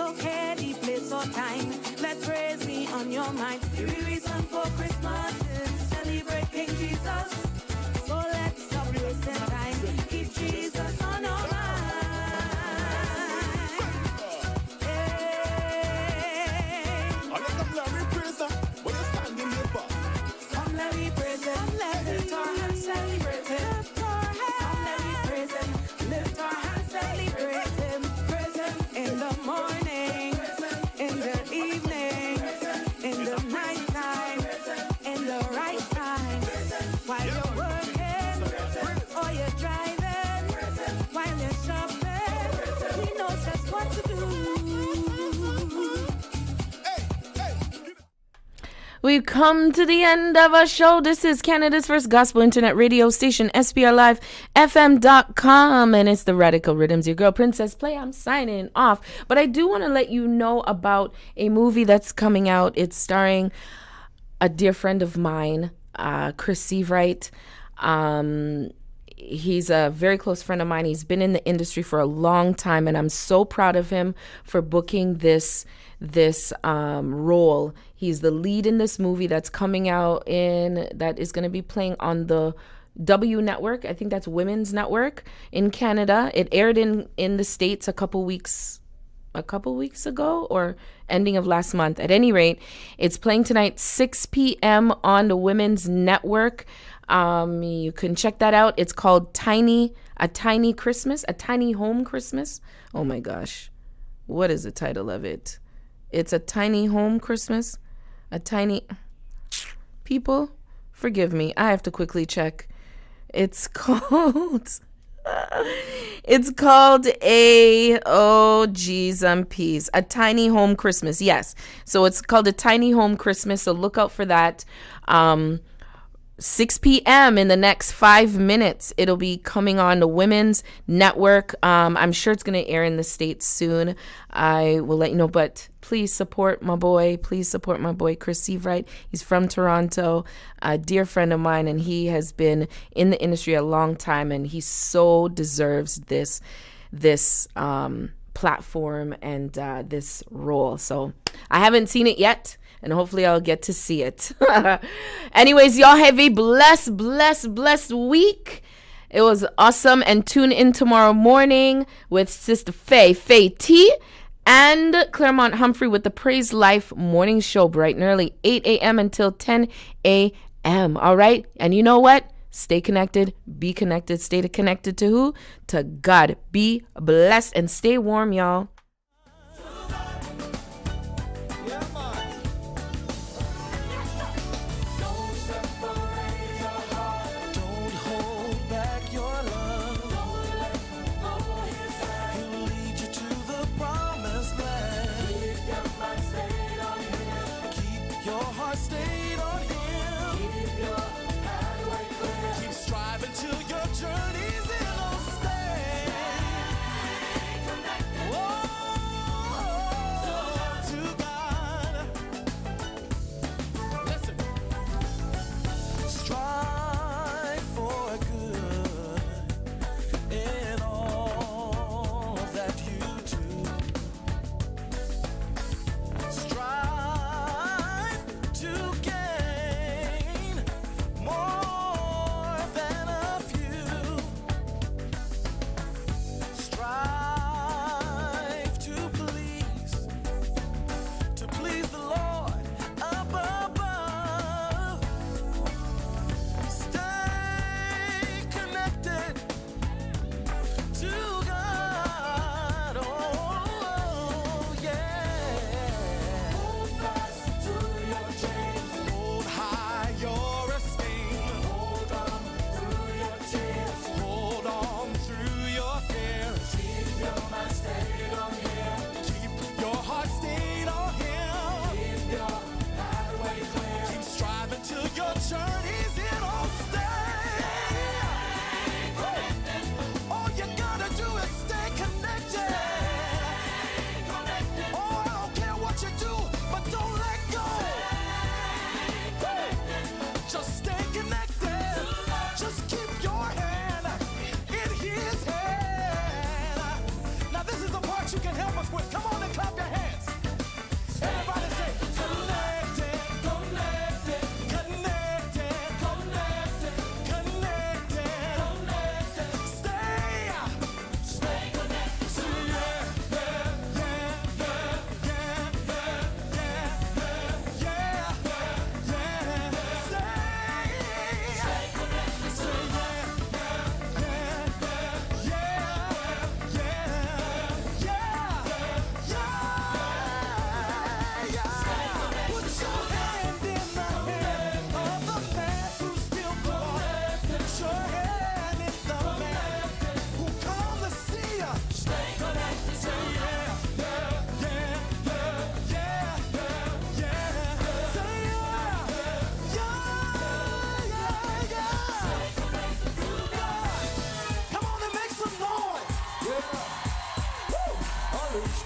okay, the place or time. Let praise be on your mind. The real reason for Christmas is to celebrate King Jesus. So let's stop wasting time. Keep Jesus on our mind. Come let me praise him. Lift our hands, celebrate him. Come let me praise him. Lift our hands, celebrate him. Praise him in the morning, in the evening, in the night time, in the right time. While you're working or you're driving, while you're shopping, he knows just what to do. We've come to the end of our show. This is Canada's first gospel internet radio station, SPRLIVEFM.com, and it's the Radical Riddimz, your girl, Princess Playa. I'm signing off, but I do want to let you know about a movie that's coming out. It's starring a dear friend of mine, Chris Seavright. He's a very close friend of mine. He's been in the industry for a long time, and I'm so proud of him for booking this role. He's the lead in this movie that's coming out that is going to be playing on the W Network. I think that's Women's Network in Canada. It aired in the States a couple weeks ago or ending of last month. At any rate, it's playing tonight 6 p.m. on the Women's Network. You can check that out. It's called A Tiny Home Christmas. Oh my gosh. What is the title of it? It's A Tiny Home Christmas. People, forgive me. I have to quickly check. It's called Peas. A Tiny Home Christmas. Yes. So it's called A Tiny Home Christmas. So look out for that. 6 p.m. in the next 5 minutes. It'll be coming on the Women's Network. I'm sure it's going to air in the States soon. I will let you know, but please support my boy. Please support my boy, Chris Seavright. He's from Toronto, a dear friend of mine, and he has been in the industry a long time, and he so deserves this platform and this role. So I haven't seen it yet, and hopefully I'll get to see it. Anyways, y'all have a blessed week. It was awesome. And tune in tomorrow morning with Sister Faye T, and Claremont Humphrey with the Praise Life morning show, bright and early, 8 a.m. until 10 a.m. All right? And you know what? Stay connected. Be connected. Stay connected to who? To God. Be blessed and stay warm, y'all. Till your journey's in on stay. Whoa.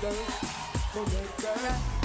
girl, go get girl.